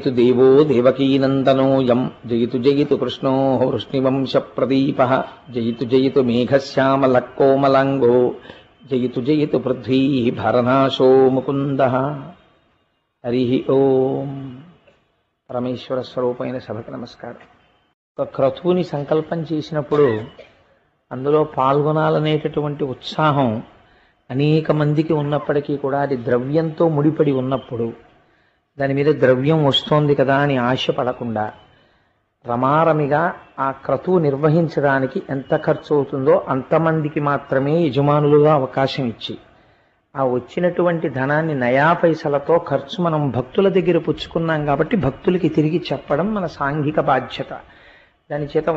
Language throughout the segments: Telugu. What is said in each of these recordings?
జయతు దేవో దేవకీనందనోయం జయతు జయతు కృష్ణో వృష్ణివంశ ప్రదీప జయతు జయతు మేఘశ్యామల కోమలాంగో జయతు జయతు పృథ్వీ భరనాశో ముకుంద. హరి ఓం. పరమేశ్వర స్వరూపమైన సభకు నమస్కారం. ఒక క్రతువుని సంకల్పం చేసినప్పుడు అందులో పాల్గొనాలనేటటువంటి ఉత్సాహం అనేక మందికి ఉన్నప్పటికీ కూడా అది ద్రవ్యంతో ముడిపడి ఉన్నప్పుడు దాని మీద ద్రవ్యం వస్తోంది కదా అని ఆశపడకుండా రమారమిగా ఆ క్రతువు నిర్వహించడానికి ఎంత ఖర్చు అవుతుందో అంతమందికి మాత్రమే యజమానులుగా అవకాశం ఇచ్చి ఆ వచ్చినటువంటి ధనాన్ని నయా పైసలతో ఖర్చు మనం భక్తుల దగ్గర పుచ్చుకున్నాం కాబట్టి భక్తులకి తిరిగి చెప్పడం మన సాంఘిక బాధ్యత. దాని చేత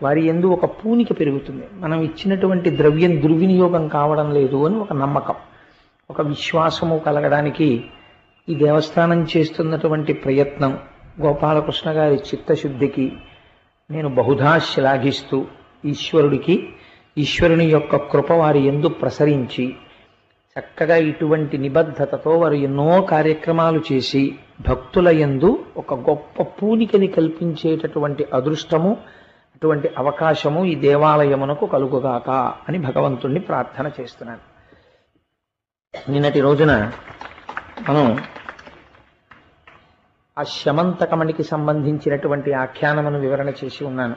వారి యందు ఒక పూనిక పెరుగుతుంది. మనం ఇచ్చినటువంటి ద్రవ్యం దుర్వినియోగం కావడం లేదు అని ఒక నమ్మకం, ఒక విశ్వాసము కలగడానికి ఈ దేవస్థానం చేస్తున్నటువంటి ప్రయత్నం గోపాలకృష్ణ గారి చిత్తశుద్ధికి నేను బహుధా శ్లాఘిస్తూ ఈశ్వరుని యొక్క కృప వారి యందు ప్రసరించి చక్కగా ఇటువంటి నిబద్ధతతో వారు ఎన్నో కార్యక్రమాలు చేసి భక్తుల యందు ఒక గొప్ప పూనికని కల్పించేటటువంటి అదృష్టము, అటువంటి అవకాశము ఈ దేవాలయమునకు కలుగుగాక అని భగవంతుణ్ణి ప్రార్థన చేస్తున్నాను. నిన్నటి రోజున మనం ఆ శమంతకమణికి సంబంధించినటువంటి ఆఖ్యానమును వివరణ చేసి ఉన్నాను.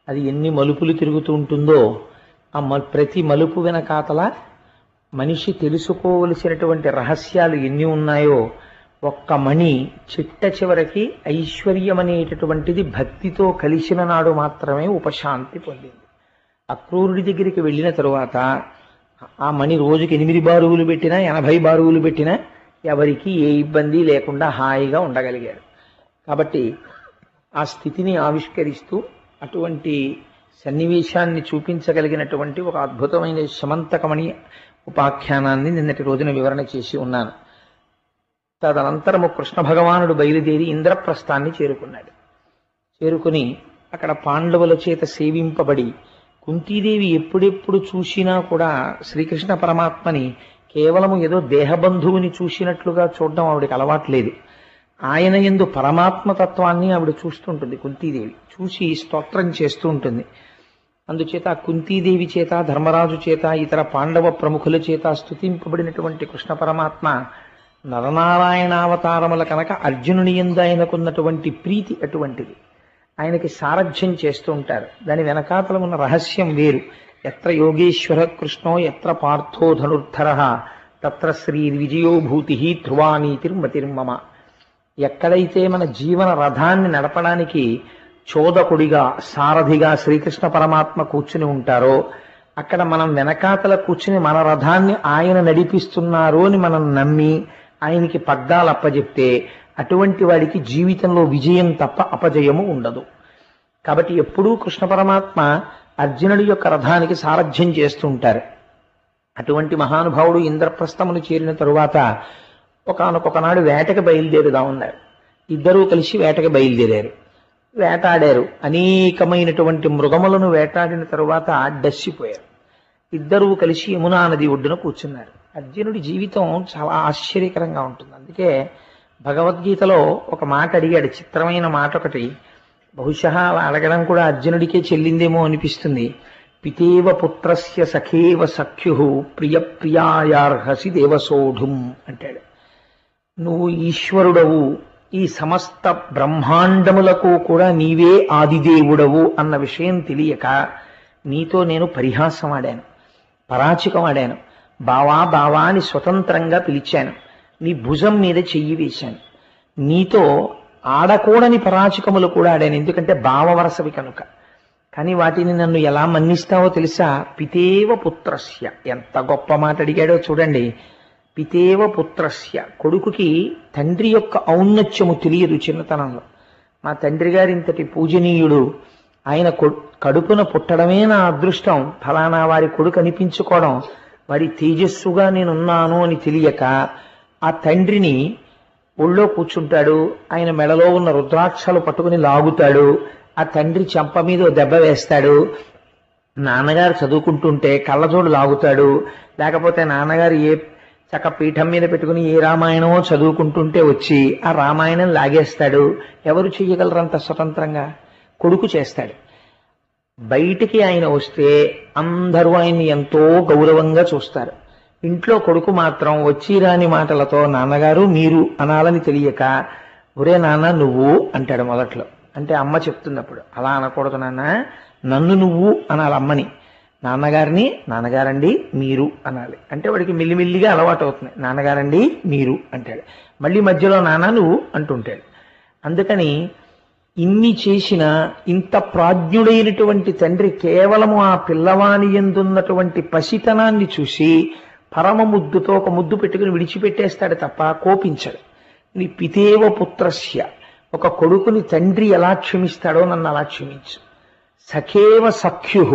అది ఎన్ని మలుపులు తిరుగుతూ ఉంటుందో ఆ ప్రతి మలుపు వెనకాతల మనిషి తెలుసుకోవలసినటువంటి రహస్యాలు ఎన్ని ఉన్నాయో ఒక్క మణి చిట్ట చివరికి ఐశ్వర్యం అనేటటువంటిది భక్తితో కలిసిన నాడు మాత్రమే ఉపశాంతి పొందింది. అక్రూరుడి దగ్గరికి వెళ్ళిన తరువాత ఆ మణి రోజుకి 8 బారువులు పెట్టినా 80 బారువులు పెట్టినా ఎవరికి ఏ ఇబ్బంది లేకుండా హాయిగా ఉండగలిగారు. కాబట్టి ఆ స్థితిని ఆవిష్కరిస్తూ అటువంటి సన్నివేశాన్ని చూపించగలిగినటువంటి ఒక అద్భుతమైన శమంతకమణి ఉపాఖ్యానాన్ని నిన్నటి రోజున వివరణ చేసి ఉన్నాను. తదనంతరము కృష్ణ భగవానుడు బయలుదేరి ఇంద్రప్రస్థాన్ని చేరుకున్నాడు. చేరుకుని అక్కడ పాండవుల చేత సేవింపబడి కుంతీదేవి ఎప్పుడెప్పుడు చూసినా కూడా శ్రీకృష్ణ పరమాత్మని కేవలము ఏదో దేహబంధువుని చూసినట్లుగా చూడడం ఆవిడకి అలవాట్లేదు. ఆయన యందు పరమాత్మతత్వాన్ని ఆవిడ చూస్తుంటుంది. కుంతీదేవి చూసి స్తోత్రం చేస్తూ ఉంటుంది. అందుచేత కుంతీదేవి చేత, ధర్మరాజు చేత, ఇతర పాండవ ప్రముఖుల చేత స్తుతింపబడినటువంటి కృష్ణ పరమాత్మ నరనారాయణావతారముల కనుక అర్జునుని యందు ఆయనకున్నటువంటి ప్రీతి అటువంటిది. ఆయనకి సారథ్యం చేస్తూ ఉంటారు. దాని వెనకాతల ఉన్న రహస్యం వేరు. ఎత్ర యోగేశ్వర కృష్ణో ఎత్ర పార్థో ధనుర్ధర తత్ర శ్రీ విజయోభూతి ధ్రువానీతిర్మతిర్మమ. ఎక్కడైతే మన జీవన రథాన్ని నడపడానికి చోదకుడిగా, సారథిగా శ్రీకృష్ణ పరమాత్మ కూర్చుని ఉంటారో అక్కడ మనం వెనకాతల కూర్చుని మన రథాన్ని ఆయన నడిపిస్తున్నారు అని మనం నమ్మి ఆయనకి పగ్గాలు అప్పజెప్తే అటువంటి వాడికి జీవితంలో విజయం తప్ప అపజయము ఉండదు. కాబట్టి ఎప్పుడూ కృష్ణ పరమాత్మ అర్జునుడి యొక్క రథానికి సారథ్యం చేస్తూ ఉంటారు. అటువంటి మహానుభావుడు ఇంద్రప్రస్థమును చేరిన తరువాత ఒకానొకనాడు వేటకి బయలుదేరుదామన్నారు. ఇద్దరూ కలిసి వేటకి బయలుదేరారు. వేటాడారు. అనేకమైనటువంటి మృగములను వేటాడిన తరువాత డస్సిపోయారు. ఇద్దరూ కలిసి యమునా నది ఒడ్డున కూర్చున్నారు. అర్జునుడి జీవితం చాలా ఆశ్చర్యకరంగా ఉంటుంది. అందుకే భగవద్గీతలో ఒక మాట అడిగాడు, చిత్రమైన మాట ఒకటి. బహుశా అడగడం కూడా అర్జునుడికే చెల్లిందేమో అనిపిస్తుంది. పితేవ పుత్రస్య సఖేవ సఖ్యు ప్రియ ప్రియాయార్హసి దేవసోఢుం అంటాడు. నువ్వు ఈశ్వరుడవు, ఈ సమస్త బ్రహ్మాండములకు కూడా నీవే ఆదిదేవుడవు అన్న విషయం తెలియక నీతో నేను పరిహాసం ఆడాను, పరాచికం ఆడాను. బావా బావా అని స్వతంత్రంగా పిలిచాను. నీ భుజం మీద చెయ్యి వేశాను. నీతో ఆడకూడని పరాచికములు కూడా ఆడాను, ఎందుకంటే భావవరసవి కనుక. కానీ వాటిని నన్ను ఎలా మన్నిస్తావో తెలుసా? పితేవ పుత్రస్య. ఎంత గొప్ప మాట అడిగాడో చూడండి. పితేవ పుత్రస్య. కొడుకుకి తండ్రి యొక్క ఔన్నత్యము తెలియదు చిన్నతనంలో. మా తండ్రి గారి ఇంతటి పూజనీయుడు, ఆయన కడుపున పుట్టడమే నా అదృష్టం, ఫలానా వారి కొడుకు అనిపించుకోవడం, వారి తేజస్సుగా నేనున్నాను అని తెలియక ఆ తండ్రిని ఒళ్ళో కూర్చుంటాడు. ఆయన మెడలో ఉన్న రుద్రాక్షలు పట్టుకుని లాగుతాడు. ఆ తండ్రి చెంప మీద దెబ్బ వేస్తాడు. నాన్నగారు చదువుకుంటుంటే కళ్ళజోడు లాగుతాడు. లేకపోతే నాన్నగారు ఏ చక్క పీఠం మీద పెట్టుకుని ఏ రామాయణమో చదువుకుంటుంటే వచ్చి ఆ రామాయణం లాగేస్తాడు. ఎవరు చెయ్యగలరంత స్వతంత్రంగా? కొడుకు చేస్తాడు. బయటికి ఆయన వస్తే అందరూ ఆయన్ని ఎంతో గౌరవంగా చూస్తారు. ఇంట్లో కొడుకు మాత్రం వచ్చి రాని మాటలతో నాన్నగారు మీరు అనాలని తెలియక ఒరే నాన్న నువ్వు అంటాడు మొదట్లో. అంటే అమ్మ చెప్తున్నప్పుడు అలా అనకూడదు నాన్న, నన్ను నువ్వు అనాలి అమ్మని. నాన్నగారిని నాన్నగారండి మీరు అనాలి. అంటే వాడికి మిల్లిమిల్లిగా అలవాటు అవుతుంది. నాన్నగారండి మీరు అంటాడు. మళ్ళీ మధ్యలో నాన్న నువ్వు అంటుంటాడు. అందుకని ఇన్ని చేసిన ఇంత ప్రాజ్ఞుడైనటువంటి తండ్రి కేవలము ఆ పిల్లవాని యందున్నటువంటి పసితనాన్ని చూసి పరమ ముద్దుతో ఒక ముద్దు పెట్టుకుని విడిచిపెట్టేస్తాడు తప్ప కోపించడు. నీ పితేవ పుత్రస్య, ఒక కొడుకుని తండ్రి ఎలా క్షమిస్తాడో నన్ను అలా క్షమించు. సఖేవ సఖ్యు,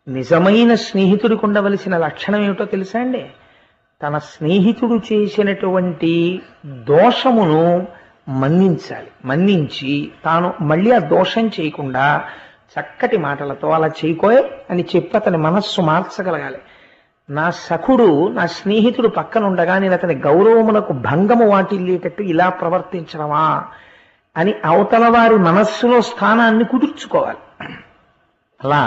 నిజమైన స్నేహితుడికి ఉండవలసిన లక్షణం ఏమిటో తెలుసా అండి? తన స్నేహితుడు చేసినటువంటి దోషమును మన్నించాలి. మన్నించి తాను మళ్ళీ ఆ దోషం చేయకుండా చక్కటి మాటలతో అలా చేయకోయ్ అని చెప్పి అతని మనస్సు మార్చగలగాలి. నా సఖుడు నా స్నేహితుడు పక్కనుండగా నేను అతని గౌరవమునకు భంగము వాటిల్లేటట్టు ఇలా ప్రవర్తించడమా అని అవతల వారి మనస్సులో స్థానాన్ని కుదుర్చుకోవాలి. అలా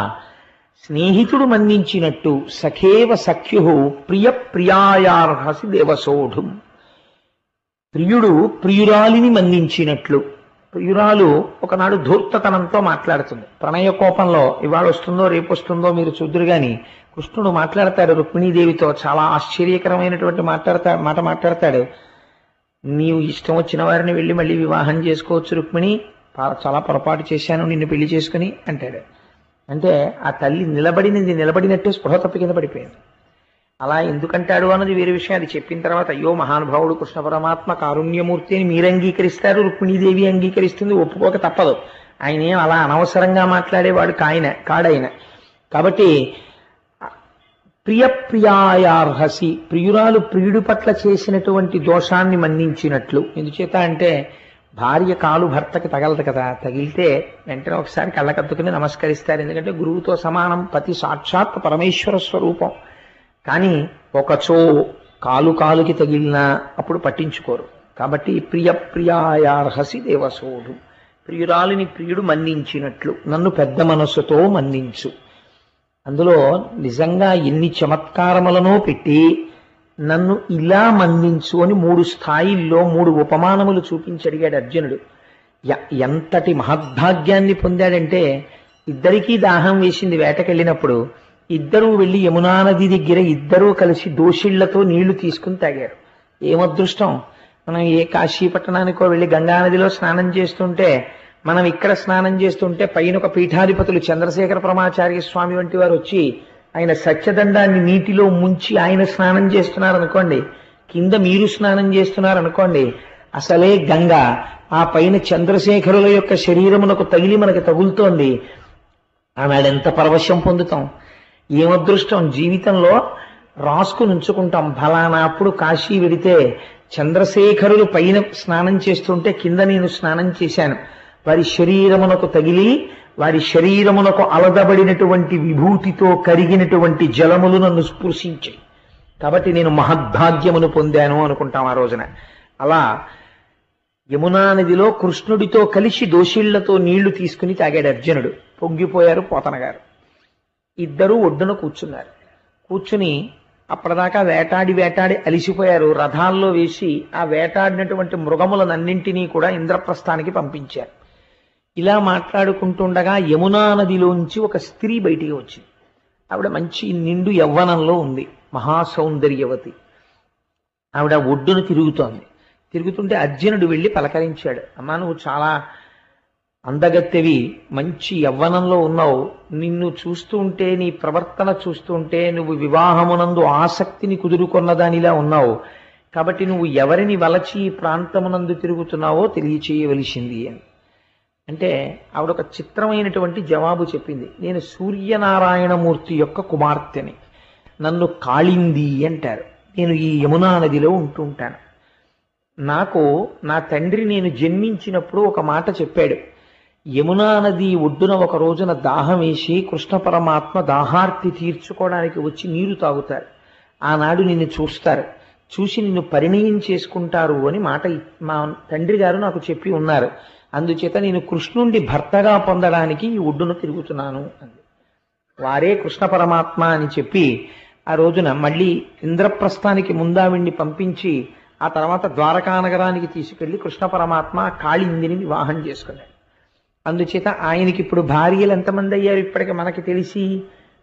స్నేహితుడు మన్నించినట్టు సఖేవ సఖ్యు ప్రియ ప్రియాయార్హసి దేవసోఢుం, ప్రియుడు ప్రియురాలిని మన్నించినట్లు. ప్రియురాలు ఒకనాడు ధూర్తతనంతో మాట్లాడుతుంది. ప్రణయ కోపంలో ఇవాళ వస్తుందో రేపు వస్తుందో మీరు చూద్దురు గాని కృష్ణుడు మాట్లాడతాడు రుక్మిణీదేవితో. చాలా ఆశ్చర్యకరమైనటువంటి మాట మాట్లాడతాడు. నీవు ఇష్టం వచ్చిన వారిని వెళ్ళి మళ్ళీ వివాహం చేసుకోవచ్చు రుక్మిణి, చాలా పొరపాటు చేశాను నిన్ను పెళ్లి చేసుకుని అంటాడు. అంటే ఆ తల్లి నిలబడినట్టే స్పృహ తప్పి కింద పడిపోయింది. అలా ఎందుకంటాడు అన్నది వేరే విషయం. అది చెప్పిన తర్వాత అయ్యో మహానుభావుడు కృష్ణ పరమాత్మ కారుణ్యమూర్తి అని మీరు అంగీకరిస్తారు, రుక్మిణీదేవి అంగీకరిస్తుంది, ఒప్పుకోక తప్పదు. ఆయన ఏం అలా అనవసరంగా మాట్లాడేవాడు కాడాయన. కాబట్టి ప్రియ ప్రియాయార్హసి, ప్రియురాలు ప్రియుడి పట్ల చేసినటువంటి దోషాన్ని మన్నించినట్లు. ఎందుచేత అంటే భార్య కాలు భర్తకి తగలదు కదా, తగిలితే వెంటనే ఒకసారి కళ్ళకద్దుకుని నమస్కరిస్తారు. ఎందుకంటే గురువుతో సమానం, పతి సాక్షాత్ పరమేశ్వర స్వరూపం. కానీ ఒకచో కాలుకి తగిలినా అప్పుడు పట్టించుకోరు. కాబట్టి ప్రియ ప్రియాయార్హసి దేవసోడు, ప్రియురాలిని ప్రియుడు మన్నించినట్లు నన్ను పెద్ద మనస్సుతో మన్నించు. అందులో నిజంగా ఎన్ని చమత్కారములనో పెట్టి నన్ను ఇలా మన్నించు అని 3 స్థాయిల్లో 3 ఉపమానములు చూపించి అడిగాడు అర్జునుడు. ఎంతటి మహద్భాగ్యాన్ని పొందాడంటే, ఇద్దరికీ దాహం వేసింది వేటకెళ్ళినప్పుడు. ఇద్దరూ వెళ్ళి యమునా నది దగ్గర ఇద్దరూ కలిసి దోషిళ్లతో నీళ్లు తీసుకుని తాగారు. ఏమదృష్టం! మనం ఏ కాశీ పట్టణానికో వెళ్ళి గంగానదిలో స్నానం చేస్తుంటే, మనం ఇక్కడ స్నానం చేస్తుంటే పైన ఒక పీఠాధిపతులు చంద్రశేఖర పరమాచార్య స్వామి వంటి వారు వచ్చి ఆయన సత్యదండాన్ని నీటిలో ముంచి ఆయన స్నానం చేస్తున్నారనుకోండి, కింద మీరు స్నానం చేస్తున్నారనుకోండి, అసలే గంగ ఆ పైన చంద్రశేఖరుల యొక్క శరీరమునకు తగిలి మనకి తగులుతోంది. ఆనాడు ఎంత పరవశం పొందుతాం! ఏమదృష్టం! జీవితంలో రాసుకుని ఉంచుకుంటాం. ఫలానా అప్పుడు కాశీ వెడితే చంద్రశేఖరులు పైన స్నానం చేస్తుంటే కింద నేను స్నానం చేశాను. వారి శరీరమునకు తగిలి వారి శరీరమునకు అలదబడినటువంటి విభూతితో కరిగినటువంటి జలములు నన్ను స్పృశించాయి. కాబట్టి నేను మహద్భాగ్యమును పొందాను అనుకుంటాం ఆ రోజున. అలా యమునా నదిలో కృష్ణుడితో కలిసి దోషిళ్లతో నీళ్లు తీసుకుని తాగాడు అర్జునుడు. పొంగిపోయారు పోతన గారు. ఇద్దరూ ఒడ్డున కూర్చున్నారు. కూర్చుని అప్పటిదాకా వేటాడి అలిసిపోయారు. రథాల్లో వేసి ఆ వేటాడినటువంటి మృగములనన్నింటినీ కూడా ఇంద్రప్రస్థానికి పంపించారు. ఇలా మాట్లాడుకుంటుండగా యమునా నదిలోంచి ఒక స్త్రీ బయటికి వచ్చింది. ఆవిడ మంచి నిండు యవ్వనంలో ఉంది, మహాసౌందర్యవతి. ఆవిడ ఒడ్డున తిరుగుతుంటే అర్జునుడు వెళ్ళి పలకరించాడు. అమ్మా, నువ్వు చాలా అందగత్తెవి, మంచి యవ్వనంలో ఉన్నావు. నిన్ను చూస్తుంటే, నీ ప్రవర్తన చూస్తుంటే నువ్వు వివాహమునందు ఆసక్తిని కుదురుకొన్న దానిలా ఉన్నావు. కాబట్టి నువ్వు ఎవరిని వలచి ఈ ప్రాంతమునందు తిరుగుతున్నావో తెలియచేయవలసింది అని అంటే ఆవిడ ఒక చిత్రమైనటువంటి జవాబు చెప్పింది. నేను సూర్యనారాయణమూర్తి యొక్క కుమార్తెని, నన్ను కాళింది అంటారు. నేను ఈ యమునా నదిలో ఉంటుంటాను. నాకు నా తండ్రి నేను జన్మించినప్పుడు ఒక మాట చెప్పాడు. యమునా నది ఒడ్డున ఒక రోజున దాహం వేసి కృష్ణ పరమాత్మ దాహార్తి తీర్చుకోవడానికి వచ్చి నీరు తాగుతారు. ఆనాడు నిన్ను చూస్తారు, చూసి నిన్ను పరిణయం చేసుకుంటారు అని మా తండ్రి గారు నాకు చెప్పి ఉన్నారు. అందుచేత నేను కృష్ణుండి భర్తగా పొందడానికి ఈ ఒడ్డును తిరుగుతున్నాను అంది. వారే కృష్ణ పరమాత్మ అని చెప్పి ఆ రోజున మళ్ళీ ఇంద్రప్రస్థానికి ముందావిణ్ణి పంపించి ఆ తర్వాత ద్వారకా నగరానికి తీసుకెళ్లి కృష్ణ పరమాత్మ కాళిందిని వివాహం చేసుకున్నాడు. అందుచేత ఆయనకి ఇప్పుడు భార్యలు ఎంతమంది అయ్యారు ఇప్పటికి మనకి తెలిసి?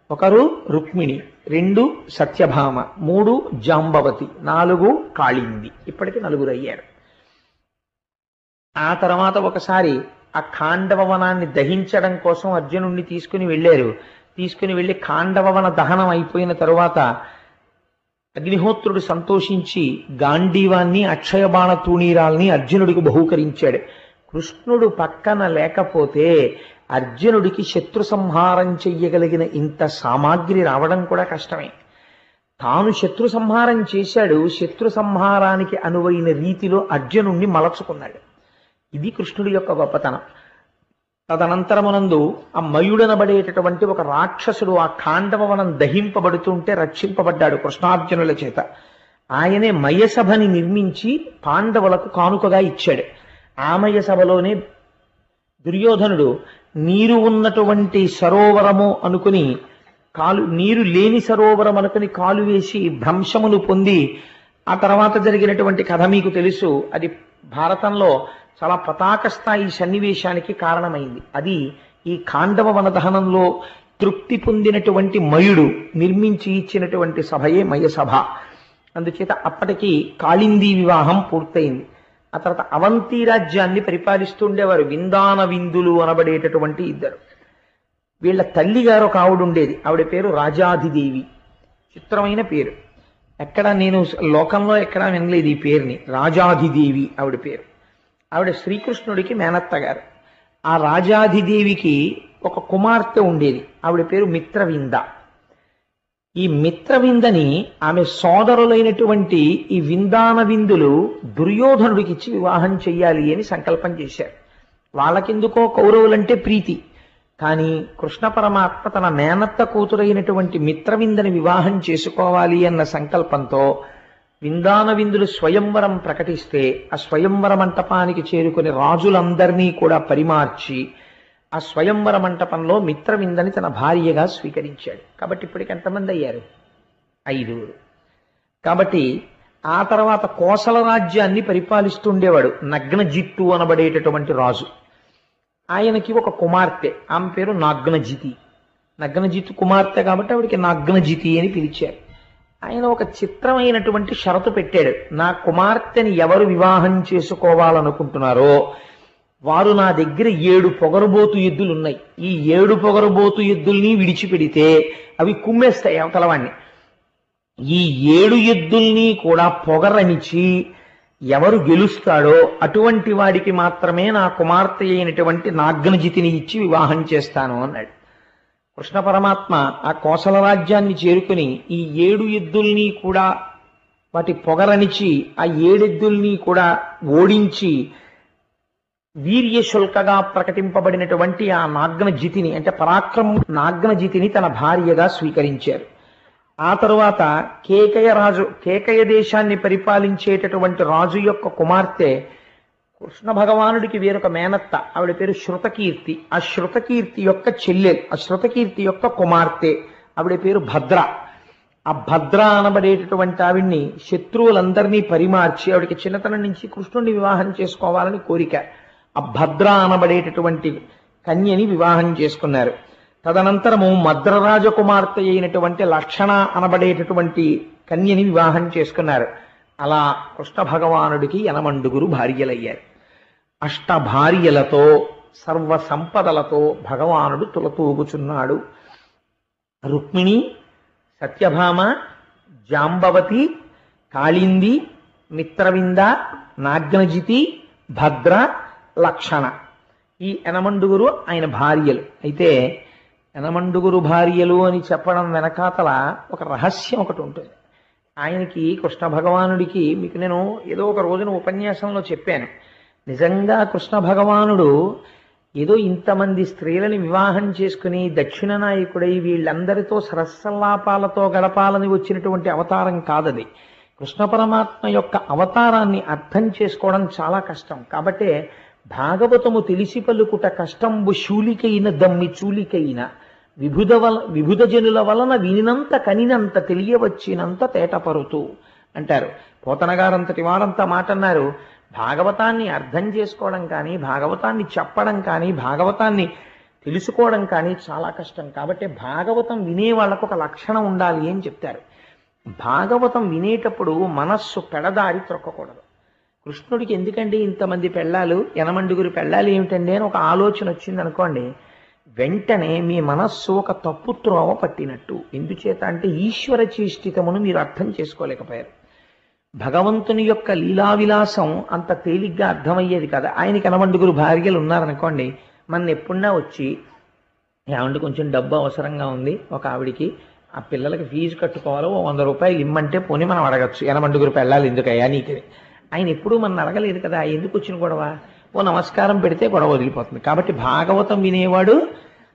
1 రుక్మిణి, 2 సత్యభామ, 3 జాంబవతి, 4 కాళింది. ఇప్పటికి 4 అయ్యారు. ఆ తర్వాత ఒకసారి ఆ ఖాండవ వనాన్ని దహించడం కోసం అర్జునుడిని తీసుకుని వెళ్ళారు. తీసుకుని వెళ్ళి ఖాండవవన దహనం అయిపోయిన తరువాత అగ్నిహోత్రుడు సంతోషించి గాంధీవాన్ని అక్షయబాణ తూణీరాల్ని అర్జునుడికి బహూకరించాడు. కృష్ణుడు పక్కన లేకపోతే అర్జునుడికి శత్రు సంహారం చెయ్యగలిగిన ఇంత సామాగ్రి రావడం కూడా కష్టమే. తాను శత్రు సంహారం చేశాడు. శత్రు సంహారానికి అనువైన రీతిలో అర్జునుణ్ణి మలచుకున్నాడు. ఇది కృష్ణుడి యొక్క గొప్పతనం. తదనంతరమునందు ఆ మయుడనబడేటటువంటి ఒక రాక్షసుడు ఆ ఖాండవవనం దహింపబడుతుంటే రక్షింపబడ్డాడు కృష్ణార్జునుల చేత. ఆయనే మయసభని నిర్మించి పాండవులకు కానుకగా ఇచ్చాడు. ఆ మయసభలోనే దుర్యోధనుడు నీరు ఉన్నటువంటి సరోవరము అనుకుని నీరు లేని సరోవరం అనుకుని కాలు వేసి భ్రంశమును పొంది ఆ తర్వాత జరిగినటువంటి కథ మీకు తెలుసు. అది భారతంలో చాలా పతాక స్థాయి సన్నివేశానికి కారణమైంది. అది ఈ ఖాండవ వనదహనంలో తృప్తి పొందినటువంటి మయుడు నిర్మించి ఇచ్చినటువంటి సభయే మయసభ. అందుచేత అప్పటికి కాళిందీ వివాహం పూర్తయింది. ఆ తర్వాత అవంతి రాజ్యాన్ని పరిపాలిస్తుండేవారు విందాన విందులు అనబడేటటువంటి ఇద్దరు. వీళ్ళ తల్లిగారు ఒక ఆవిడ ఉండేది. ఆవిడ పేరు రాజాధిదేవి. చిత్రమైన పేరు. నేను లోకంలో ఎక్కడా వినలేదు ఈ పేరుని. రాజాధిదేవి ఆవిడ పేరు. ఆవిడ శ్రీకృష్ణుడికి మేనత్త గారు. ఆ రాజాధిదేవికి ఒక కుమార్తె ఉండేది. ఆవిడ పేరు మిత్రవింద. ఈ మిత్రవిందని ఆమె సోదరులైనటువంటి ఈ విందాన విందులు దుర్యోధనుడికి ఇచ్చి వివాహం చెయ్యాలి అని సంకల్పం చేశారు. వాళ్ళకెందుకో కౌరవులంటే ప్రీతి. కానీ కృష్ణ పరమాత్మ తన మేనత్త కూతురైనటువంటి మిత్రవిందని వివాహం చేసుకోవాలి అన్న సంకల్పంతో విందాన విందులు స్వయంవరం ప్రకటిస్తే ఆ స్వయంవర మంటపానికి చేరుకుని రాజులందరినీ కూడా పరిమార్చి ఆ స్వయంవర మంటపంలో మిత్రవిందని తన భార్యగా స్వీకరించాడు. కాబట్టి ఇప్పటికి ఎంతమంది అయ్యారు? 5. కాబట్టి ఆ తర్వాత కోసల రాజ్యాన్ని పరిపాలిస్తుండేవాడు నగ్నజిత్తు అనబడేటటువంటి రాజు. ఆయనకి ఒక కుమార్తె. ఆమె పేరు నాగ్నజితి. నగ్నజిత్తు కుమార్తె కాబట్టి ఆవిడికి నాగ్నజితి అని పిలిచారు. ఆయన ఒక చిత్రమైనటువంటి షరతు పెట్టాడు. నా కుమార్తెని ఎవరు వివాహం చేసుకోవాలనుకుంటున్నారో వారు నా దగ్గర 7 పొగరుబోతు ఎద్దులు ఉన్నాయి. ఈ 7 పొగరుబోతు ఎద్దుల్ని విడిచిపెడితే అవి కుమ్మేస్తాయి అవతలవాణ్ణి. ఈ 7 ఎద్దుల్ని కూడా పొగరనిచి ఎవరు గెలుస్తాడో అటువంటి వాడికి మాత్రమే నా కుమార్తె అయినటువంటి నాగ్నజితిని ఇచ్చి వివాహం చేస్తాను అన్నాడు. కృష్ణ పరమాత్మ ఆ కోసల రాజ్యాన్ని చేరుకుని ఈ 7 ఎద్దుల్ని కూడా వాటి పొగరనిచి ఆ 7 ఎద్దుల్ని కూడా ఓడించి వీర్యశుల్కగా ప్రకటింపబడినటువంటి ఆ నాగ్నజితిని అంటే పరాక్రమం నాగ్నజితిని తన భార్యగా స్వీకరించారు. ఆ తరువాత కేకయ దేశాన్ని పరిపాలించేటటువంటి రాజు యొక్క కుమార్తె కృష్ణ భగవానుడికి వేరొక మేనత్త. ఆవిడ పేరు శృతకీర్తి. ఆ శృతకీర్తి యొక్క చెల్లెలు, ఆ శృతకీర్తి యొక్క కుమార్తె ఆవిడ పేరు భద్ర. ఆ భద్ర అనబడేటటువంటి ఆవిడ్ని శత్రువులందరినీ పరిమార్చి ఆవిడకి చిన్నతనం నుంచి కృష్ణుడిని వివాహం చేసుకోవాలని కోరిక. ఆ భద్ర అనబడేటటువంటి కన్యని వివాహం చేసుకున్నారు. తదనంతరము మద్రరాజ కుమార్తె అయినటువంటి లక్షణ అనబడేటటువంటి కన్యని వివాహం చేసుకున్నారు. అలా కృష్ణ భగవానుడికి 8 భార్యలయ్యారు. 8 భార్యలతో సర్వ సంపదలతో భగవానుడు తులతూగుచున్నాడు. రుక్మిణి, సత్యభామ, జాంబవతి, కాళింది, మిత్రవింద, నాగ్నజితి, భద్ర, లక్షణ. ఈ 8 ఆయన భార్యలు. అయితే 8 భార్యలు అని చెప్పడం వెనకాతల ఒక రహస్యం ఒకటి ఉంటుంది. ఆయనకి కృష్ణ భగవానుడికి మీకు నేను ఏదో ఒక రోజున ఉపన్యాసంలో చెప్పాను. నిజంగా కృష్ణ భగవానుడు ఏదో ఇంతమంది స్త్రీలని వివాహం చేసుకుని దక్షిణ నాయకుడై వీళ్ళందరితో సరస్సల్లాపాలతో గడపాలని వచ్చినటువంటి అవతారం కాదది. కృష్ణ పరమాత్మ యొక్క అవతారాన్ని అర్థం చేసుకోవడం చాలా కష్టం. కాబట్టే భాగవతము తెలిసి పలుకుట కష్టంబు శూలికైన దమ్మి చూలికైన విభుద జనుల వలన వినినంత కనినంత తెలియవచ్చినంత తేటపరుతూ అంటారు. పోతన గారంతటి వారంతా మాట అన్నారు, భాగవతాన్ని అర్థం చేసుకోవడం కానీ, భాగవతాన్ని చెప్పడం కానీ, భాగవతాన్ని తెలుసుకోవడం కానీ చాలా కష్టం. కాబట్టి భాగవతం వినే వాళ్ళకు ఒక లక్షణం ఉండాలి అని చెప్తారు. భాగవతం వినేటప్పుడు మనస్సు పెడదారి త్రొక్కకూడదు. కృష్ణుడికి ఎందుకండి ఇంతమంది పెళ్ళాలు, 8 పెళ్ళాలు ఏమిటండి అని ఒక ఆలోచన వచ్చింది అనుకోండి, వెంటనే మీ మనస్సు ఒక తప్పు త్రోవ పట్టినట్టు. ఎందుచేత అంటే ఈశ్వర చేష్టితమును మీరు అర్థం చేసుకోలేకపోయారు. భగవంతుని యొక్క లీలావిలాసం అంత తేలిగ్గా అర్థమయ్యేది కదా. ఆయనకి 8 భార్యలు ఉన్నారనుకోండి, మన ఎప్పుడన్నా వచ్చి ఏమంటే కొంచెం డబ్బు అవసరంగా ఉంది, ఒక ఆవిడికి ఆ పిల్లలకి ఫీజు కట్టుకోవాలో 100 రూపాయలు ఇమ్మంటే పోనీ మనం అడగచ్చు, 8 పెళ్ళాలి ఎందుకయ్యా నీకని. ఆయన ఎప్పుడూ మనం అడగలేదు కదా, ఎందుకు వచ్చిన గొడవ? ఓ నమస్కారం పెడితే గొడవ వదిలిపోతుంది. కాబట్టి భాగవతం వినేవాడు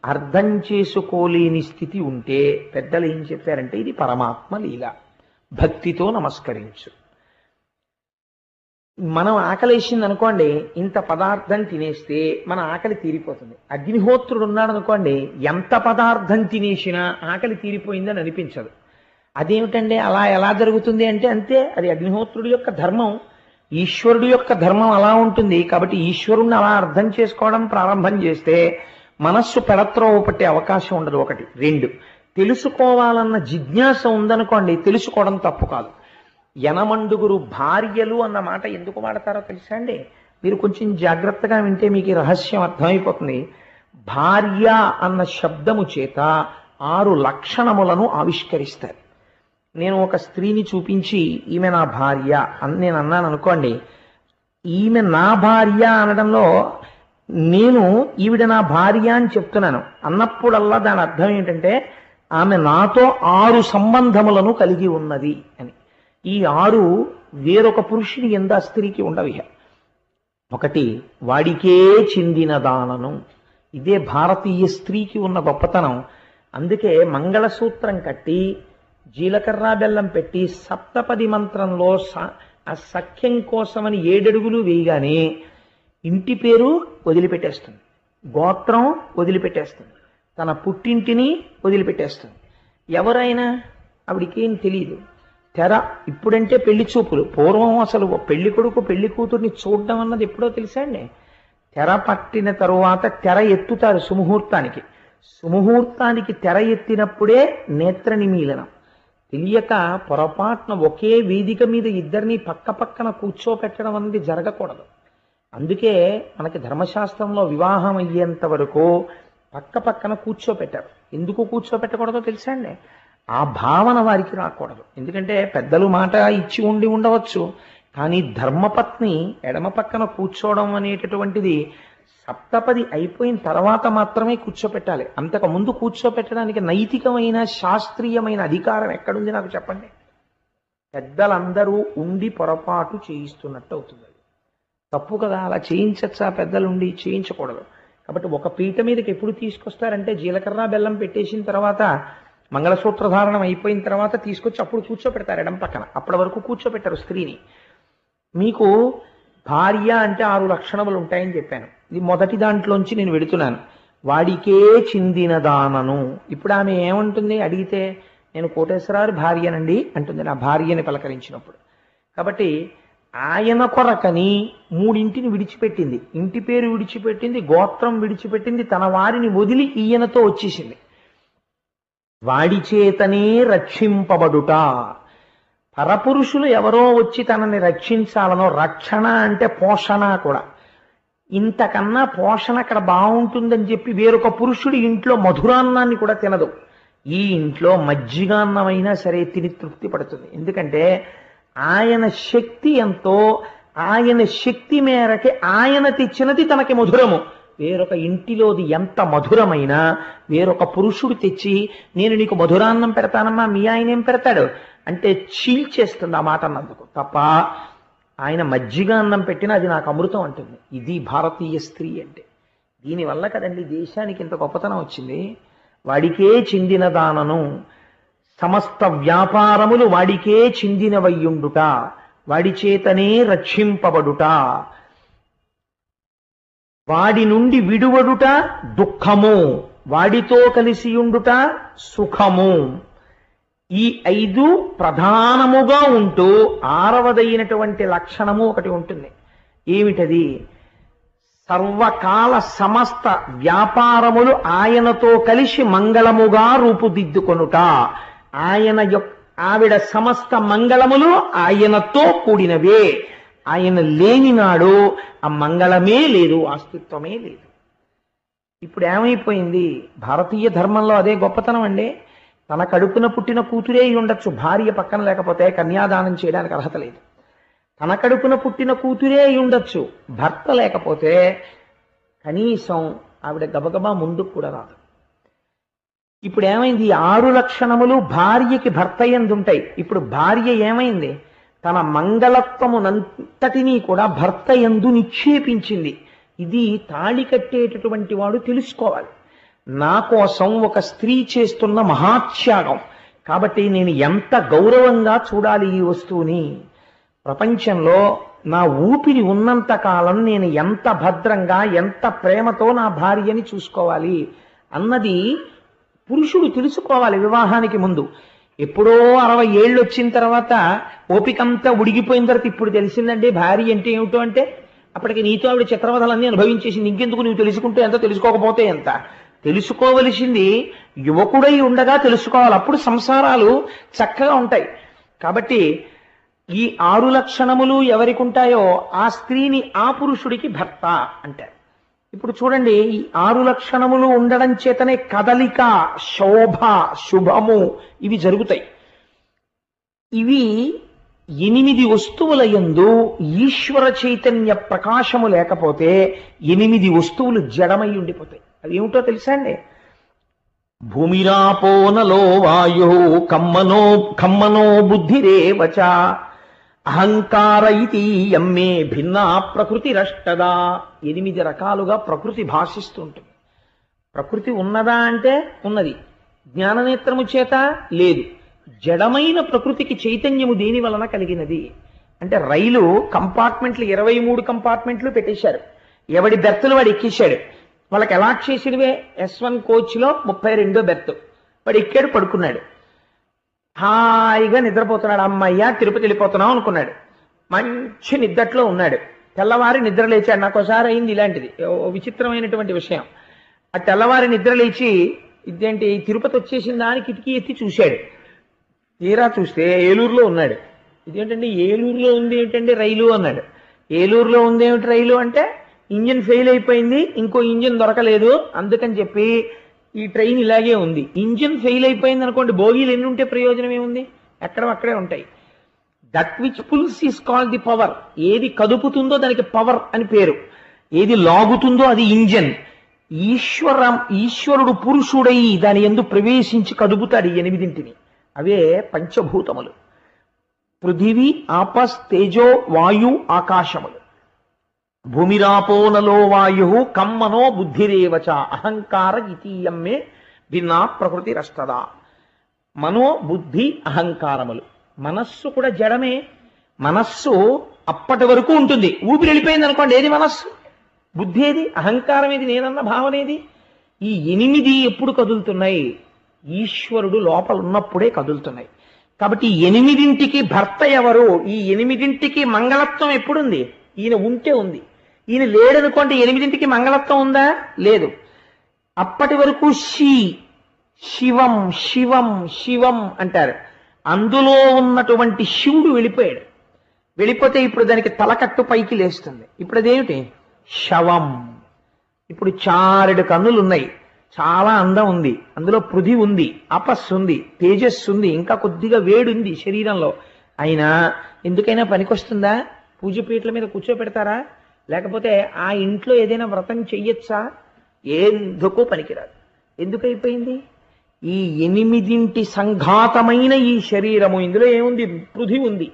అర్థం చేసుకోలేని స్థితి ఉంటే పెద్దలు ఏం చెప్పారంటే ఇది పరమాత్మ లీల, భక్తితో నమస్కరించు. మనం ఆకలేసింది అనుకోండి, ఇంత పదార్థం తినేస్తే మన ఆకలి తీరిపోతుంది. అగ్నిహోత్రుడు ఉన్నాడు అనుకోండి, ఎంత పదార్థం తినేసినా ఆకలి తీరిపోయిందని అనిపించదు. అదేమిటండి అలా ఎలా జరుగుతుంది అంటే అంతే, అది అగ్నిహోత్రుడి యొక్క ధర్మం, ఈశ్వరుడు యొక్క ధర్మం అలా ఉంటుంది. కాబట్టి ఈశ్వరుణ్ణి అలా అర్థం చేసుకోవడం ప్రారంభం చేస్తే మనస్సు పెడత్రోవ పట్టే అవకాశం ఉండదు. 1. 2, తెలుసుకోవాలన్న జిజ్ఞాస ఉందనుకోండి, తెలుసుకోవడం తప్పు కాదు. 8 భార్యలు అన్న మాట ఎందుకు వాడతారో తెలుసా అండి? మీరు కొంచెం జాగ్రత్తగా వింటే మీకు ఈ రహస్యం అర్థమైపోతుంది. భార్య అన్న శబ్దము చేత 6 లక్షణములను ఆవిష్కరిస్తారు. నేను ఒక స్త్రీని చూపించి ఈమె నా భార్య అని నేను అన్నాను అనుకోండి, ఈమె నా భార్య అనడంలో నేను ఈవిడ నా భార్య అని చెప్తున్నాను అన్నప్పుడల్లా దాని అర్థం ఏంటంటే ఆమె నాతో 6 సంబంధములను కలిగి ఉన్నది అని. ఈ 6 వేరొక పురుషుని ఎందు ఆ స్త్రీకి ఉండవి. 1, వాడికే చెందిన దానను. ఇదే భారతీయ స్త్రీకి ఉన్న గొప్పతనం. అందుకే మంగళసూత్రం కట్టి జీలకర్ర బెల్లం పెట్టి సప్తపది మంత్రంలో ఆ సఖ్యం కోసమని 7 అడుగులు వేయగానే ఇంటి పేరు వదిలిపెట్టేస్తుంది, గోత్రం వదిలిపెట్టేస్తుంది, తన పుట్టింటిని వదిలిపెట్టేస్తుంది. ఎవరైనా ఆవిడికేం తెలియదు. తెర ఇప్పుడంటే పెళ్లి చూపులు, పూర్వం అసలు పెళ్లి కొడుకు పెళ్లి కూతుర్ని చూడడం అన్నది ఎప్పుడో తెలుసా అండి. తెర పట్టిన తరువాత తెర ఎత్తుతారు సుముహూర్తానికి. సుముహూర్తానికి తెర ఎత్తినప్పుడే నేత్ర నిమీలనం. తెలియక పొరపాటున ఒకే వేదిక మీద ఇద్దరిని పక్క పక్కన కూర్చోపెట్టడం అనేది జరగకూడదు. అందుకే మనకి ధర్మశాస్త్రంలో వివాహం అయ్యేంత వరకు పక్క పక్కన కూర్చోపెట్టారు. ఎందుకు కూర్చోపెట్టకూడదో తెలుసా అండి? ఆ భావన వారికి రాకూడదు. ఎందుకంటే పెద్దలు మాట ఇచ్చి ఉండవచ్చు, కానీ ధర్మపత్ని ఎడమ పక్కన కూర్చోవడం అనేటటువంటిది సప్తపది అయిపోయిన తర్వాత మాత్రమే కూర్చోపెట్టాలి. అంతకు ముందు కూర్చోపెట్టడానికి నైతికమైన శాస్త్రీయమైన అధికారం ఎక్కడుంది నాకు చెప్పండి? పెద్దలందరూ ఉండి పొరపాటు చేయిస్తున్నట్టు అవుతుంది. తప్పు కదా, అలా చేయించచ్చా? పెద్దలు ఉండి చేయించకూడదు. కాబట్టి ఒక పీట మీదకి ఎప్పుడు తీసుకొస్తారంటే జీలకర్ర బెల్లం పెట్టేసిన తర్వాత మంగళసూత్రధారణం అయిపోయిన తర్వాత తీసుకొచ్చి అప్పుడు కూర్చోపెడతారు ఎడం పక్కన. అప్పటి వరకు కూర్చోపెట్టారు స్త్రీని. మీకు భార్య అంటే 6 లక్షణములు ఉంటాయని చెప్పాను. ఇది మొదటి దాంట్లోంచి నేను వెడుతున్నాను. వాడికే చెందిన దానను. ఇప్పుడు ఆమె ఏమంటుంది అడిగితే, నేను కోటేశ్వరారు భార్యనండి అంటుంది నా భార్యని పలకరించినప్పుడు. కాబట్టి ఆయన కొరకని 3 ఇంటిని విడిచిపెట్టింది. ఇంటి పేరు విడిచిపెట్టింది, గోత్రం విడిచిపెట్టింది, తన వారిని వదిలి ఈయనతో వచ్చేసింది. వాడి చేతనే రక్షింపబడుట. పరపురుషులు ఎవరో వచ్చి తనని రక్షించాలనో, రక్షణ అంటే పోషణ కూడా. ఇంతకన్నా పోషణ అక్కడ బాగుంటుందని చెప్పి వేరొక పురుషుడి ఇంట్లో మధురాన్నాన్ని కూడా తినదు. ఈ ఇంట్లో మజ్జిగాన్నమైనా సరే తిని తృప్తి పడుతుంది. ఎందుకంటే ఆయన శక్తి ఎంతో, ఆయన శక్తి మేరకి ఆయన తెచ్చినది తనకి మధురము. వేరొక ఇంటిలోది ఎంత మధురమైనా వేరొక పురుషుడు తెచ్చి నేను నీకు మధురాన్నం పెడతానమ్మా, మీ ఆయన ఏం పెడతాడు అంటే చీల్చేస్తుంది ఆ మాట అన్నందుకు. తప్ప ఆయన మజ్జిగ అన్నం పెట్టినా అది నాకు అమృతం అంటుంది. ఇది భారతీయ స్త్రీ అంటే. దీనివల్ల కదండి దేశానికి ఇంత గొప్పతనం వచ్చింది. వాడికే చెందిన దానను సమస్త వ్యాపారములు వాడికే చెందినవయ్యుండుట, వాడి చేతనే రక్షింపబడుట, వాడి నుండి విడువడుట దుఃఖము, వాడితో కలిసియుండుట సుఖము. ఈ 5 ప్రధానముగా ఉంటూ 6వదైనటువంటి లక్షణము ఒకటి ఉంటుంది. ఏమిటది? సర్వకాల సమస్త వ్యాపారములు ఆయనతో కలిసి మంగళముగా రూపుదిద్దుకొనుట. ఆవిడ సమస్త మంగళములు ఆయనతో కూడినవే. ఆయన లేని నాడు ఆ మంగళమే లేదు, అస్తిత్వమే లేదు. ఇప్పుడు ఏమైపోయింది? భారతీయ ధర్మంలో అదే గొప్పతనం అండి. తన కడుపున పుట్టిన కూతురే ఉండొచ్చు, భార్య పక్కన లేకపోతే కన్యాదానం చేయడానికి అర్హత లేదు. తన కడుపున పుట్టిన కూతురే ఉండొచ్చు, భర్త లేకపోతే కనీసం ఆవిడ గబగబా ముందుకు కూడా రాదు. ఇప్పుడు ఏమైంది? 6 లక్షణములు భార్యకి భర్త యందు ఉంటాయి. ఇప్పుడు భార్య ఏమైంది? తన మంగళత్వమునంతటినీ కూడా భర్త యందు నిక్షేపించింది. ఇది తాళి కట్టేటటువంటి వాడు తెలుసుకోవాలి. నా కోసం ఒక స్త్రీ చేస్తున్న మహాత్యాగం, కాబట్టి నేను ఎంత గౌరవంగా చూడాలి ఈ వస్తువుని. ప్రపంచంలో నా ఊపిరి ఉన్నంత కాలం నేను ఎంత భద్రంగా ఎంత ప్రేమతో నా భార్యని చూసుకోవాలి అన్నది పురుషుడు తెలుసుకోవాలి వివాహానికి ముందు. ఎప్పుడో 60 ఏళ్ళు వచ్చిన తర్వాత ఓపికంతా ఉడిగిపోయిన తర్వాత ఇప్పుడు తెలిసిందండి భార్య అంటే ఏమిటో అంటే, అప్పటికి నీతో ఆవిడ చిత్రవధలన్నీ అనుభవించేసింది, ఇంకెందుకు నువ్వు తెలుసుకుంటే ఎంత, తెలుసుకోకపోతే ఎంత. తెలుసుకోవలసింది యువకుడై ఉండగా తెలుసుకోవాలి, అప్పుడు సంసారాలు చక్కగా ఉంటాయి. కాబట్టి ఈ 6 లక్షణములు ఎవరికి ఉంటాయో ఆ స్త్రీని ఆ పురుషుడికి భర్త అంటారు. ఇప్పుడు చూడండి, ఈ 6 లక్షణములు ఉండడం చేతనే కదలిక, శోభ, శుభము ఇవి జరుగుతాయి. ఇవి 8 వస్తువుల యందు ఈశ్వర చైతన్య ప్రకాశము లేకపోతే 8 వస్తువులు జడమై ఉండిపోతాయి. అవి ఏమిటో తెలుసా అండి? భూమిరాపోనలో వాయు కమ్మనో బుద్ధిరేవచ అహంకార ఇతి యమ్మే భిన్నా ప్రకృతి రష్టదా. 8 రకాలుగా ప్రకృతి భాషిస్తుంటుంది. ప్రకృతి ఉన్నదా అంటే ఉన్నది, జ్ఞాననేత్రము చేత లేదు. జడమైన ప్రకృతికి చైతన్యము దేని వలన కలిగినది అంటే, రైలు కంపార్ట్మెంట్లు 23 కంపార్ట్మెంట్లు పెట్టేశారు, ఎవడి బెర్తులు వాడు ఎక్కేశాడు. వాళ్ళకి ఎలా చేసినవే, S1 కోచ్లో 32వ బెర్త్, వాడు ఎక్కాడు, పడుకున్నాడు, హాయిగా నిద్రపోతున్నాడు. అమ్మయ్య తిరుపతి వెళ్ళిపోతున్నాం అనుకున్నాడు, మంచి నిద్దట్లో ఉన్నాడు. తెల్లవారి నిద్ర లేచాడు. నాకు ఒకసారి అయింది ఇలాంటిది, విచిత్రమైనటువంటి విషయం. ఆ తెల్లవారి నిద్ర లేచి ఇదేంటి తిరుపతి వచ్చేసిందా అని కిటికీ ఎత్తి చూశాడు. తీరా చూస్తే ఏలూరులో ఉన్నాడు. ఇదేంటండి ఏలూరులో ఉంది ఏంటండి రైలు అన్నాడు. ఏలూరులో ఉంది ఏమిటి రైలు అంటే, ఇంజిన్ ఫెయిల్ అయిపోయింది, ఇంకో ఇంజిన్ దొరకలేదు, అందుకని చెప్పి ఈ ట్రైన్ ఇలాగే ఉంది. ఇంజిన్ ఫెయిల్ అయిపోయింది అనుకోండి, బోగీలు ఎన్ని ఉంటే ప్రయోజనం ఏముంది, అక్కడే ఉంటాయి. That which pulls is called the power. ఏది కదుపుతుందో దానికి పవర్ అని పేరు, ఏది లాగుతుందో అది ఇంజన్. ఈశ్వరుడు పురుషుడై దాని యందు ప్రవేశించి కదుపుతాడు ఈ 8. అవే పంచభూతములు: పృథివీ, ఆపస్, తేజో, వాయు, ఆకాశములు. భూమిరాపోనలో వాయు కమ్మనో బుద్ధిరేవచ అహంకార ఇతీయమ్మే భిన్నా ప్రకృతి రష్టదా. మనో, బుద్ధి, అహంకారములు. మనస్సు కూడా జడమే. మనస్సు అప్పటి వరకు ఉంటుంది, ఊపిరి వెళ్ళిపోయింది అనుకోండి, ఏది మనస్సు? బుద్ధి ఏది? అహంకారం ఏది? నేనన్న భావన ఏది? ఈ 8 ఎప్పుడు కదులుతున్నాయి? ఈశ్వరుడు లోపల ఉన్నప్పుడే కదులుతున్నాయి. కాబట్టి 8ంటికి భర్త ఎవరు? ఈ 8ంటికి మంగళత్వం ఎప్పుడుంది? ఈయన ఉంటే ఉంది. ఈయన లేడనుకోండి, 8ంటికి మంగళత్వం ఉందా? లేదు. అప్పటి వరకు శివం శివం శివం అంటారు. అందులో ఉన్నటువంటి శివుడు వెళ్ళిపోయాడు. వెళ్ళిపోతే ఇప్పుడు దానికి తలకట్టు పైకి లేస్తుంది. ఇప్పుడు అదేమిటి? శవం. ఇప్పుడు 4 కన్నులు ఉన్నాయి, చాలా అందం ఉంది, అందులో పృథి ఉంది, అపస్సు ఉంది, తేజస్సు ఉంది, ఇంకా కొద్దిగా వేడి ఉంది శరీరంలో. అయినా ఎందుకైనా పనికొస్తుందా? పూజపీటల మీద కూర్చోపెడతారా? లేకపోతే ఆ ఇంట్లో ఏదైనా వ్రతం చెయ్యొచ్చా? ఎందుకు పనికిరాదు. ఎందుకైపోయింది? ఈ 8 సంఘాతమైన ఈ శరీరము, ఇందులో ఏముంది? పృథి ఉంది,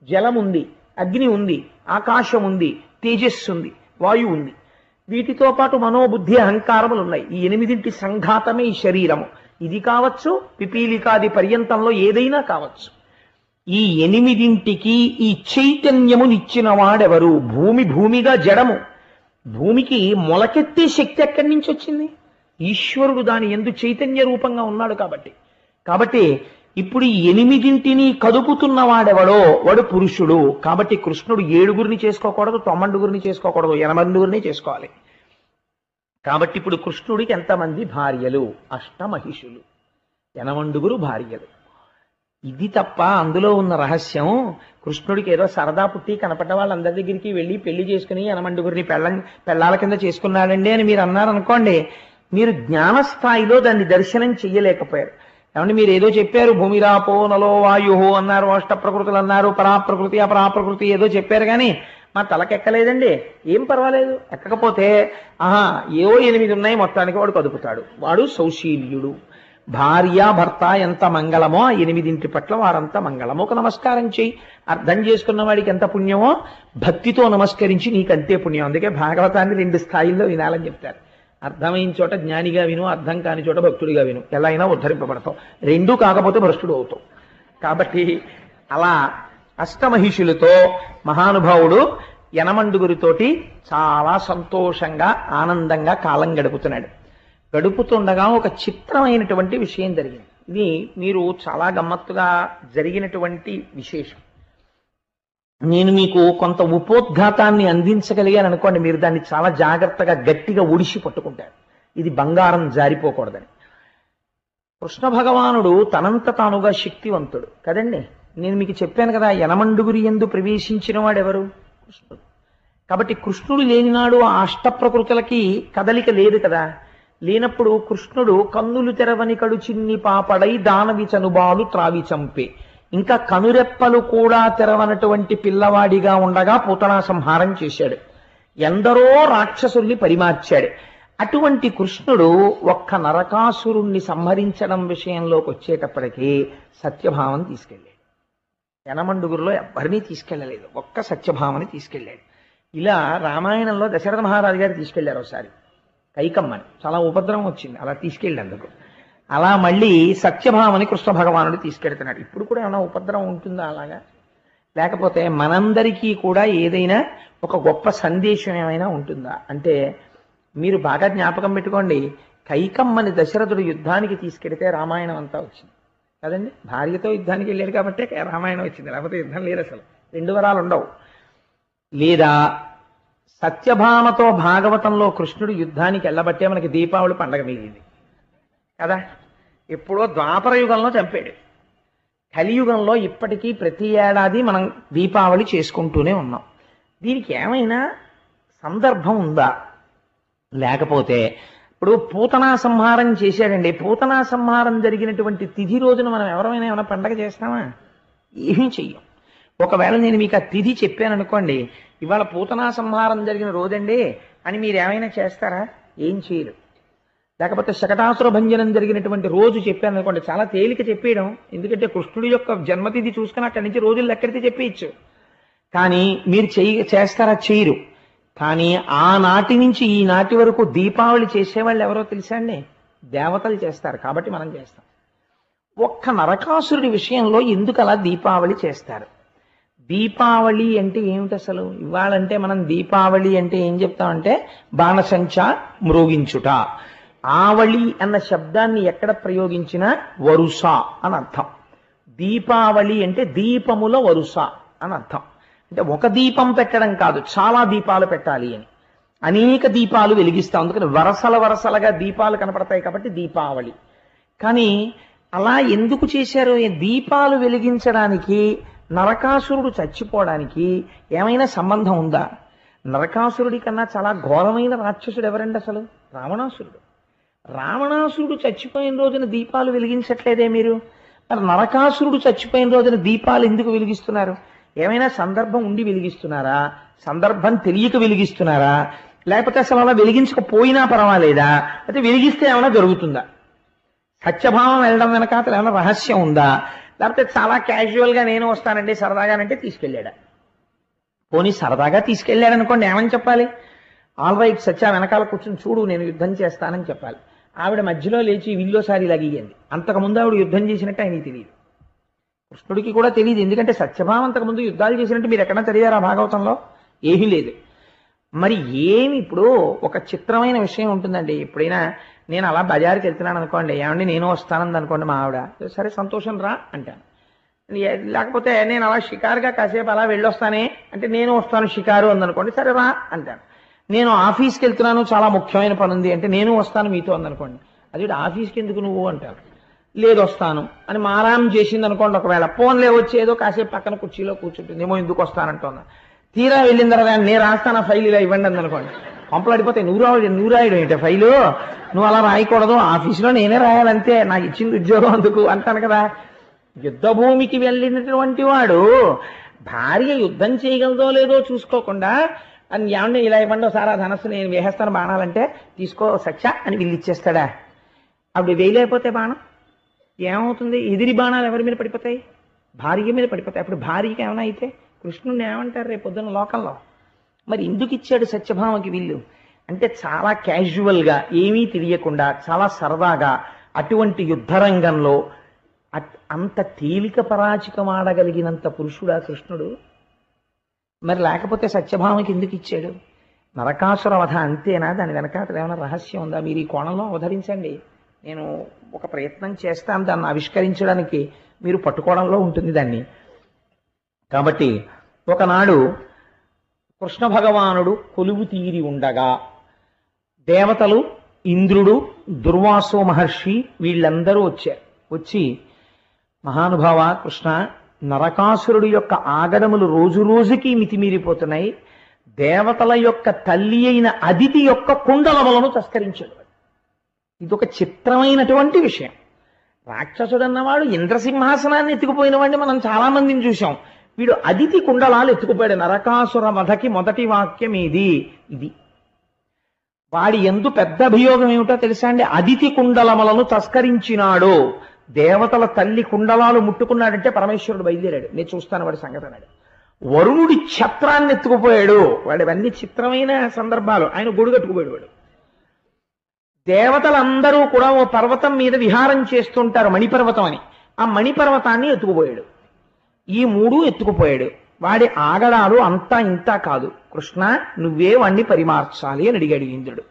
జలం ఉంది, అగ్ని ఉంది, ఆకాశం ఉంది, తేజస్సు ఉంది, వాయువు ఉంది. వీటితో పాటు మనోబుద్ధి అహంకారములు ఉన్నాయి. ఈ 8 సంఘాతమే ఈ శరీరము. ఇది కావచ్చు, పిపీలికాది పర్యంతంలో ఏదైనా కావచ్చు. ఈ 8ంటికి ఈ చైతన్యమునిచ్చిన వాడెవరు? భూమి భూమిగా జడము, భూమికి మొలకెత్తే శక్తి ఎక్కడి నుంచి వచ్చింది? ఈశ్వరుడు దాని యందు చైతన్య రూపంగా ఉన్నాడు కాబట్టి ఇప్పుడు ఈ 8ంటిని కదుపుతున్న వాడెవడో వాడు పురుషుడు. కాబట్టి కృష్ణుడు 7గురిని చేసుకోకూడదు, 9గురిని చేసుకోకూడదు, 8గురిని చేసుకోవాలి. కాబట్టి ఇప్పుడు కృష్ణుడికి ఎంతమంది భార్యలు? అష్టమహిషులు, 8 భార్యలు. ఇది తప్ప అందులో ఉన్న రహస్యం. కృష్ణుడికి ఏదో సరదా పుట్టి కనపడ్డ వాళ్ళందరి దగ్గరికి వెళ్ళి పెళ్లి చేసుకుని 8గురిని పెళ్ళాల కింద చేసుకున్నాడండి అని మీరు అన్నారనుకోండి, మీరు జ్ఞానస్థాయిలో దాన్ని దర్శనం చెయ్యలేకపోయారు. ఏమంటే మీరు ఏదో చెప్పారు, భూమిరాపో నలో వాయు అన్నారు, అష్ట ప్రకృతులు అన్నారు, పరాప్రకృతి అపరాప్రకృతి ఏదో చెప్పారు, కానీ మా తలకెక్కలేదండి. ఏం పర్వాలేదు, ఎక్కకపోతే ఏవో 8 ఉన్నాయి మొత్తానికి వాడు కదుపుతాడు. వాడు సౌశీల్యుడు. భార్య భర్త ఎంత మంగళమో ఆ 8 పట్ల వారంత మంగళమో. ఒక నమస్కారం చెయ్యి, అర్థం చేసుకున్న వాడికి ఎంత పుణ్యమో భక్తితో నమస్కరించి నీకంతే పుణ్యం. అందుకే భాగవతాన్ని 2 స్థాయిల్లో వినాలని చెప్తారు. అర్థమైన చోట జ్ఞానిగా విను, అర్థం కాని చోట భక్తుడిగా విను, ఎలా అయినా ఉద్ధరింపబడతావు. 2 కాకపోతే భ్రష్టుడు అవుతావు. కాబట్టి అలా అష్టమహిషులతో మహానుభావుడు 8 చాలా సంతోషంగా ఆనందంగా కాలం గడుపుతుండగా ఒక చిత్రమైనటువంటి విషయం జరిగింది. ఇది మీరు చాలా గమ్మత్తుగా జరిగినటువంటి విశేషం. నేను మీకు కొంత ఉపోద్ఘాతాన్ని అందించగలిగాను అనుకోండి, మీరు దాన్ని చాలా జాగ్రత్తగా గట్టిగా ఒడిసి పట్టుకుంటారు. ఇది బంగారం జారిపోకూడదని. కృష్ణ భగవానుడు తనంత తానుగా శక్తివంతుడు కదండి. నేను మీకు చెప్పాను కదా, 8 యందు ప్రవేశించిన వాడెవరు? కృష్ణుడు. కాబట్టి కృష్ణుడు లేనినాడు ఆ అష్టప్రకృతులకి కదలిక లేదు కదా. లేనప్పుడు కృష్ణుడు కన్నులు తెరవని కడు చిన్ని పాపడై దానవి చనుబాలు త్రావి చంపే, ఇంకా కనురెప్పలు కూడా తెరవనటువంటి పిల్లవాడిగా ఉండగా పూతనా సంహారం చేశాడు. ఎందరో రాక్షసుల్ని పరిమార్చాడు. అటువంటి కృష్ణుడు ఒక్క నరకాసురుణ్ణి సంహరించడం విషయంలోకి వచ్చేటప్పటికీ సత్యభామని తీసుకెళ్ళాడు. 8 ఎవరినీ తీసుకెళ్ళలేదు, ఒక్క సత్యభామని తీసుకెళ్ళాడు. ఇలా రామాయణంలో దశరథ మహారాజు గారు తీసుకెళ్లారు ఒకసారి కైకమ్మని, చాలా ఉపద్రవం వచ్చింది అలా తీసుకెళ్ళేందుకు. అలా మళ్ళీ సత్యభామని కృష్ణ భగవానుడు తీసుకెళ్తున్నాడు. ఇప్పుడు కూడా ఏమైనా ఉపద్రవం ఉంటుందా అలాగా? లేకపోతే మనందరికీ కూడా ఏదైనా ఒక గొప్ప సందేశం ఏమైనా ఉంటుందా అంటే, మీరు బాగా జ్ఞాపకం పెట్టుకోండి, కైకమ్మని దశరథుడు యుద్ధానికి తీసుకెడితే రామాయణం అంతా వచ్చింది కదండి. భార్యతో యుద్ధానికి వెళ్ళాడు కాబట్టి రామాయణం వచ్చింది, లేకపోతే యుద్ధం లేదు, అసలు 2 వరాలు ఉండవు. లేదా సత్యభామతో భాగవతంలో కృష్ణుడు యుద్ధానికి వెళ్ళబట్టే మనకి దీపావళి పండగ మిగిలింది కదా. ఎప్పుడో ద్వాపర యుగంలో చంపాడు. కలియుగంలో ఇప్పటికీ ప్రతి ఏడాది మనం దీపావళి చేసుకుంటూనే ఉన్నాం. దీనికి ఏమైనా సందర్భం ఉందా? లేకపోతే ఇప్పుడు పూతనా సంహారం చేశాడండి. పూతనా సంహారం జరిగినటువంటి తిథి రోజున మనం ఎవరైనా ఏమైనా పండగ చేస్తామా? ఏమీ చెయ్యం. ఒకవేళ నేను మీకు ఆ తిథి చెప్పాను అనుకోండి, ఇవాళ పూతనా సంహారం జరిగిన రోజండి అని మీరు ఏమైనా చేస్తారా? ఏం చేయరు. లేకపోతే శకటాసుర భంజనం జరిగినటువంటి రోజు చెప్పాను అనుకోండి, చాలా తేలిక చెప్పేయడం, ఎందుకంటే కృష్ణుడి యొక్క జన్మతిథి చూసుకుని అక్కడి నుంచి రోజులు ఎక్కడితే చెప్పేయచ్చు. కానీ మీరు చేస్తారా? చేయరు. కానీ ఆనాటి నుంచి ఈనాటి వరకు దీపావళి చేసేవాళ్ళు ఎవరో తెలుసా అండి? దేవతలు చేస్తారు, కాబట్టి మనం చేస్తాం. ఒక్క నరకాసురుడి విషయంలో ఎందుకు అలా దీపావళి చేస్తారు? దీపావళి అంటే ఏమిటి అసలు? ఇవాళంటే మనం దీపావళి అంటే ఏం చెప్తామంటే బాణసంచ మ్రోగించుట. ఆవళి అన్న శబ్దాన్ని ఎక్కడ ప్రయోగించినా వరుస అని అర్థం. దీపావళి అంటే దీపముల వరుస అని అర్థం. అంటే ఒక దీపం పెట్టడం కాదు, చాలా దీపాలు పెట్టాలి అని. అనేక దీపాలు వెలిగిస్తాం, అందుకని వరసలుగా దీపాలు కనపడతాయి కాబట్టి దీపావళి. కానీ అలా ఎందుకు చేశారు? దీపాలు వెలిగించడానికి నరకాసురుడు చచ్చిపోవడానికి ఏమైనా సంబంధం ఉందా? నరకాసురుడి కన్నా చాలా ఘోరమైన రాక్షసుడు ఎవరండి అసలు? రావణాసురుడు. రావణాసురుడు చచ్చిపోయిన రోజున దీపాలు వెలిగించట్లేదే మీరు? మరి నరకాసురుడు చచ్చిపోయిన రోజున దీపాలు ఎందుకు వెలిగిస్తున్నారు? ఏమైనా సందర్భం ఉండి వెలిగిస్తున్నారా? సందర్భం తెలియక వెలిగిస్తున్నారా? లేకపోతే అసలు అలా వెలిగించకపోయినా పర్వాలేదా? అయితే వెలిగిస్తే ఏమైనా జరుగుతుందా? సత్యభావం వెళ్ళడం వెనక అసలు ఏమైనా రహస్యం ఉందా? లేకపోతే చాలా క్యాజువల్గా నేను వస్తానండి సరదాగానంటే తీసుకెళ్ళాడా? పోనీ సరదాగా తీసుకెళ్ళాడు అనుకోండి, ఏమని చెప్పాలి? ఆల్ రైట్ సత్య వెనకాల కూర్చొని చూడు నేను యుద్ధం చేస్తానని చెప్పాలి. ఆవిడ మధ్యలో లేచి విల్లోసారి లగియంది. అంతకుముందు ఆవిడ యుద్ధం చేసినట్టు ఆయనకి తెలియదు, కృష్ణుడికి కూడా తెలియదు. ఎందుకంటే సత్యభామ అంతకుముందు యుద్ధాలు చేసినట్టు మీరు ఎక్కడన్నా చదివారా భాగవతంలో? ఏమీ లేదు. మరి ఏమి ఇప్పుడు ఒక చిత్రమైన విషయం ఉంటుందండి. ఎప్పుడైనా నేను అలా బజారుకి వెళ్తున్నాను అనుకోండి, ఏమండి నేను వస్తానంది అనుకోండి మా ఆవిడ, సరే సంతోషం రా అంటాను. లేకపోతే నేను అలా షికారుగా కాసేపు అలా వెళ్ళొస్తానే అంటే నేను వస్తాను షికారు అందనుకోండి, సరే రా అంటాను. నేను ఆఫీస్కి వెళ్తున్నాను చాలా ముఖ్యమైన పని ఉంది అంటే నేను వస్తాను మీతో అందనుకోండి, అది ఆఫీస్కి ఎందుకు నువ్వు అంటారు. లేదు వస్తాను అని మారాం చేసింది అనుకోండి, ఒకవేళ ఫోన్లే వచ్చి ఏదో కాసేపు పక్కన కుర్చీలో కూర్చుంటుంది, ఏమో ఎందుకు వస్తానంటున్నా. తీరా వెళ్ళిన తర్వాత నేను రాస్తాను ఫైల్ ఇలా ఇవ్వండి అందనుకోండి, పంపలాడిపోతాయి. నువ్వు రాయడం ఏంటి ఫైలు, నువ్వు అలా రాయకూడదు, ఆఫీసులో నేనే రాయాలంతే, నాకు ఇచ్చింది ఉద్యోగం అందుకు అంటాను కదా. యుద్ధ భూమికి వెళ్ళినటువంటి వాడు భార్య యుద్ధం చేయగలదో లేదో చూసుకోకుండా అని ఏమంటే ఇలా ఇవ్వండి సారా ధనస్సు నేను వేసేస్తాను బాణాలంటే తీసుకో సత్య అని వీళ్ళు ఇచ్చేస్తాడా? అప్పుడు వేయలేకపోతే బాణం ఏమవుతుంది? ఎదిరి బాణాలు ఎవరి మీద పడిపోతాయి? భార్య మీద పడిపోతాయి. అప్పుడు భార్యకి ఏమైనా అయితే కృష్ణుని ఏమంటారు రేపు పొద్దున్న లోకంలో? మరి ఎందుకు ఇచ్చాడు సత్యభామకి వీళ్ళు అంటే చాలా క్యాజువల్గా ఏమీ తెలియకుండా చాలా సరదాగా అటువంటి యుద్ధరంగంలో అంత తేలిక పరాచికం ఆడగలిగినంత పురుషుడా కృష్ణుడు? మరి లేకపోతే సత్యభామకి ఎందుకు ఇచ్చాడు? నరకాసుర వధ అంతేనా? దాని వెనకాతల ఏమైనా రహస్యం ఉందా? మీరు ఈ కోణంలో అవతరించండి, నేను ఒక ప్రయత్నం చేస్తాను దాన్ని ఆవిష్కరించడానికి, మీరు పట్టుకోవడంలో ఉంటుంది దాన్ని. కాబట్టి ఒకనాడు కృష్ణ భగవానుడు కొలువు తీరి ఉండగా దేవతలు, ఇంద్రుడు, దుర్వాసో మహర్షి వీళ్ళందరూ వచ్చారు. వచ్చి మహానుభావ కృష్ణ, నరకాసురుడు యొక్క ఆగడములు రోజు రోజుకి మితిమీరిపోతున్నాయి, దేవతల యొక్క తల్లి అయిన అదితి యొక్క కుండలములను తస్కరించాడు. ఇదొక చిత్రమైనటువంటి విషయం. రాక్షసుడు అన్నవాడు ఇంద్రసింహాసనాన్ని ఎత్తుకుపోయిన వాడిని మనం చాలా మందిని చూసాం. వీడు అదితి కుండలాలు ఎత్తుకుపోయాడు. నరకాసుర వధకి మొదటి వాక్యం ఇది. వాడి ఎందు పెద్ద అభియోగం ఏమిటో తెలుసా అండి? అదితి కుండలములను తస్కరించినాడు. దేవతల తల్లి కుండలాలు ముట్టుకున్నాడంటే పరమేశ్వరుడు బయలుదేరాడు, నేను చూస్తాను వాడి సంగతి అన్నాడు. వరుణుడి ఛత్రాన్ని ఎత్తుకుపోయాడు. వాడివన్నీ చిత్రమైన సందర్భాలు. ఆయన గొడుగు కట్టుకుపోయాడు వాడు. దేవతలందరూ కూడా ఓ పర్వతం మీద విహారం చేస్తుంటారు, మణిపర్వతం అని. ఆ మణిపర్వతాన్ని ఎత్తుకుపోయాడు. ఈ మూడు ఎత్తుకుపోయాడు. వాడి ఆగడాలు అంతా ఇంతా కాదు. కృష్ణ నువ్వే వాణ్ణి పరిమార్చాలి అని అడిగాడు ఇంద్రుడు.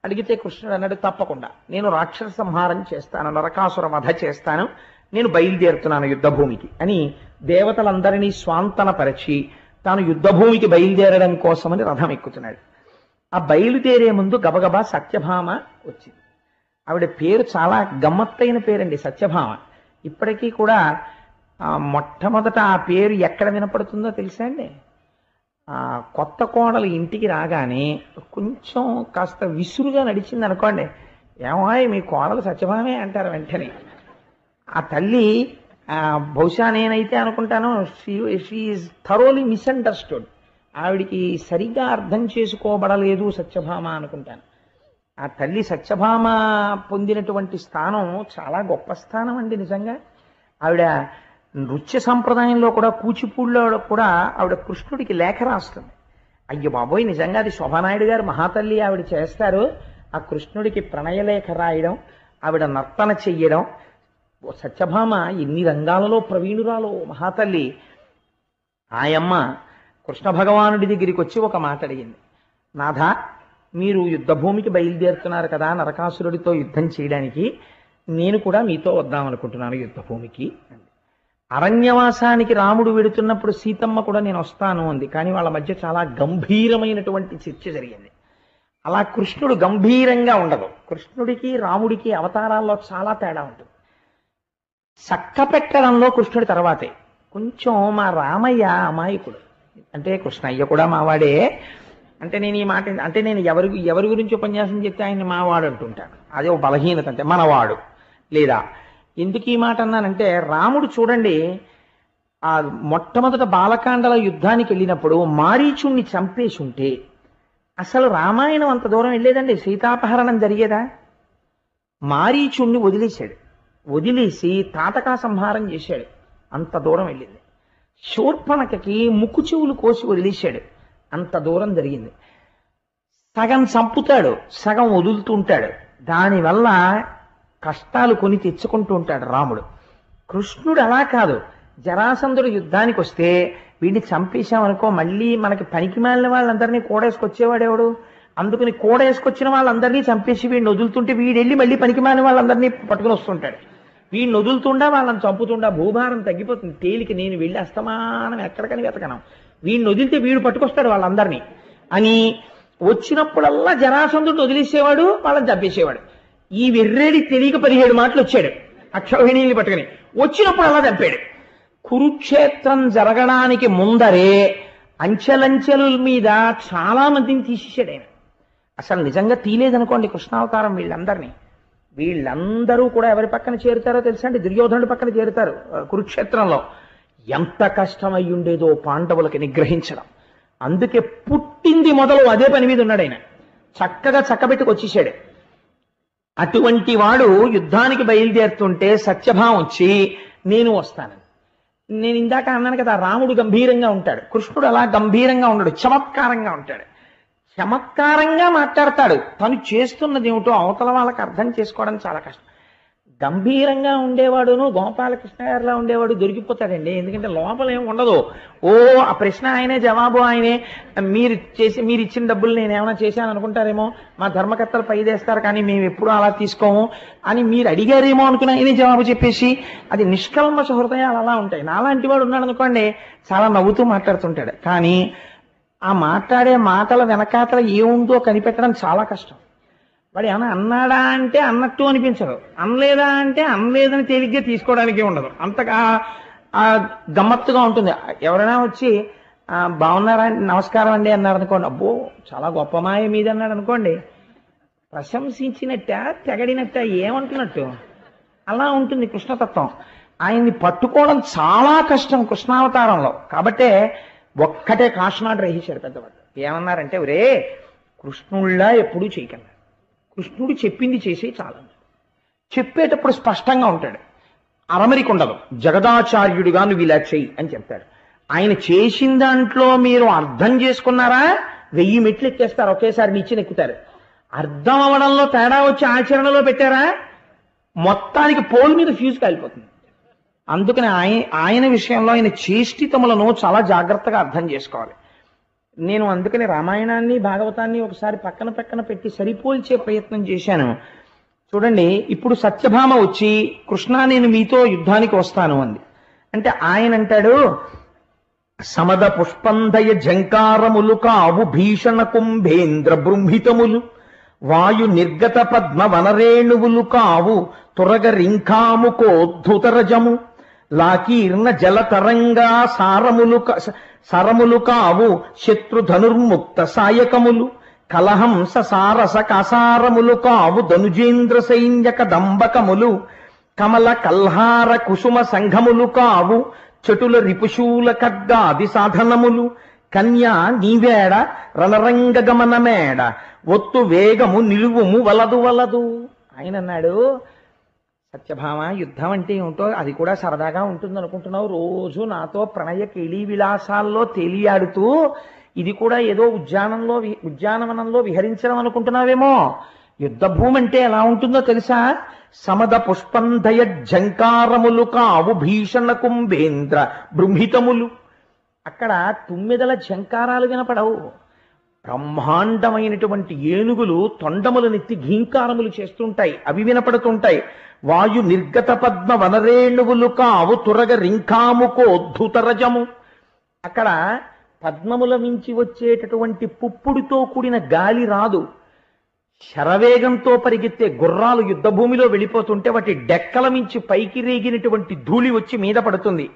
అడిగితే కృష్ణుడు అన్నాడు, తప్పకుండా నేను రాక్షస సంహారం చేస్తాను, నరకాసుర వధ చేస్తాను, నేను బయలుదేరుతున్నాను యుద్ధభూమికి అని దేవతలందరినీ స్వాంతనపరిచి తాను యుద్ధభూమికి బయలుదేరడం కోసమని రథం ఎక్కుతున్నాడు. ఆ బయలుదేరే ముందు గబగబా సత్యభామ వచ్చింది. ఆవిడ పేరు చాలా గమ్మత్తైన పేరండి, సత్యభామ. ఇప్పటికీ కూడా మొట్టమొదట ఆ పేరు ఎక్కడ వినపడుతుందో తెలుసా అండి? కొత్త కోడలు ఇంటికి రాగానే కొంచెం కాస్త విసురుగా నడిచింది అనుకోండి, ఏమాయ్ మీ కోడలు సత్యభామే అంటారు వెంటనే. ఆ తల్లి బహుశా నేనైతే అనుకుంటాను షీఈస్ థరోలీ మిస్అండర్స్టూడ్, ఆవిడికి సరిగా అర్థం చేసుకోబడలేదు సత్యభామ అనుకుంటాను. ఆ తల్లి సత్యభామ పొందినటువంటి స్థానం చాలా గొప్ప స్థానం అండి నిజంగా. ఆవిడ నృత్య సంప్రదాయంలో కూడా కూచిపూడిలో కూడా ఆవిడ కృష్ణుడికి లేఖ రాస్తుంది. అయ్యో బాబోయ్, నిజంగా అది శోభానాయుడు గారు మహాతల్లి ఆవిడ చేస్తారు. ఆ కృష్ణుడికి ప్రణయలేఖ రాయడం, ఆవిడ నర్తన చెయ్యడం. సత్యభామ ఎన్ని రంగాలలో ప్రవీణురాలో మహాతల్లి. ఆయమ్మ కృష్ణ భగవానుడి దగ్గరికి వచ్చి ఒక మాట అడిగింది, నాథ మీరు యుద్ధభూమికి బయలుదేరుతున్నారు కదా నరకాసురుడితో యుద్ధం చేయడానికి, నేను కూడా మీతో వద్దామనుకుంటున్నాను యుద్ధభూమికి. అరణ్యవాసానికి రాముడు వెడుతున్నప్పుడు సీతమ్మ కూడా నేను వస్తాను అంది. కానీ వాళ్ళ మధ్య చాలా గంభీరమైనటువంటి చర్చ జరిగింది. అలా కృష్ణుడు గంభీరంగా ఉండదు. కృష్ణుడికి రాముడికి అవతారాల్లో చాలా తేడా ఉంటుంది. చక్క పెట్టడంలో కృష్ణుడి తర్వాతే. కొంచెం మా రామయ్య అమాయకుడు, అంటే కృష్ణయ్య కూడా మావాడే. అంటే నేను ఈ మాట అంటే నేను ఎవరి గురించి ఉపన్యాసం చెప్తే ఆయన మావాడు అంటుంటాను, అదే ఒక బలహీనత. అంటే మనవాడు లేదా ఎందుకు ఈ మాట అన్నానంటే, రాముడు చూడండి ఆ మొట్టమొదట బాలకాండల యుద్ధానికి వెళ్ళినప్పుడు మారీచుణ్ణి చంపేసి ఉంటే అసలు రామాయణం అంత దూరం వెళ్ళేదండి, సీతాపహరణం జరిగేదా? మారీచుణ్ణి వదిలేశాడు, వదిలేసి తాటకా సంహారం చేశాడు, అంత దూరం వెళ్ళింది. శూర్పణఖకి ముక్కు చెవులు కోసి వదిలేశాడు, అంత దూరం జరిగింది. సగం చంపుతాడు, సగం వదులుతుంటాడు. దానివల్ల కష్టాలు కొని తెచ్చుకుంటూ ఉంటాడు రాముడు. కృష్ణుడు అలా కాదు. జరాసంధుడు యుద్ధానికి వస్తే వీడిని చంపేశామనుకో మళ్ళీ మనకి పనికి మాలిన వాళ్ళందరినీ కూడేసుకొచ్చేవాడెవడు? అందుకని కూడేసుకొచ్చిన వాళ్ళందరినీ చంపేసి వీడిని వదులుతుంటే వీడెళ్ళి మళ్ళీ పనికి మాలిన వాళ్ళందరినీ పట్టుకుని వస్తుంటాడు. వీడిని వదులుతుండా వాళ్ళని చంపుతుండా భూభారం తగ్గిపోతుంది. తేలిక నేను వెళ్ళి అస్తమానం ఎక్కడికని వెతకను, వీడిని వదిలితే వీడు పట్టుకొస్తాడు వాళ్ళందరినీ అని వచ్చినప్పుడల్లా జరాసంధుడు వదిలేసేవాడు, వాళ్ళని చంపేసేవాడు. ఈ వెర్రేడి తెలియక 17 మాటలు వచ్చాడు అక్షౌహిణీని పట్టుకుని, వచ్చినప్పుడు అలా చంపాడు. కురుక్షేత్రం జరగడానికి ముందరే అంచెలంచెల మీద చాలా మందిని తీసేసాడు ఆయన. అసలు నిజంగా తీలేదనుకోండి కృష్ణావతారం వీళ్ళందరూ కూడా ఎవరి పక్కన చేరుతారో తెలుసా అండి? దుర్యోధనుడి పక్కన చేరుతారు. కురుక్షేత్రంలో ఎంత కష్టమై ఉండేదో పాండవులకి నిగ్రహించడం. అందుకే పుట్టింది మొదలు అదే పని మీద ఉన్నాడు ఆయన. చక్కగా చక్కబెట్టుకు వచ్చేసాడు. అటువంటి వాడు యుద్ధానికి బయలుదేరుతుంటే సత్యభావం వచ్చి నేను వస్తానని. నేను ఇందాక అన్నాను కదా, రాముడు గంభీరంగా ఉంటాడు, కృష్ణుడు అలా గంభీరంగా ఉండడు, చమత్కారంగా ఉంటాడు. చమత్కారంగా మాట్లాడతాడు. తను చేస్తున్నది ఏమిటో అవతల వాళ్ళకి అర్థం చేసుకోవడం చాలా కష్టం. గంభీరంగా ఉండేవాడును గోపాలకృష్ణ గారిలా ఉండేవాడు దొరికిపోతాడండి. ఎందుకంటే లోపల ఏమి ఉండదు. ఓ ఆ ప్రశ్న ఆయనే, జవాబు ఆయనే. మీరు ఇచ్చిన డబ్బులు నేను ఏమైనా చేశాను అనుకుంటారేమో, మా ధర్మకర్తలు పైదేస్తారు కానీ మేము ఎప్పుడూ అలా తీసుకోము అని మీరు అడిగారేమో అనుకుని ఆయనే జవాబు చెప్పేసి, అది నిష్కల్మష హృదయాలు అలా ఉంటాయి. నాలాంటి వాడు ఉన్నాడు అనుకోండి చాలా నవ్వుతూ మాట్లాడుతుంటాడు. కానీ ఆ మాట్లాడే మాటల వెనకాతల ఏముందో కనిపెట్టడం చాలా కష్టం. వాడు ఏమన్నా అన్నాడా అంటే అన్నట్టు అనిపించదు, అనలేదా అంటే అనలేదని తేలిగ్గా తీసుకోవడానికి ఉండదు. అంతగా గమ్మత్తుగా ఉంటుంది. ఎవరైనా వచ్చి బాగున్నారా నమస్కారం అండి అన్నారు అనుకోండి, అబ్బో చాలా గొప్ప మాయ మీద అన్నాడు అనుకోండి, ప్రశంసించినట్ట తెగడినట్ట ఏమంటున్నట్టు అలా ఉంటుంది కృష్ణతత్వం. ఆయన్ని పట్టుకోవడం చాలా కష్టం కృష్ణావతారంలో. కాబట్టే ఒక్కటే కాషనాడు రహించాడు పెద్దవాడు. ఏమన్నారంటే, ఒరే కృష్ణుళ్ళ ఎప్పుడూ చేయకండి, కృష్ణుడు చెప్పింది చేసి చాలా. చెప్పేటప్పుడు స్పష్టంగా ఉంటాడు, అరమరిక ఉండదు. జగదాచార్యుడిగా నువ్వు ఇలా చెయ్యి అని చెప్తాడు. ఆయన చేసిన దాంట్లో మీరు అర్థం చేసుకున్నారా 1000 మెట్లు ఎక్కేస్తారు, ఒకేసారి నిచ్చెన ఎక్కుతారు. అర్థం అవడంలో తేడా వచ్చి ఆచరణలో పెట్టారా మొత్తానికి పోల్ మీద ఫ్యూజ్ కాలిపోతుంది. అందుకని ఆయన విషయంలో ఆయన చేష్టితములను చాలా జాగ్రత్తగా అర్థం చేసుకోవాలి. నేను అందుకని రామాయణాన్ని భాగవతాన్ని ఒకసారి పక్కన పెట్టి సరిపోల్చే ప్రయత్నం చేశాను. చూడండి, ఇప్పుడు సత్యభామ వచ్చి కృష్ణ నేను మీతో యుద్ధానికి వస్తాను అంది. అంటే ఆయన అంటాడు, సమద పుష్పంధయ జంకారములు కావు భీషణ కుంభేంద్ర బృంహితములు, వాయు నిర్గత పద్మ వనరేణువులు కావు తురగ రింఖాముకోద్ధుతరజము, లాకీర్ణ జలతరంగా సరములు కావు శత్రుధనుర్ముక్త సాయకములు, కలహంస సారస కాసారములు కావు ధనుజేంద్ర సైన్యక దంబకములు, కమల కల్హార కుసుమ సంఘములు కావు చటుల రిపుశూల ఖడ్గాది సాధనములు, కన్యా నీవేడ రణరంగ గమనమేడ ఒత్తు వేగము నిలువుము వలదు. ఆయన అన్నాడు, సత్యభామ యుద్ధం అంటే ఏమిటో అది కూడా సరదాగా ఉంటుంది అనుకుంటున్నావు, రోజు నాతో ప్రణయ కేళీ విలాసాల్లో తేలియాడుతూ ఇది కూడా ఏదో ఉద్యానవనంలో విహరించడం అనుకుంటున్నావేమో. యుద్ధ భూమి అంటే ఎలా ఉంటుందో తెలుసా? సమద పుష్పంధయ జంకారములు కావు భీషణ కుంభేంద్ర బృంహితములు. అక్కడ తుమ్మెదల జంకారాలు వినపడవు, బ్రహ్మాండమైనటువంటి ఏనుగులు తొండములనెత్తి ఘీంకారములు చేస్తుంటాయి, అవి వినపడుతుంటాయి. వాయు నిర్గత పద్మ వనరేణువులు కావు తురగ రింఖాముకోద్ధుతరజము. అక్కడ పద్మముల మించి వచ్చేటటువంటి పుప్పుడుతో కూడిన గాలి రాదు. శరవేగంతో పరిగెత్తే గుర్రాలు యుద్ధభూమిలో వెళ్ళిపోతుంటే వాటి డెక్కల మించి పైకి రేగినటువంటి ధూళి వచ్చి మీద పడుతుంది.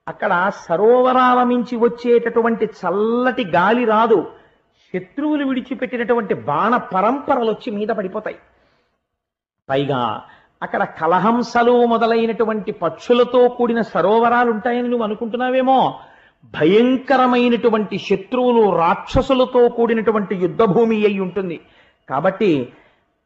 అక్కడ సరోవరాల మించి వచ్చేటటువంటి చల్లటి గాలి రాదు. శత్రువులు విడిచిపెట్టినటువంటి బాణ పరంపరలు వచ్చి మీద పడిపోతాయి. పైగా అక్కడ కలహంసలు మొదలైనటువంటి పక్షులతో కూడిన సరోవరాలు ఉంటాయని నువ్వు అనుకుంటున్నావేమో. భయంకరమైనటువంటి శత్రువులు రాక్షసులతో కూడినటువంటి యుద్ధభూమి అయి ఉంటుంది. కాబట్టి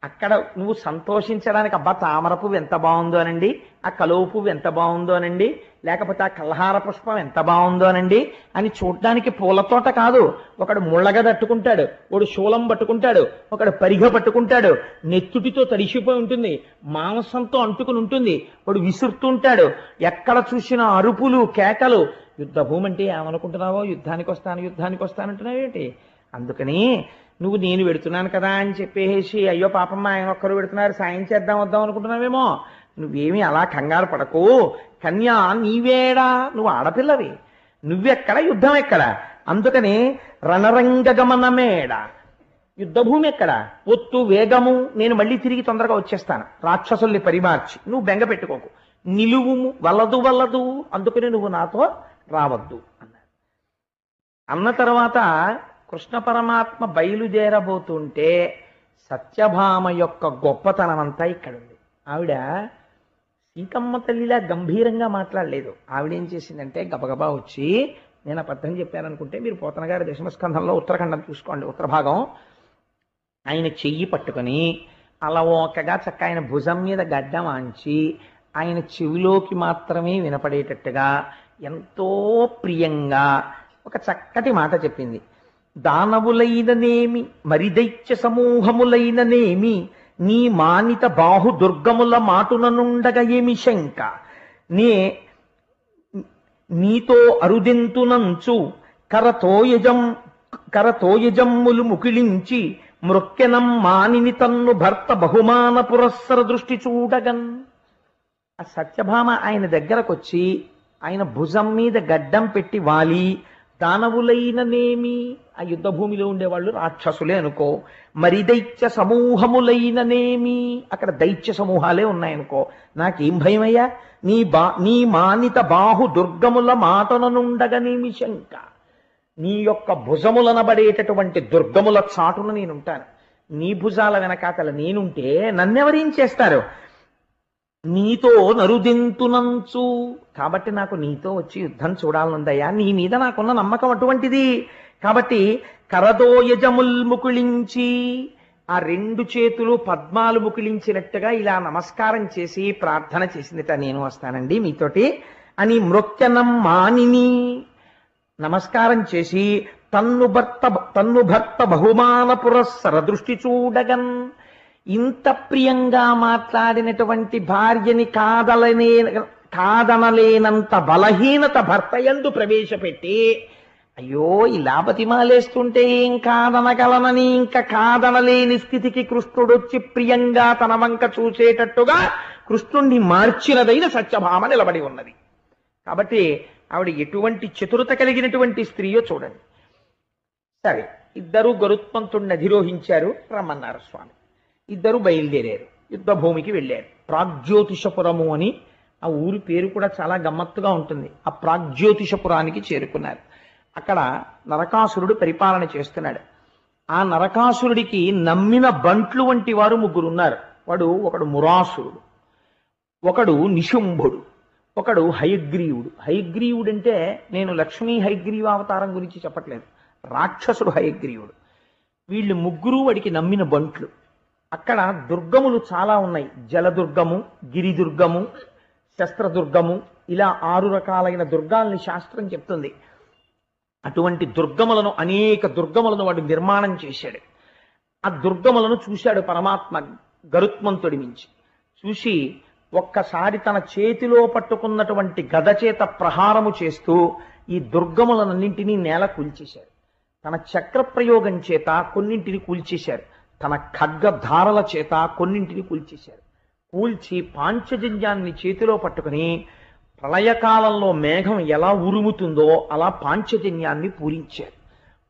అక్కడ నువ్వు సంతోషించడానికి అబ్బా తామర పువ్వు ఎంత బాగుందో అనండి, ఆ కలువ పువ్వు ఎంత బాగుందో అనండి, లేకపోతే ఆ కల్హార పుష్పం ఎంత బాగుందో అనండి అని చూడ్డానికి పూలతోట కాదు. ఒకడు ముళ్ళగా తట్టుకుంటాడు, ఒకడు శూలం పట్టుకుంటాడు, ఒకడు పరిగ పట్టుకుంటాడు, నెత్తుటితో తడిసిపోయి ఉంటుంది, మాంసంతో అంటుకుని ఉంటుంది, వాడు విసురుతుంటాడు. ఎక్కడ చూసినా అరుపులు కేకలు. యుద్ధ భూమి అంటే ఏమనుకుంటున్నావో, యుద్ధానికి వస్తానంటున్నావేంటి? అందుకని నువ్వు నేను పెడుతున్నాను కదా అని చెప్పేసి అయ్యో పాపమ్మ ఆయన ఒక్కరు పెడుతున్నారు సాయం చేద్దాం వద్దాం అనుకుంటున్నావేమో. నువ్వేమీ అలా కంగారు పడకు. కన్యా నీవేడా, నువ్వు ఆడపిల్లవి, నువ్వెక్కడ యుద్ధం ఎక్కడ? అందుకని రణరంగగమనమేడ, యుద్ధభూమి ఎక్కడ? ఒత్తు వేగము, నేను మళ్ళీ తిరిగి తొందరగా వచ్చేస్తాను రాక్షసుల్ని పరిమార్చి, నువ్వు బెంగ పెట్టుకోకు. నిలువుము, వల్లదు, అందుకని నువ్వు నాతో రావద్దు అన్నారు. అన్న తర్వాత కృష్ణ పరమాత్మ బయలుదేరబోతుంటే సత్యభామ యొక్క గొప్పతనం అంతా ఇక్కడుంది. ఆవిడ సీతమ్మ తల్లిలా గంభీరంగా మాట్లాడలేదు. ఆవిడేం చేసిందంటే గబగబా వచ్చి, నేను అబద్ధం చెప్పాననుకుంటే మీరు పోతన గారి దశమస్కంధంలో ఉత్తరాఖండం చూసుకోండి, ఉత్తర భాగం, ఆయన చెయ్యి పట్టుకొని అలవోకగా చక్క ఆయన భుజం మీద గడ్డం ఆంచి ఆయన చెవిలోకి మాత్రమే వినపడేటట్టుగా ఎంతో ప్రియంగా ఒక చక్కటి మాట చెప్పింది. దానవులైననేమి మరిదైత్య సమూహములైననేమి నీ మానిత బాహు దుర్గముల మాటుననుండగ ఏమి శంక, నీతో అరుదెంతునంచు కరతోయజమ్ములు ముకిళించి మృక్కెనం మానిని తన్ను భర్త బహుమాన పురస్సర దృష్టి చూడగన్. ఆ సత్యభామ ఆయన దగ్గరకొచ్చి ఆయన భుజం మీద గడ్డం పెట్టి వాలి, దానవులైననేమి, ఆ యుద్ధ భూమిలో ఉండేవాళ్ళు రాక్షసులే అనుకో, మరి దైత్య సమూహములైననేమి, అక్కడ దైత్య సమూహాలే ఉన్నాయనుకో, నాకేం భయమయ్యా, నీ మానిత బాహు దుర్గముల మాటననుండగనేమి శంక, నీ యొక్క భుజములనబడేటటువంటి దుర్గముల చాటున నేనుంటాను, నీ భుజాల వెనకాతల నేనుంటే నన్నెవరేం చేస్తారు? నీతో నరుదింతునంచు, కాబట్టి నాకు నీతో వచ్చి యుద్ధం చూడాలనుందయ్యా, నీ మీద నాకున్న నమ్మకం అటువంటిది. కాబట్టి కరదోయజముల్ ముకుళించి, ఆ రెండు చేతులు పద్మాలు ముకుళించినట్టుగా ఇలా నమస్కారం చేసి ప్రార్థన చేసిందిట, నేను వస్తానండి మీతోటి అని. మృక్యనం మానిని, నమస్కారం చేసి తన్ను భర్త బహుమాన పురస్సర దృష్టి చూడగన్. ఇంత ప్రియంగా మాట్లాడినటువంటి భార్యని కాదనలేనంత బలహీనత భర్త యందు ప్రవేశపెట్టి, అయ్యో ఇలా బతిమాలేస్తుంటే ఏం కాదనగలనని ఇంకా కాదనలేని స్థితికి కృష్ణుడొచ్చి ప్రియంగా తన వంక చూసేటట్టుగా కృష్ణుణ్ణి మార్చినదైన సత్యభామ నిలబడి ఉన్నది. కాబట్టి ఆవిడ ఎటువంటి చతురత కలిగినటువంటి స్త్రీయో చూడండి. సరే, ఇద్దరు గరుత్మంతుణ్ణి అధిరోహించారు, రమ్మన్నారు స్వామి. ఇద్దరు బయలుదేరారు, యుద్ధ భూమికి వెళ్ళారు. ప్రాగ్జ్యోతిషపురము అని ఆ ఊరి పేరు కూడా చాలా గమ్మత్తుగా ఉంటుంది. ఆ ప్రాగ్జ్యోతిషపురానికి చేరుకున్నారు. అక్కడ నరకాసురుడు పరిపాలన చేస్తున్నాడు. ఆ నరకాసురుడికి నమ్మిన బంట్లు వంటి వారు ముగ్గురు ఉన్నారు. ఒకడు మురాసురుడు, ఒకడు నిశుంభుడు, ఒకడు హయగ్రీవుడు. హయగ్రీవుడు అంటే నేను లక్ష్మీ హయగ్రీవ అవతారం గురించి చెప్పట్లేదు, రాక్షసుడు హయగ్రీవుడు. వీళ్ళు ముగ్గురు వాడికి నమ్మిన బంట్లు. అక్కడ దుర్గములు చాలా ఉన్నాయి. జలదుర్గము, గిరిదుర్గము, శస్త్రదుర్గము, ఇలా 6 రకాలైన దుర్గాల్ని శాస్త్రం చెప్తుంది. అటువంటి దుర్గములను, అనేక దుర్గములను వాడు నిర్మాణం చేశాడు. ఆ దుర్గములను చూశాడు పరమాత్మ గరుత్మంతుడి నుంచి. చూసి ఒక్కసారి తన చేతిలో పట్టుకున్నటువంటి గద చేత ప్రహారము చేస్తూ ఈ దుర్గములన్నింటినీ నేల కూల్చేశారు. తన చక్ర ప్రయోగం చేత కొన్నింటిని కూల్చేశారు, తన ఖడ్గధారల చేత కొన్నింటిని కూల్చేశారు. కూల్చి పాంచజన్యాన్ని చేతిలో పట్టుకుని ప్రళయకాలంలో మేఘం ఎలా ఉరుముతుందో అలా పాంచజన్యాన్ని పూరించారు.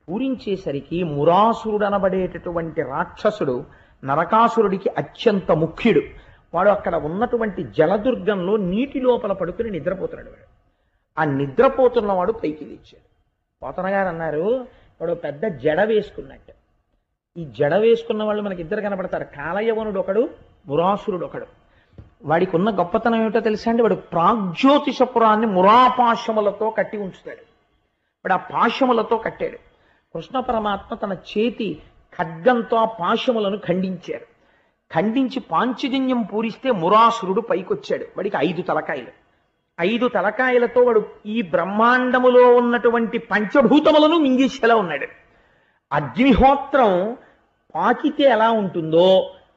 పూరించేసరికి మురాసురుడు అనబడేటటువంటి రాక్షసుడు నరకాసురుడికి అత్యంత ముఖ్యుడు. వాడు అక్కడ ఉన్నటువంటి జలదుర్గంలో నీటి లోపల పడుకుని నిద్రపోతున్నాడు. ఆ నిద్రపోతున్నవాడు పైకి తెచ్చాడు. పోతన గారు అన్నారు, వాడు పెద్ద జడ వేసుకున్నట్టు. ఈ జడ వేసుకున్న వాళ్ళు మనకి ఇద్దరు కనపడతారు, కాలయవనుడు ఒకడు, మురాసురుడు ఒకడు. వాడికి ఉన్న గొప్పతనం ఏమిటో తెలుసా అండి? వాడు ప్రాగ్జ్యోతిషపురాన్ని మురాపాశములతో కట్టి ఉంచుతాడు. వాడు ఆ పాశములతో కట్టాడు. కృష్ణ పరమాత్మ తన చేతి ఖడ్గంతో ఆ పాశములను ఖండించారు. ఖండించి పాంచజన్యం పూరిస్తే మురాసురుడు పైకొచ్చాడు. వాడికి 5 తలకాయలు. 5 తలకాయలతో వాడు ఈ బ్రహ్మాండములో ఉన్నటువంటి పంచభూతములను మింగేసేలా ఉన్నాడు. అగ్నిహోత్రం పాకితే ఎలా ఉంటుందో,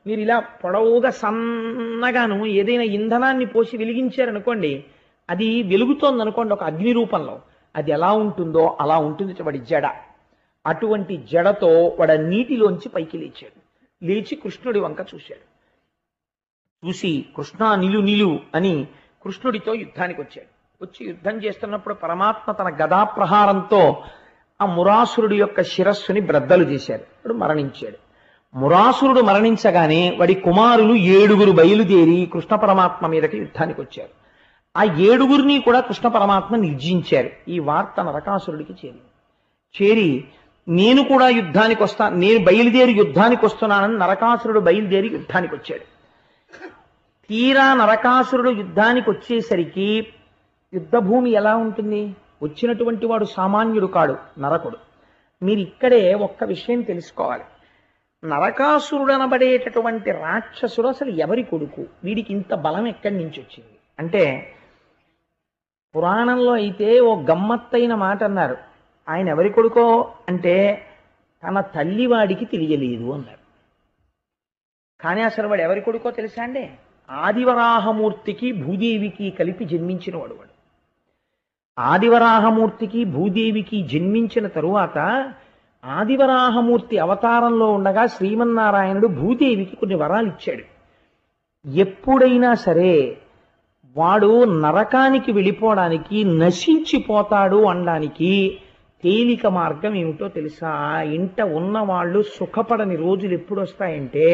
మీరు ఇలా పొడవుగా సన్నగాను ఏదైనా ఇంధనాన్ని పోసి వెలిగించారనుకోండి, అది వెలుగుతోంది అనుకోండి ఒక అగ్ని రూపంలో, అది ఎలా ఉంటుందో అలా ఉంటుంది వాడి జడ. అటువంటి జడతో వాడు నీటిలోంచి పైకి లేచాడు. లేచి కృష్ణుడి వంక చూశాడు. చూసి కృష్ణ నిలు అని కృష్ణుడితో యుద్ధానికి వచ్చాడు. వచ్చి యుద్ధం చేస్తున్నప్పుడు పరమాత్మ తన గదా ప్రహారంతో ఆ మురాసురుడి యొక్క శిరస్సుని బ్రద్దలు చేశారు. వాడు మరణించాడు. మురాసురుడు మరణించగానే వాడి కుమారులు 7 బయలుదేరి కృష్ణ పరమాత్మ మీదకి యుద్ధానికి వచ్చారు. ఆ 7 కూడా కృష్ణ పరమాత్మ నిర్జించారు. ఈ వార్త నరకాసురుడికి చేరి నేను కూడా యుద్ధానికి వస్తాను, నేను బయలుదేరి యుద్ధానికి వస్తున్నానని నరకాసురుడు బయలుదేరి యుద్ధానికి వచ్చాడు. తీరా నరకాసురుడు యుద్ధానికి వచ్చేసరికి యుద్ధభూమి ఎలా ఉంటుంది? వచ్చినటువంటి వాడు సామాన్యుడు కాడు, నరకుడు. మీరు ఇక్కడే ఒక్క విషయం తెలుసుకోవాలి. నరకాసురుడు అనబడేటటువంటి రాక్షసుడు అసలు ఎవరి కొడుకు? వీడికి ఇంత బలం ఎక్కడి నుంచి వచ్చింది అంటే, పురాణంలో అయితే ఓ గమ్మత్తైన మాట అన్నారు. ఆయన ఎవరి కొడుకో అంటే తన తల్లి వాడికి తెలియలేదు అన్నారు. కానీ అసలు వాడు ఎవరి కొడుకో తెలుసా అండి? ఆదివరాహమూర్తికి భూదేవికి కలిపి జన్మించిన వాడు. ఆదివరాహమూర్తికి భూదేవికి జన్మించిన తరువాత ఆదివరాహమూర్తి అవతారంలో ఉండగా శ్రీమన్నారాయణుడు భూదేవికి కొన్ని వరాలు ఇచ్చాడు. ఎప్పుడైనా సరే వాడు నరకానికి వెళ్ళిపోవడానికి, నశించిపోతాడు అనడానికి తేలిక మార్గం ఏమిటో తెలుసా? ఇంట ఉన్నవాళ్ళు సుఖపడని రోజులు ఎప్పుడు వస్తాయంటే,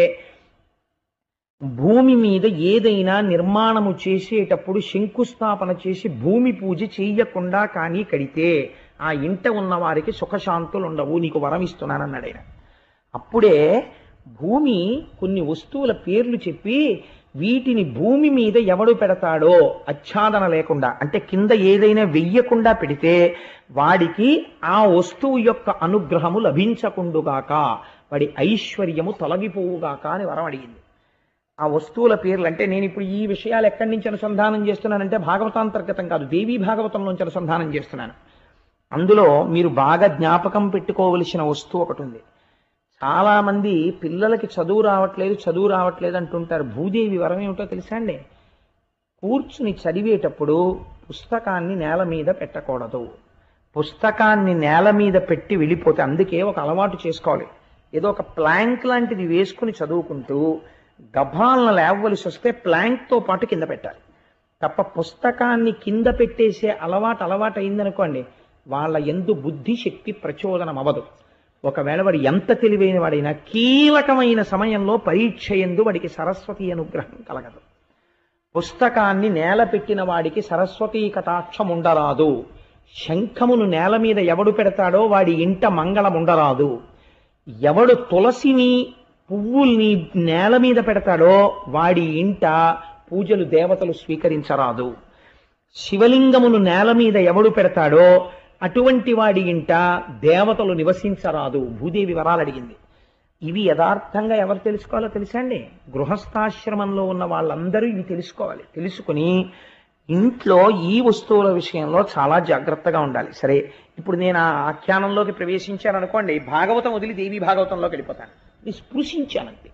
భూమి మీద ఏదైనా నిర్మాణము చేసేటప్పుడు శంకుస్థాపన చేసి భూమి పూజ చెయ్యకుండా కానీ కడితే ఆ ఇంట ఉన్న వారికి సుఖశాంతులు ఉండవు, నీకు వరం ఇస్తున్నానన్నాడు ఆయన. అప్పుడే భూమి కొన్ని వస్తువుల పేర్లు చెప్పి వీటిని భూమి మీద ఎవడు పెడతాడో ఆచ్ఛాదన లేకుండా, అంటే కింద ఏదైనా వెయ్యకుండా పెడితే వాడికి ఆ వస్తువు యొక్క అనుగ్రహము లభించకుండుగాక, వాడి ఐశ్వర్యము తొలగిపోవుగాక అని వరం అడిగింది. ఆ వస్తువుల పేర్లు అంటే నేను ఇప్పుడు ఈ విషయాలు ఎక్కడి నుంచి అనుసంధానం చేస్తున్నానంటే భాగవతాంతర్గతం కాదు, దేవీ భాగవతంలోంచి అనుసంధానం చేస్తున్నాను. అందులో మీరు బాగా జ్ఞాపకం పెట్టుకోవలసిన వస్తువు ఒకటి ఉంది. చాలా మంది పిల్లలకి చదువు రావట్లేదు అంటుంటారు. భూదేవి వరం ఏమిటో తెలుసా అండి? కూర్చుని చదివేటప్పుడు పుస్తకాన్ని నేల మీద పెట్టకూడదు. పుస్తకాన్ని నేల మీద పెట్టి వెళ్ళిపోతే, అందుకే ఒక అలవాటు చేసుకోవాలి. ఏదో ఒక ప్లాంక్ లాంటిది వేసుకుని చదువుకుంటూ గభాలను లేవవలసి వస్తే ప్లాంక్తో పాటు కింద పెట్టాలి తప్ప పుస్తకాన్ని కింద పెట్టేసే అలవాటు అయిందనుకోండి, వాళ్ళ యందు బుద్ధి శక్తి ప్రచోదనం అవ్వదు. ఒకవేళ వాడు ఎంత తెలివైన వాడైనా కీలకమైన సమయంలో పరీక్ష యందు వాడికి సరస్వతి అనుగ్రహం కలగదు. పుస్తకాన్ని నేల పెట్టిన వాడికి సరస్వతీ కటాక్షం ఉండరాదు. శంఖమును నేల మీద ఎవడు పెడతాడో వాడి ఇంట మంగళం ఉండరాదు. ఎవడు తులసిని పువ్వుల్ని నేల మీద పెడతాడో వాడి ఇంట పూజలు దేవతలు స్వీకరించరాదు. శివలింగమును నేల మీద ఎవడు పెడతాడో అటువంటి వాడి ఇంట దేవతలు నివసించరాదు. భూదేవి వరాలు అడిగింది. ఇవి యథార్థంగా ఎవరు తెలుసుకోవాలో తెలుసా అండి? గృహస్థాశ్రమంలో ఉన్న వాళ్ళందరూ ఇవి తెలుసుకోవాలి. తెలుసుకుని ఇంట్లో ఈ వస్తువుల విషయంలో చాలా జాగ్రత్తగా ఉండాలి. సరే, ఇప్పుడు నేను ఆ ఆఖ్యానంలోకి ప్రవేశించాను అనుకోండి, భాగవతం వదిలి దేవీ భాగవతంలోకి వెళ్ళిపోతాను. స్పృశించానంతే.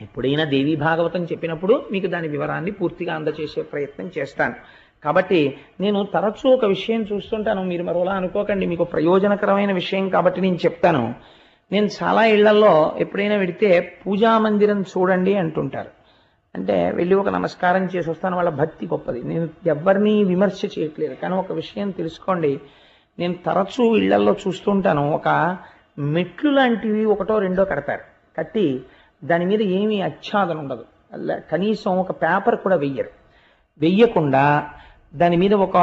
ఎప్పుడైనా దేవీ భాగవతం చెప్పినప్పుడు మీకు దాని వివరాన్ని పూర్తిగా అందచేసే ప్రయత్నం చేస్తాను. కాబట్టి నేను తరచూ ఒక విషయం చూస్తుంటాను, మీరు మరోలా అనుకోకండి, మీకు ప్రయోజనకరమైన విషయం కాబట్టి నేను చెప్తాను. నేను చాలా ఇళ్లలో ఎప్పుడైనా వెడితే పూజా మందిరం చూడండి అంటుంటారు. అంటే వెళ్ళి ఒక నమస్కారం చేసి వస్తాను, వాళ్ళ భక్తి గొప్పది. నేను ఎవరిని విమర్శ చేయట్లేదు, కానీ ఒక విషయం తెలుసుకోండి. నేను తరచూ ఇళ్లలో చూస్తుంటాను, ఒక మెట్లు లాంటివి ఒకటో రెండో కడతారు. కట్టి దాని మీద ఏమీ ఆచ్ఛాదన ఉండదు, కనీసం ఒక పేపర్ కూడా వెయ్యకుండా దాని మీద ఒక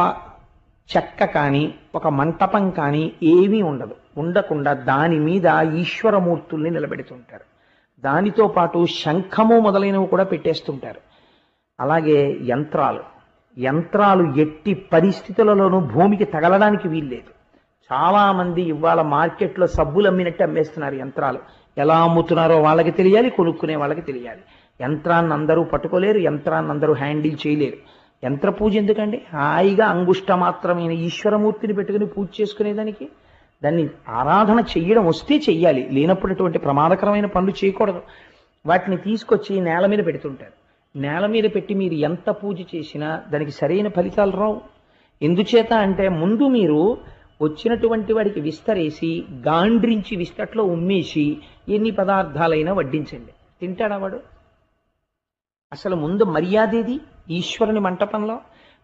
చెక్క కానీ ఒక మంటపం కానీ ఏమీ ఉండకుండా దాని మీద ఈశ్వరమూర్తుల్ని నిలబెడుతుంటారు. దానితో పాటు శంఖము మొదలైనవి కూడా పెట్టేస్తుంటారు. అలాగే యంత్రాలు ఎట్టి పరిస్థితులలోనూ భూమికి తగలడానికి వీల్లేదు. చాలా మంది ఇవాళ మార్కెట్లో సబ్బులు అమ్మినట్టు అమ్మేస్తున్నారు యంత్రాలు. ఎలా అమ్ముతున్నారో వాళ్ళకి తెలియాలి, కొనుక్కునే వాళ్ళకి తెలియాలి. యంత్రాన్ని అందరూ పట్టుకోలేరు, యంత్రాన్ని అందరూ హ్యాండిల్ చేయలేరు. యంత్ర పూజ ఎందుకండి? హాయిగా అంగుష్ట మాత్రమైన ఈశ్వరమూర్తిని పెట్టుకుని పూజ చేసుకునేదానికి. దాన్ని ఆరాధన చెయ్యడం వస్తే చెయ్యాలి, లేనప్పుడు అటువంటి ప్రమాదకరమైన పనులు చేయకూడదు. వాటిని తీసుకొచ్చి నేల మీద పెడుతుంటారు. నేల మీద పెట్టి మీరు ఎంత పూజ చేసినా దానికి సరైన ఫలితాలు రావు. ఎందుచేత అంటే ముందు మీరు వచ్చినటువంటి వాడికి విస్తరేసి గాండ్రించి విస్తట్లో ఉమ్మేసి ఎన్ని పదార్థాలైనా వడ్డించండి. తింటాడా వాడు? అసలు ముందు మర్యాదేది ఈశ్వరుని మంటపంలో.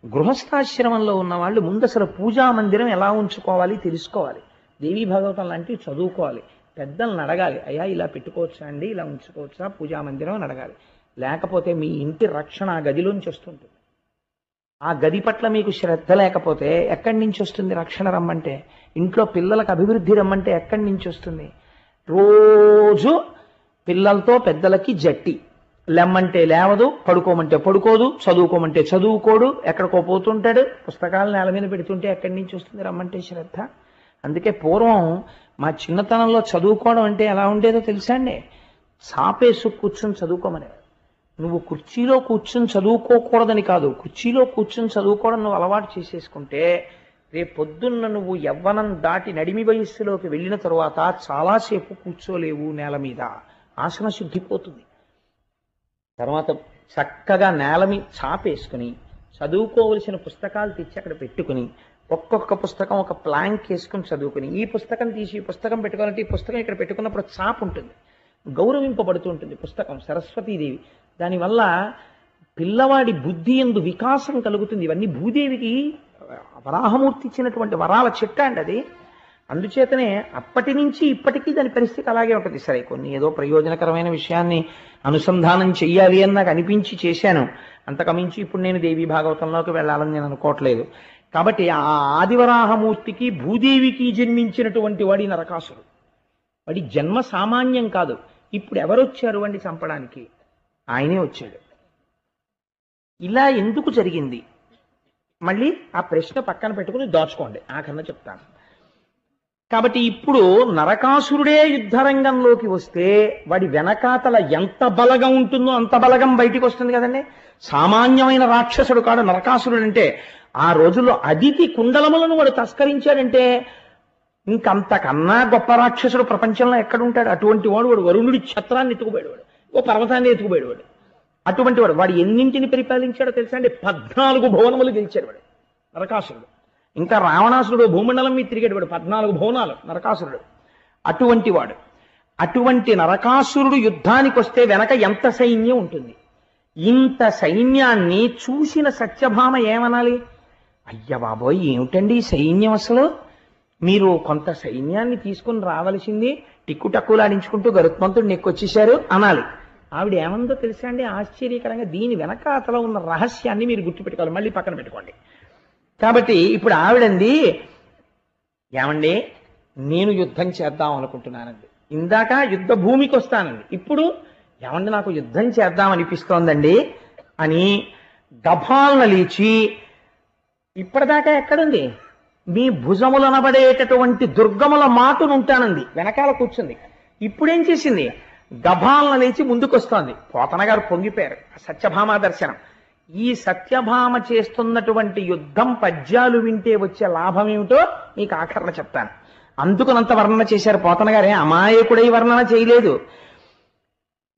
గృహస్థాశ్రమంలో ఉన్న వాళ్ళు ముందు అసలు పూజా మందిరం ఎలా ఉంచుకోవాలి తెలుసుకోవాలి. దేవీ భాగవతం లాంటివి చదువుకోవాలి. పెద్దలను అడగాలి, అయ్యా ఇలా పెట్టుకోవచ్చా అండి, ఇలా ఉంచుకోవచ్చా పూజా మందిరం అని అడగాలి. లేకపోతే మీ ఇంటి రక్షణ ఆ గదిలోంచి వస్తుంటుంది. ఆ గది పట్ల మీకు శ్రద్ధ లేకపోతే ఎక్కడి నుంచి వస్తుంది రక్షణ? రమ్మంటే ఇంట్లో పిల్లలకు అభివృద్ధి రమ్మంటే ఎక్కడి నుంచి వస్తుంది? రోజు పిల్లలతో పెద్దలకి జట్టి, లెమ్మంటే లేవదు, పడుకోమంటే పడుకోదు, చదువుకోమంటే చదువుకోడు, ఎక్కడికో పోతుంటాడు. పుస్తకాలు నేల మీద పెడుతుంటే ఎక్కడి నుంచి వస్తుంది రమ్మంటే శ్రద్ధ? అందుకే పూర్వం మా చిన్నతనంలో చదువుకోవడం అంటే ఎలా ఉండేదో తెలుసా అండి? సాపేసు కూర్చొని చదువుకోమని. నువ్వు కుర్చీలో కూర్చొని చదువుకోకూడదని కాదు, కుర్చీలో కూర్చొని చదువుకోవడం నువ్వు అలవాటు చేసేసుకుంటే రేపు పొద్దున్న నువ్వు యవ్వనం దాటి నడిమి వయస్సులోకి వెళ్ళిన తరువాత చాలాసేపు కూర్చోలేవు నేల మీద, ఆసన శుద్ధిపోతుంది. తర్వాత చక్కగా నేల మీద చాపేసుకుని చదువుకోవలసిన పుస్తకాలు తెచ్చి అక్కడ పెట్టుకుని ఒక్కొక్క పుస్తకం ఒక ప్లాంక్ వేసుకుని చదువుకుని, ఈ పుస్తకం తీసి ఈ పుస్తకం పెట్టుకోవాలంటే ఈ పుస్తకం ఇక్కడ పెట్టుకున్నప్పుడు చాప ఉంటుంది, గౌరవింపబడుతూ ఉంటుంది పుస్తకం, సరస్వతీదేవి. దానివల్ల పిల్లవాడి బుద్ధి యందు వికాసం కలుగుతుంది. ఇవన్నీ భూదేవికి వరాహమూర్తి ఇచ్చినటువంటి వరాల చెట్ట అండి అది. అందుచేతనే అప్పటి నుంచి ఇప్పటికీ దాని పరిస్థితి అలాగే ఉంటుంది. సరే, కొన్ని ఏదో ప్రయోజనకరమైన విషయాన్ని అనుసంధానం చెయ్యాలి అని నాకు అనిపించి చేశాను. అంతకమించి ఇప్పుడు నేను దేవీ భాగవతంలోకి వెళ్ళాలని నేను అనుకోవట్లేదు. కాబట్టి ఆ ఆదివరాహమూర్తికి భూదేవికి జన్మించినటువంటి వాడి నరకాసురుడు. వాడి జన్మ సామాన్యం కాదు. ఇప్పుడు ఎవరొచ్చారు వాడిని చంపడానికి? ఆయనే వచ్చాడు. ఇలా ఎందుకు జరిగింది? మళ్ళీ ఆ ప్రశ్న పక్కన పెట్టుకుని దాచుకోండి, ఆఖరణ చెప్తాను. కాబట్టి ఇప్పుడు నరకాసురుడే యుద్ధరంగంలోకి వస్తే వాడి వెనకాతల ఎంత బలగం ఉంటుందో అంత బలగం బయటికి వస్తుంది కదండి. సామాన్యమైన రాక్షసుడు కాడు నరకాసురుడు అంటే. ఆ రోజుల్లో అదితి కుండలములను వాడు తస్కరించాడంటే ఇంకంతకన్నా గొప్ప రాక్షసుడు ప్రపంచంలో ఎక్కడుంటాడు? అటువంటి వాడు వరుణుడి ఛత్రాన్ని ఎత్తుకుపోయాడు, వాడు ఓ పర్వతాన్ని ఎత్తుకుపోయాడు వాడు. అటువంటి వాడు ఎన్నింటిని పరిపాలించాడో తెలుసా అండి? 14 భువనములు గెలిచాడు వాడు నరకాసురుడు. ఇంకా రావణాసురుడు భూమండలం మీద తిరిగాడు వాడు, 14 భువనాలు నరకాసురుడు. అటువంటి నరకాసురుడు యుద్ధానికి వస్తే వెనక ఎంత సైన్యం ఉంటుంది? ఇంత సైన్యాన్ని చూసిన సత్యభామ ఏమనాలి? అయ్య బాబోయ్, ఏమిటండి సైన్యం అసలు? మీరు కొంత సైన్యాన్ని తీసుకుని రావలసింది, టిక్కుటక్కులాడించుకుంటూ గరుత్మంతుడు నెక్కొచ్చేశారు అనాలి. ఆవిడ ఏమందో తెలుసా అండి? ఆశ్చర్యకరంగా దీని వెనక అతలో ఉన్న రహస్యాన్ని మీరు గుర్తుపెట్టుకోవాలి, మళ్ళీ పక్కన పెట్టుకోండి. కాబట్టి ఇప్పుడు ఆవిడంది, ఏమండి నేను యుద్ధం చేద్దాం అనుకుంటున్నానండి. ఇందాక యుద్ధ భూమికి వస్తానండి, ఇప్పుడు ఏమండి నాకు యుద్ధం చేద్దాం అనిపిస్తోందండి అని గభాలను లేచి, ఇప్పటిదాకా ఎక్కడుంది? మీ భుజములనబడేటటువంటి దుర్గముల మాటునుంటానంది, వెనకాల కూర్చుంది. ఇప్పుడేం చేసింది? గభాలను లేచి ముందుకొస్తోంది. పోతన గారు పొంగిపోయారు సత్యభామ దర్శనం. ఈ సత్యభామ చేస్తున్నటువంటి యుద్ధం పద్యాలు వింటే వచ్చే లాభం ఏమిటో మీకు ఆఖరణ చెప్తాను. అందుకునంత వర్ణన చేశారు పోతన గారే, అమాయకుడై వర్ణన చేయలేదు.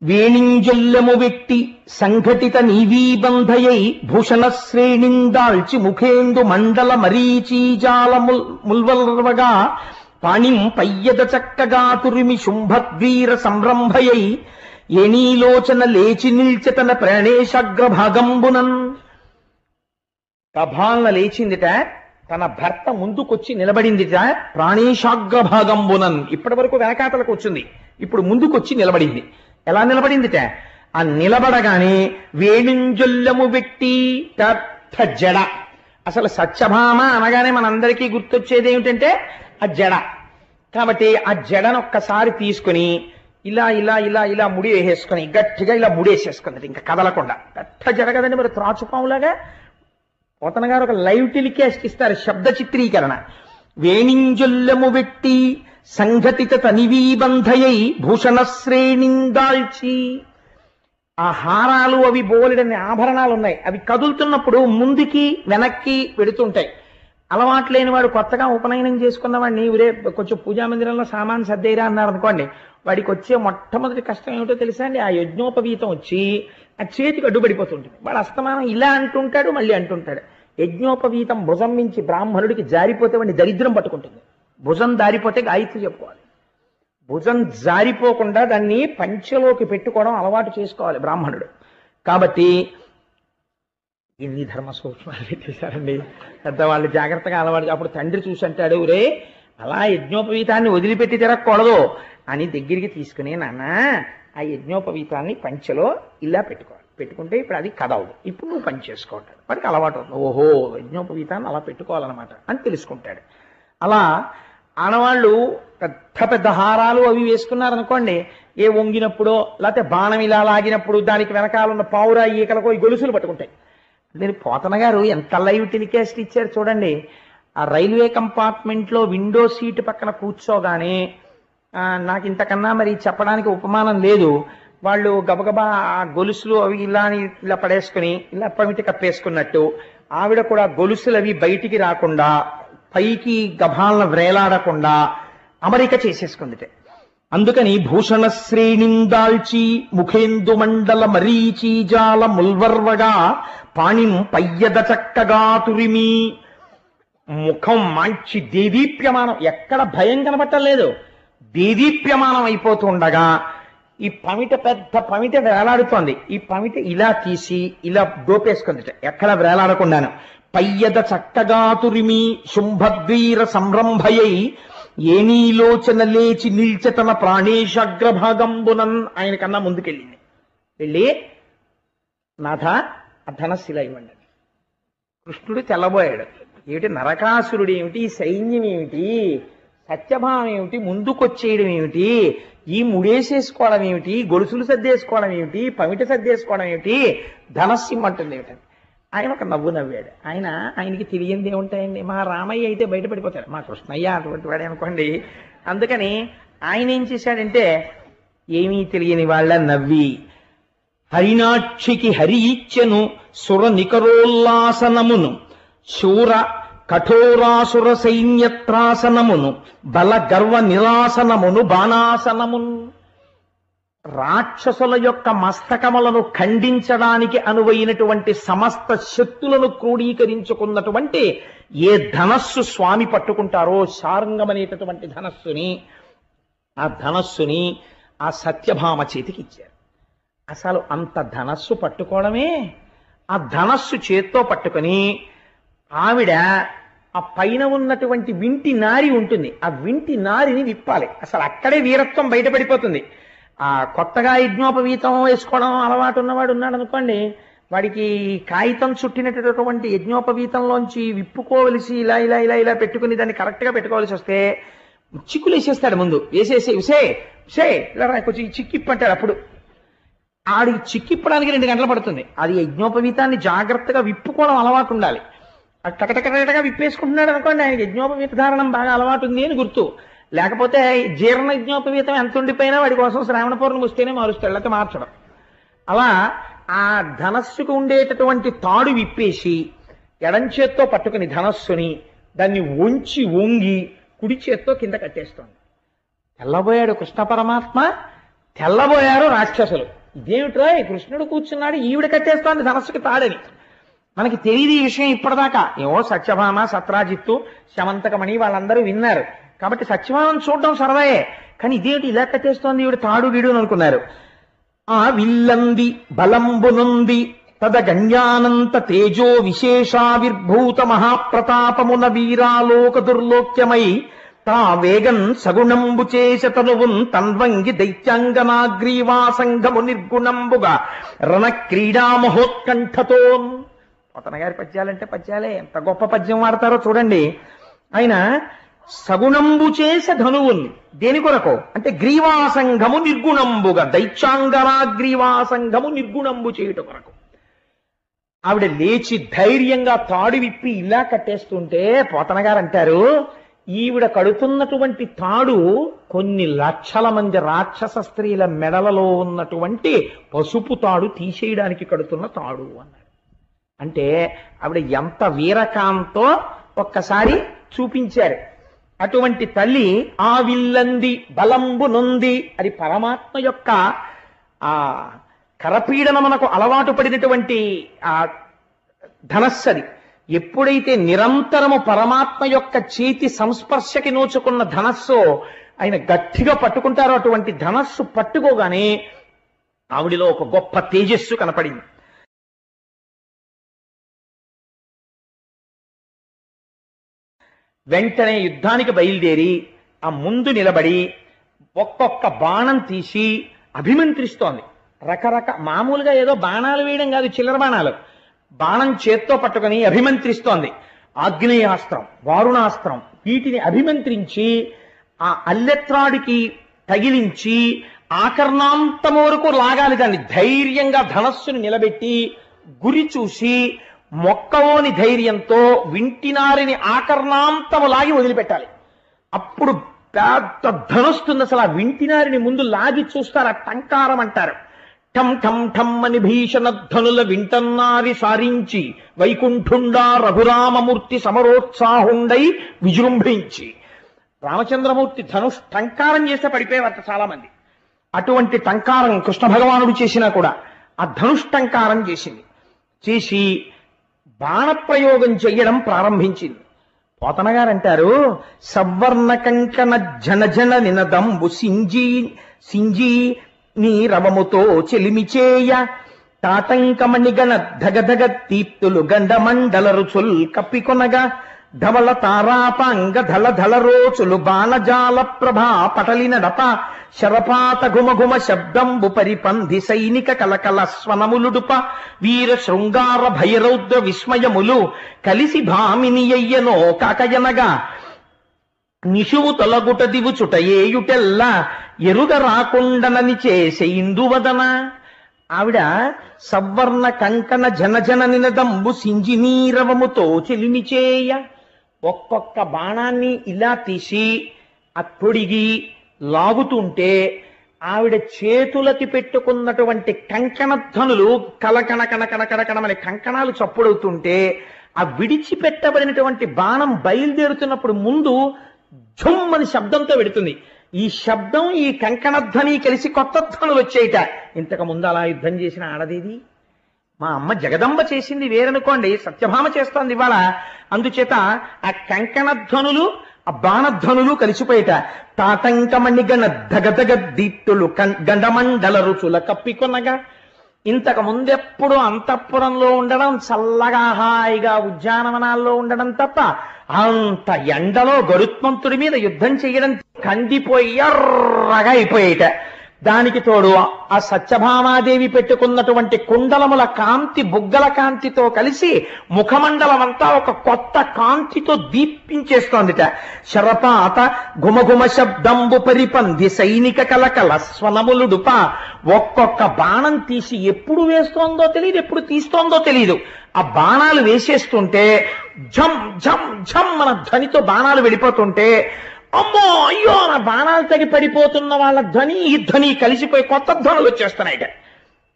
వేణింజొల్లము వెట్టి సంఘటిత నీవీబంధయై భూషణ శ్రేణిందాల్చి ముఖేందు మండల మరీచీజాల ముల్వల్వగా పాణిం పయ్యద చక్కగా తురిమి శుంభద్వీర సంరంభయై ఎనీలోచన లేచి నిల్చతన ప్రాణేశాగ్రభాగంబునన్. గభాలన లేచిందిట, తన భర్త ముందుకొచ్చి నిలబడిందిట. ప్రాణేశాగ్రభాగంబునన్, ఇప్పటి వరకు వెనకాతలకు వచ్చింది, ఇప్పుడు ముందుకొచ్చి నిలబడింది. ఎలా నిలబడిందిట? ఆ నిలబడగానే వేణుంజొల్లము వెట్టి పెద్ద జడ. అసలు సత్యభామ అనగానే మనందరికీ గుర్తొచ్చేది ఏమిటంటే ఆ జడ. కాబట్టి ఆ జడను ఒక్కసారి తీసుకుని ఇలా ఇలా ఇలా ఇలా ముడి వేసేసుకొని గట్టిగా ఇలా ముడేసేసుకుంది, ఇంకా కదలకుండా. పెద్ద జడ కదండి, మరి త్రాచుపాములాగా. పోతన గారు ఒక లైవ్ టెలికాస్ట్ ఇస్తారు, శబ్ద చిత్రీకరణ. వేణింజొల్లము వెట్టి సంఘటిత తనివీబంధయై భూషణశ్రేణిందాల్చి. ఆ హారాలు అవి బోలెడన్ని ఆభరణాలు ఉన్నాయి, అవి కదులుతున్నప్పుడు ముందుకి వెనక్కి పెడుతుంటాయి. అలవాటు లేని వాడు కొత్తగా ఉపనయనం చేసుకున్న వాడిని ఊరే కొంచెం పూజా మందిరంలో సామాన్ సర్దేరా అన్నారు అనుకోండి, వాడికి వచ్చే మొట్టమొదటి కష్టం ఏమిటో తెలుసా అండి? ఆ యజ్ఞోపవీతం వచ్చి ఆ చేతికి అడ్డుపడిపోతుంటుంది. వాడు అస్తమానం ఇలా అంటుంటాడు, మళ్ళీ అంటుంటాడు. యజ్ఞోపవీతం భుజం మించి బ్రాహ్మణుడికి జారిపోతే వాడిని దరిద్రం పట్టుకుంటుంది. భుజం జారిపోతే గాయత్రి చెప్పుకోవాలి. భుజం జారిపోకుండా దాన్ని పంచెలోకి పెట్టుకోవడం అలవాటు చేసుకోవాలి బ్రాహ్మణుడు. కాబట్టి ఎన్ని ధర్మ సూక్ష్మాలు పెట్టేశారండి పెద్దవాళ్ళు, జాగ్రత్తగా అలవాటు. అప్పుడు తండ్రి చూసి అంటాడు, రే అలా యజ్ఞోపవీతాన్ని వదిలిపెట్టి తిరగకూడదు అని దగ్గరికి తీసుకుని, నాన్న ఆ యజ్ఞోపవీతాన్ని పంచెలో ఇలా పెట్టుకోవాలి, పెట్టుకుంటే ఇప్పుడు అది కదవదు, ఇప్పుడు నువ్వు పని చేసుకుంటాడు. వాడికి అలవాటు అవుతుంది, ఓహో యజ్ఞోపవీతాన్ని అలా పెట్టుకోవాలన్నమాట అని తెలుసుకుంటాడు. అలా ఆడవాళ్ళు పెద్ద పెద్ద హారాలు అవి వేసుకున్నారనుకోండి, ఏ వంగినప్పుడో లేకపోతే బాణం ఇలా లాగినప్పుడు దానికి వెనకాలన్న పావురా ఈకలకో ఈ గొలుసులు పట్టుకుంటాయి. నేను పోతన గారు ఎంత లైవ్ టెలికాస్ట్ ఇచ్చారు చూడండి. ఆ రైల్వే కంపార్ట్మెంట్లో విండో సీటు పక్కన కూర్చోగానే నాకు ఇంతకన్నా మరి చెప్పడానికి ఉపమానం లేదు. వాళ్ళు గబగబా ఆ గొలుసులు అవి ఇలా పడేసుకుని ఇలా పమిటి కప్పేసుకున్నట్టు ఆవిడ కూడా గొలుసులు అవి బయటికి రాకుండా పైకి గభాలను వ్రేలాడకుండా అమరిక చేసేసుకుందిటే. అందుకని భూషణ శ్రేణిందాల్చి ముఖేందు మండల మరీచీజాల ముల్వర్వగా పాణిం పయ్యద చక్కగా తురిమి. ముఖం మంచి దేదీప్యమానం, ఎక్కడ భయం కనబట్టలేదు, దేదీప్యమానం అయిపోతుండగా ఈ పమిట పెద్ద పమిట వేలాడుతోంది. ఈ పమిట ఇలా తీసి ఇలా దోపేసుకుందిట, ఎక్కడ వేలాడకుండాను. పయ్యద చక్కగా తురిమి శుంభద్వీర సంరంభయై ఏనీలోచన లేచి నిల్చతన ప్రాణేశాగ్రభాగంబునన్. ఆయన కన్నా ముందుకెళ్ళింది, వెళ్ళి నాథ ఆ ధనస్సులా ఇవ్వండి. కృష్ణుడు తెల్లబోయాడు. ఏమిటి నరకాసురుడు ఏమిటి, సైన్యం ఏమిటి, సత్యభావం ఏమిటి, ముందుకొచ్చేయడం ఏమిటి, ఈ ముడేసేసుకోవడం ఏమిటి, గొలుసులు సర్దేసుకోవడం ఏమిటి, పమిట సర్దేసుకోవడం ఏమిటి, ధనస్సు ఇమ్మంటుంది ఏమిటని. ఆయన ఒక నవ్వు నవ్వాడు. ఆయనకి తెలియంది ఏముంటాయండి, మా రామయ్య అయితే బయటపడిపోతాడు, మా కృష్ణయ్య అటువంటి వాడే అనుకోండి. అందుకని ఆయన ఏం చేశాడంటే ఏమీ తెలియని వాళ్ళ నవ్వి, హరినాక్షికి హరి ఇచ్చెను సుర నికరోల్లాసనమును శూర కఠోరాసుర సైన్యత్రాసనమును బల గర్వ నిరాసనమును బాణాసనమును. రాక్షసుల యొక్క మస్తకములను ఖండించడానికి అనువైనటువంటి సమస్త శక్తులను క్రోడీకరించుకున్నటువంటి ఏ ధనస్సు స్వామి పట్టుకుంటారో, శార్ంగం అనేటటువంటి ధనస్సుని, ఆ ధనస్సుని ఆ సత్యభామ చేతికి ఇచ్చారు. అసలు అంత ధనస్సు పట్టుకోవడమే, ఆ ధనస్సు చేత్తో పట్టుకొని ఆవిడ ఆ పైన ఉన్నటువంటి వింటి నారి ఉంటుంది, ఆ వింటి నారిని విప్పాలి. అసలు అక్కడే వీరత్వం బయటపడిపోతుంది. ఆ కొత్తగా యజ్ఞోపవీతం వేసుకోవడం అలవాటు ఉన్నవాడు ఉన్నాడు అనుకోండి, వాడికి కాగితం చుట్టినటువంటి యజ్ఞోపవీతంలోంచి విప్పుకోవలసి ఇలా ఇలా ఇలా ఇలా పెట్టుకుని దాన్ని కరెక్ట్గా పెట్టుకోవాల్సి వస్తే చిక్కులు వేసేస్తాడు. ముందు వేసేసి విసే ఇలా కొంచెం చిక్కిప్పంటాడు. అప్పుడు ఆడికి చిక్కిప్పడానికి 2 గంటలు పడుతుంది. అది యజ్ఞోపవీతాన్ని జాగ్రత్తగా విప్పుకోవడం అలవాటు ఉండాలి. టకటకటగా విప్పేసుకుంటున్నాడు అనుకోండి, ఆయన యజ్ఞోపవీత ధారణం బాగా అలవాటు ఉంది అని గుర్తు. లేకపోతే జీర్ణ యజ్ఞోపవీతం ఎంత ఉండిపోయినా వాడి కోసం శ్రావణ పౌర్ణమి వస్తేనే మారుస్తాడు, లేకపోతే మార్చడం. అలా ఆ ధనస్సుకు ఉండేటటువంటి తాడు విప్పేసి ఎడం చేత్తో పట్టుకుని ధనస్సుని దాన్ని వంగి కుడి చేత్తో కింద కట్టేస్తోంది. తెల్లబోయాడు కృష్ణ పరమాత్మ, తెల్లబోయారు రాక్షసులు. ఇదేమిట్రా కృష్ణుడు కూర్చున్నాడు, ఈవిడ కట్టేస్తోంది ధనస్సుకి తాడని. మనకి తెలియదు ఈ విషయం ఇప్పటిదాకా. ఏవో సత్యభామ, సత్రాజిత్తు, శమంతకమణి వాళ్ళందరూ విన్నారు కాబట్టి సత్యభామను చూడడం సరదాయే. కానీ ఇదేమిటి ఇలా కట్టేస్తోంది ఈవిడ తాడు గీడు అని అనుకున్నారు. ఆ విల్లంది బలంబునుంది తద గణ్యానంత తేజో విశేషావిర్భూత మహాప్రతాపమున వీరాలోక దుర్లోక్యమై తా వేగన్ సగుణంబు చేసతనువున్ తన్వంగి దైత్యాంగనాగ్రీవాసంగము నిర్గుణంబుగా రణ క్రీడా మహోత్కంఠతోన్. పోతన గారి పద్యాలంటే పద్యాలే, ఎంత గొప్ప పద్యం వాడతారో చూడండి. ఆయన సగుణంబు చేసే ధనువున్ దేని కొరకు అంటే గ్రీవాసంగము నిర్గుణంబుగా, దైత్యాంగనాగ్రీవాసంగము నిర్గుణంబు చేయుట కొరకు. ఆవిడ లేచి ధైర్యంగా తాడు విప్పి ఇలా కట్టేస్తుంటే పోతన గారు అంటారు, ఈవిడ కడుతున్నటువంటి తాడు కొన్ని లక్షల మంది రాక్షస స్త్రీల మెడలలో ఉన్నటువంటి పసుపు తాడు తీసేయడానికి కడుతున్న తాడు అన్నాడు. అంటే ఆవిడ ఎంత వీరకాంతో ఒక్కసారి చూపించారు. అటువంటి తల్లి ఆ విల్లంది బలంబు నొంది, అది పరమాత్మ యొక్క ఆ కరపీడనమునకు అలవాటు పడినటువంటి ఆ ధనస్సది. ఎప్పుడైతే నిరంతరము పరమాత్మ యొక్క చేతి సంస్పర్శకి నోచుకున్న ధనస్సు ఆయన గట్టిగా పట్టుకుంటారో, అటువంటి ధనస్సు పట్టుకోగానే ఆవిడిలో ఒక గొప్ప తేజస్సు కనపడింది. వెంటనే యుద్ధానికి బయలుదేరి ఆ ముందు నిలబడి ఒక్కొక్క బాణం తీసి అభిమంత్రిస్తోంది. మామూలుగా ఏదో బాణాలు వేయడం కాదు, చిల్లర బాణాలు. బాణం చేత్తో పట్టుకొని అభిమంత్రిస్తోంది. ఆగ్నేయాస్త్రం, వారుణాస్త్రం, వీటిని అభిమంత్రించి ఆ అల్లెత్రాడికి తగిలించి ఆకర్ణాంతం వరకు లాగాలి. దాన్ని ధైర్యంగా ధనస్సును నిలబెట్టి గురి చూసి మొక్కవోని ధైర్యంతో వింటినారిని ఆకర్ణాంతము లాగి వదిలిపెట్టాలి. అప్పుడు పెద్ద ధనుస్తుంది. అసలు ఆ వింటినారిని ముందు లాగి చూస్తారు, ఆ టంకారం అంటారు. ఠం ఠం ఠం అని భీషణ ధనుల వింటన్నారి సారించి వైకుంఠుండా రఘురామమూర్తి సమరోత్సాహుండై విజృంభించి. రామచంద్రమూర్తి ధనుష్ టంకారం చేస్తే పడిపోయేవారు చాలా మంది. అటువంటి టంకారం కృష్ణ భగవానుడు చేసినా కూడా ఆ ధనుష్ టంకారం చేసి బాణప్రయోగం చెయ్యడం ప్రారంభించింది. పోతన గారు అంటారు, సవర్ణ కంకణ జనజన నినదంబు సింజీ నీ రవముతో చెలిమిచేయ తాటంకమణిగణ ధగధగ తీప్తులు గండమండల రుచుల్ కప్పికొనగా ధవళ తారాపాంగ ధల ధల రోచులు బాణజాల ప్రభా పటలిన డప శరపాత ఘుమఘుమ శబ్దంబు పరిపంధి సైనిక కలకల స్వనములుడుప వీర శృంగార భైరౌద్ర విస్మయములు కలిసి భామినియ్యనో కాకయనగా నిషువు తొలగుట దివుచుట ఏయుటెల్ల ఎరుగ రాకుండనని చేసే ఇందువదన. ఆవిడ సవర్ణ కంకణ జనజన నినదంబు సింజినీరవముతో చెలిమిచేయ ఒక్కొక్క బాణాన్ని ఇలా తీసి ఆ తొడిగి లాగుతుంటే ఆవిడ చేతులకి పెట్టుకున్నటువంటి కంకణధ్వనులు కలకణ కణకణ కణకణమని కంకణాలు చప్పుడవుతుంటే ఆ విడిచిపెట్టబడినటువంటి బాణం బయలుదేరుతున్నప్పుడు ముందు ఝుమ్మని శబ్దంతో పెడుతుంది. ఈ శబ్దం ఈ కంకణధ్వని కలిసి కొత్త ధ్వనులు వచ్చేయట. ఇంతకు ముందు అలా యుద్ధం చేసిన ఆడదేది మా అమ్మ జగదంబ చేసింది వేరనుకోండి, సత్యభామ చేస్తోంది ఇవాళ. అందుచేత ఆ కంకణధ్వనులు ఆ బాణధ్వనులు కలిసిపోయేట. తాటంకమణిగణ ధగధగ దీప్తులు గండమండల రుచుల కప్పికొనగా. ఇంతకు ముందెప్పుడు అంతఃపురంలో ఉండడం, చల్లగా హాయిగా ఉద్యానవనాల్లో ఉండడం తప్ప అంత ఎండలో గరుత్మంతుడి మీద యుద్ధం చేయడం కందిపోయి ఎర్రగా అయిపోయేట. దానికి తోడు ఆ సత్యభామాదేవి పెట్టుకున్నటువంటి కుండలముల కాంతి బుగ్గల కాంతితో కలిసి ముఖమండలం అంతా ఒక కొత్త కాంతితో దీపించేస్తోందిట. శరపాత ఘుమఘుమ శబ్దంబు పరిపంధి సైనిక కలకల స్వనములుడుప. ఒక్కొక్క బాణం తీసి ఎప్పుడు వేస్తోందో తెలియదు, ఎప్పుడు తీస్తోందో తెలియదు. ఆ బాణాలు వేసేస్తుంటే ఝం ఝం ఝం మన ధ్వనితో బాణాలు వెళ్ళిపోతుంటే అమ్మో అయ్యో నా బాణాలు తగి పడిపోతున్న వాళ్ళ ధ్వని ఈ ధ్వని కలిసిపోయి కొత్త ధ్వనులు వచ్చేస్తున్నాయి.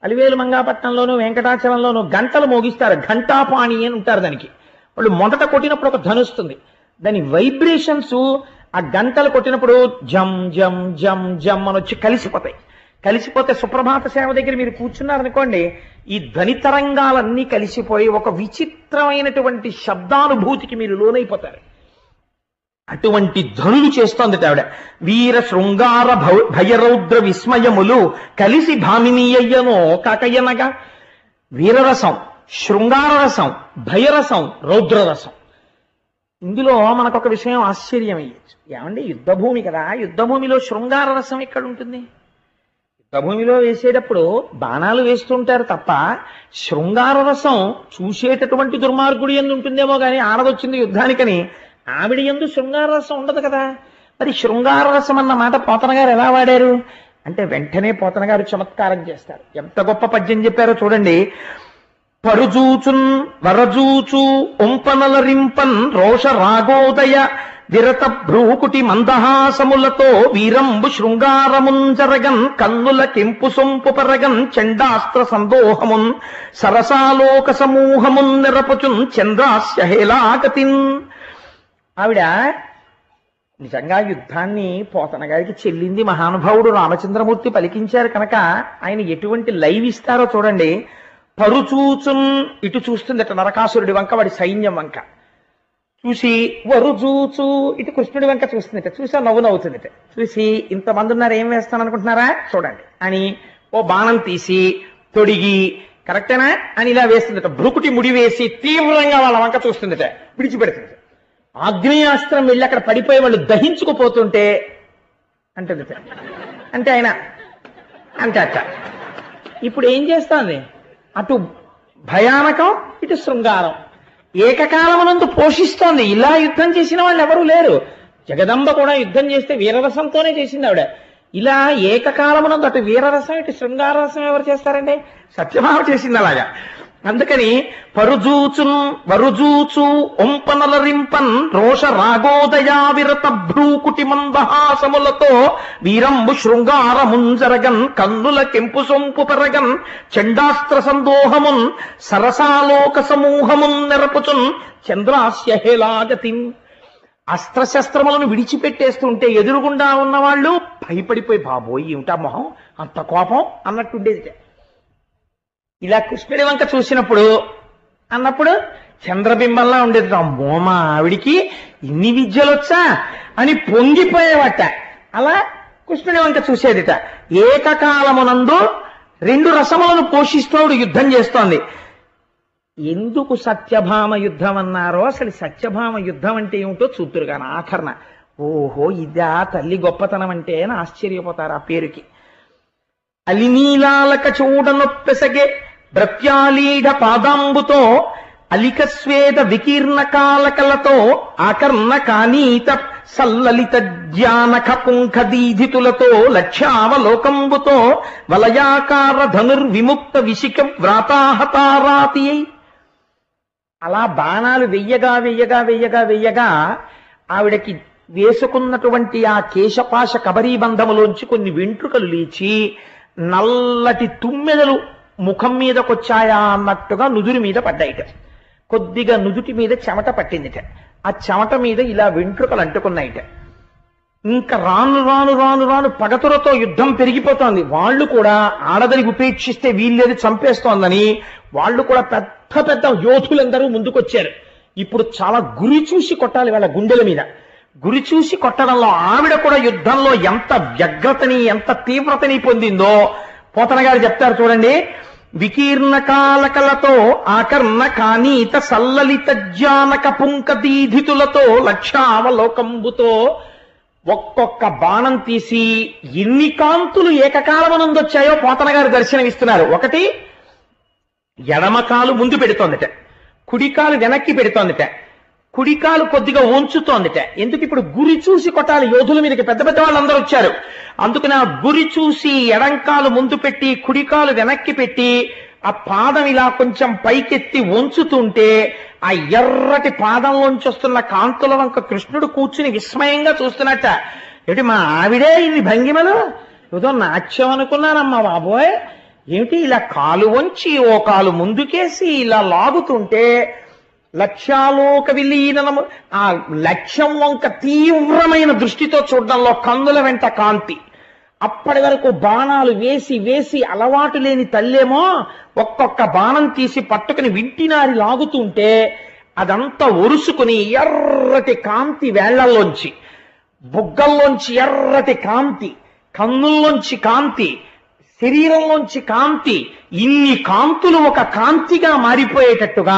అలివేలు మంగాపట్నంలోను వెంకటాచలంలోను గంటలు మోగిస్తారు, ఘంటాపాణి అని ఉంటారు. దానికి వాళ్ళు మొదట కొట్టినప్పుడు ఒక ధనుస్తుంది, దాని వైబ్రేషన్స్ ఆ గంటలు కొట్టినప్పుడు జం జం జం జం అని వచ్చి కలిసిపోతే సుప్రభాత సేవ దగ్గర మీరు కూర్చున్నారనుకోండి, ఈ ధ్వని తరంగాలన్నీ కలిసిపోయి ఒక విచిత్రమైనటువంటి శబ్దానుభూతికి మీరు లోనైపోతారు. అటువంటి ధ్వనులు చేస్తోంది ఆవిడ. వీర శృంగార భయరౌద్ర విస్మయములు కలిసి భామినీయనో కాకయ్యనగా. వీరరసం, శృంగారరసం, భయరసం, రౌద్రరసం. ఇందులో మనకొక విషయం ఆశ్చర్యం అయ్యచ్చు. ఏమండి యుద్ధభూమి కదా, యుద్ధభూమిలో శృంగార రసం ఎక్కడ ఉంటుంది? యుద్ధభూమిలో వేసేటప్పుడు బాణాలు వేస్తుంటారు తప్ప శృంగార రసం చూసేటటువంటి దుర్మార్గుడి యందు ఉంటుందేమో కానీ ఆడదొచ్చింది యుద్ధానికని ఆవిడ యందు శృంగార రసం ఉండదు కదా. మరి శృంగార రసం అన్న మాట పోతన గారు ఎలా వాడారు అంటే వెంటనే పోతన గారు చమత్కారం చేస్తారు. ఎంత గొప్ప పద్యం చెప్పారో చూడండి. పరుజూచున్ వరజూచు ఒంపనల రింపన్ రోష రాగోదయ విరత భ్రూకుటి మందహాసములతో వీరంబు శృంగారముంజరగన్ కన్నుల కెంపు సొంపు పరగన్ చండాస్త్ర సందోహమున్ సరసాలోక సమూహమున్ నిరపచున్ చంద్రాస్య హేలాగతిన్. ఆవిడ నిజంగా యుద్ధాన్ని పోతన గారికి చెల్లింది మహానుభావుడు రామచంద్రమూర్తి పలికించారు కనుక ఆయన ఎటువంటి లైవ్ ఇస్తారో చూడండి. పరుచూచున్ ఇటు చూస్తుందట నరకాసురుడి వంక, వాడి సైన్యం వంక చూసి, వరుజూచు ఇటు కృష్ణుడి వంక చూస్తుందట, చూసి నవ్వు నవ్వుతుందట, చూసి ఇంతమంది ఉన్నారు ఏం వేస్తాను అనుకుంటున్నారా చూడండి అని ఓ బాణం తీసి తొడిగి కరెక్టేనా అని ఇలా వేస్తుందట. భ్రుకుటి ముడి వేసి తీవ్రంగా వాళ్ళ వంక చూస్తుందట, విడిచిపెడుతుందట. ఆగ్నేయాస్త్రం వెళ్ళి అక్కడ పడిపోయి వాళ్ళు దహించుకుపోతుంటే అంటుందట. అంటే ఆయన అంటే అట్ట ఇప్పుడు ఏం చేస్తోంది, అటు భయానకం ఇటు శృంగారం ఏకకాలమునందు పోషిస్తోంది. ఇలా యుద్ధం చేసిన వాళ్ళు ఎవరూ లేరు. జగదంబ కూడా యుద్ధం చేస్తే వీరరసంతోనే చేసింది ఆవిడ. ఇలా ఏకకాలమునందు అటు వీరరసం ఇటు శృంగారరసం ఎవరు చేస్తారండి? సత్యభామ చేసింది అలాగా. అందుకని పరుజూచున్ వరుజూచు ఒంపనలరింపన్ రోష రాగోదయా విరత భ్రూకుటి మందహాసములతో వీరంబు శృంగారముంజరగన్ కన్నుల కెంపు సొంపు పెరగన్ చండాస్త్ర సందోహమున్ సరసాలోక సమూహమున్ నెరపుచున్ చంద్రాస్య హేలాగతిన్. అస్త్రశస్త్రములను విడిచిపెట్టేస్తుంటే ఎదురుగుండా ఉన్నవాళ్ళు భయపడిపోయి బాబోయ్ ఏమిటా మొహం అంత కోపం అన్నట్టుండేది. ఇలా కృష్ణుడి వంక చూసినప్పుడు అన్నప్పుడు చంద్రబింబంలా ఉండేది. అమ్మో మా ఆవిడికి ఇన్ని విద్యలు వచ్చా అని పొంగిపోయేవట. అలా కృష్ణుడి వంక చూసేదిట. ఏకకాలమునందు రెండు రసములను పోషిస్తూ యుద్ధం చేస్తోంది. ఎందుకు సత్యభామ యుద్ధం అన్నారో, అసలు సత్యభామ యుద్ధం అంటే ఏమిటో చూతురు కానీ ఆఖరణ ఓహో ఇదా తల్లి గొప్పతనం అంటే అని ఆశ్చర్యపోతారు ఆ పేరుకి. అలినీలాలక చూడనొప్పెసగే భృత్యాలీఢ పాదాంబుతో అలిక స్వేద వికీర్ణ కాలకలతో ఆకర్ణ కానీత సల్లలిత జ్ఞానక పుంఖదీధితులతో లక్ష్యావలోకంబుతో వలయాకార ధనుర్విముక్త విశిక వ్రాతాహతారాతి. అలా బాణాలు వెయ్యగా వెయ్యగా వెయ్యగా వెయ్యగా ఆవిడకి వేసుకున్నటువంటి ఆ కేశపాశ కబరీబంధములోంచి కొన్ని వెంట్రుకలు లేచి నల్లటి తుమ్మెదలు ముఖం మీదకొచ్చాయా అన్నట్టుగా నుదురి మీద పడ్డాయిట. కొద్దిగా నుదుటి మీద చెమట పట్టిందిట. ఆ చెమట మీద ఇలా వెంట్రుకలు అంటుకున్నాయిట. ఇంకా రాను రాను రాను రాను పగతులతో యుద్ధం పెరిగిపోతోంది. వాళ్ళు కూడా ఆడదని ఉపేక్షిస్తే వీళ్ళేది చంపేస్తోందని వాళ్ళు కూడా పెద్ద పెద్ద యోధులందరూ ముందుకొచ్చారు. ఇప్పుడు చాలా గురి చూసి కొట్టాలి వాళ్ళ గుండెల మీద. గురి చూసి కొట్టడంలో ఆవిడ కూడా యుద్ధంలో ఎంత వ్యగ్రతని ఎంత తీవ్రతని పొందిందో పోతన గారు చెప్తారు చూడండి. వికీర్ణ కాలకలతో ఆకర్ణ కానీత సల్లలిత జ్ఞానక పుంకదీధితులతో లక్ష్యావలోకంబుతో ఒక్కొక్క బాణం తీసి ఎన్ని కాంతులు ఏకకాలమనందొచ్చాయో పోతన గారు దర్శనమిస్తున్నారు. ఒకటి ఎడమకాలు ముందు పెడుతోందిట, కుడికాలు వెనక్కి పెడుతోందిట, కుడికాలు కొద్దిగా ఉంచుతోందిట. ఎందుకు? ఇప్పుడు గురి చూసి కొట్టాలి యోధుల మీదకి. పెద్ద పెద్ద వాళ్ళందరూ వచ్చారు. అందుకని ఆ గురి చూసి ఎడంకాలు ముందు పెట్టి కుడికాలు వెనక్కి పెట్టి ఆ పాదం ఇలా కొంచెం పైకెత్తి ఉంచుతుంటే ఆ ఎర్రటి పాదంలోంచి వస్తున్న కాంతుల వంక కృష్ణుడు కూర్చుని విస్మయంగా చూస్తున్నట్ట. ఏమిటి మా ఆవిడే ఇన్ని భంగిమలు? ఏదో నాట్యం అనుకున్నానమ్మా బాబోయ్. ఏమిటి ఇలా కాలు వంచి ఓ కాలు ముందుకేసి ఇలా లాగుతుంటే లక్ష్యాలోక విలీనము, ఆ లక్ష్యం వంక తీవ్రమైన దృష్టితో చూడడంలో కన్నుల వెంట కాంతి. అప్పటి వరకు బాణాలు వేసి వేసి అలవాటు లేని తల్లేమో ఒక్కొక్క బాణం తీసి పట్టుకుని వింటినారి లాగుతుంటే అదంతా ఒరుసుకుని ఎర్రటి కాంతి వేళ్లల్లోంచి, బుగ్గల్లోంచి ఎర్రటి కాంతి, కన్నుల్లోంచి కాంతి, శరీరంలోంచి కాంతి, ఇన్ని కాంతులు ఒక కాంతిగా మారిపోయేటట్టుగా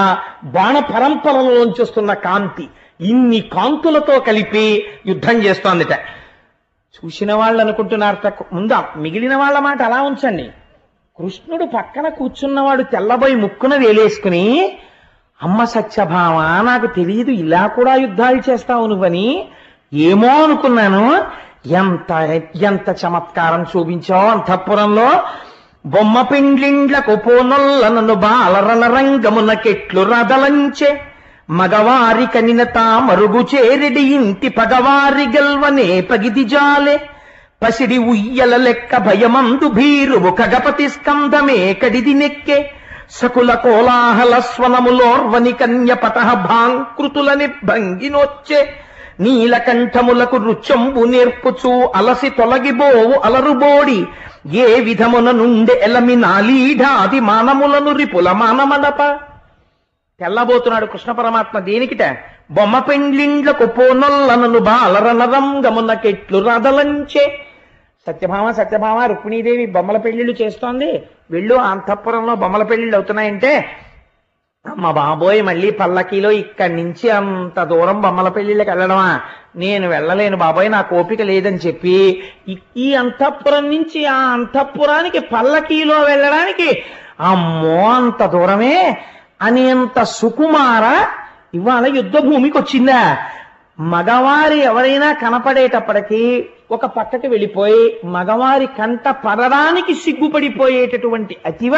బాణ పరంపరలోంచి వస్తున్న కాంతి, ఇన్ని కాంతులతో కలిపి యుద్ధం చేస్తోందిట. చూసిన వాళ్ళు అనుకుంటున్నారు ముందా మిగిలిన వాళ్ళ మాట అలా ఉంచండి. కృష్ణుడు పక్కన కూర్చున్నవాడు తెల్లబోయి ముక్కున వేలేసుకుని, అమ్మ సత్యభామ నాకు తెలియదు ఇలా కూడా యుద్ధాలు చేస్తావు నువ్వని, ఏమో అనుకున్నాను. ఎంత ఎంత చమత్కారం చూపించావు అంతఃపురంలో. బొమ్మ పిండ్లిండ్లకు పోనొల్ల నన్ను బాలరణ రంగమునకెట్లు రదలంచే మగవారి కనినత మరుగు చేరెడి ఇంటి పగవారి గెల్వనే పగిది జాలే పసిడి ఉయ్యల లెక్క భయమందు భీరువు కగపతి స్కంధమే కడిది నెక్కే సకుల కోలాహల స్వనములోర్వని కన్య పటహ భాంకృతులని భంగినొచ్చే నీలకంఠములకు రుచంబు నేర్పుచూ అలసి తొలగిబోవు అలరుబోడి ఏ విధమున నుండి ఎలమి నాలీఢాది మానములను రిపుల మానమడప. తెల్లబోతున్నాడు కృష్ణ పరమాత్మ దేనికిట? బొమ్మ పెండ్లిండ్లకు పోనొల్లనను బాలరనరంగమునకెట్లు రదలంచే. సత్యభామ సత్యభామ రుక్మిణీదేవి బొమ్మల పెళ్లిళ్ళు చేస్తోంది, వెళ్ళు అంతఃపురంలో బొమ్మల పెళ్లిళ్ళు అవుతున్నాయంటే, అమ్మ బాబోయ్ మళ్ళీ పల్లకీలో ఇక్కడి నుంచి అంత దూరం బొమ్మల పెళ్లిళ్ళకి వెళ్ళడమా, నేను వెళ్ళలేను బాబోయ్, నాకు ఓపిక లేదని చెప్పి ఈ అంతఃపురం నుంచి ఆ అంతఃపురానికి పల్లకీలో వెళ్ళడానికి అమ్మో అంత దూరమే అనేంత సుకుమార ఇవాళ యుద్ధ భూమికి వచ్చిందా? మగవారి ఎవరైనా కనపడేటప్పటికీ ఒక పక్కకి వెళ్ళిపోయి మగవారి కంట పడడానికి సిగ్గుపడిపోయేటటువంటి అతివ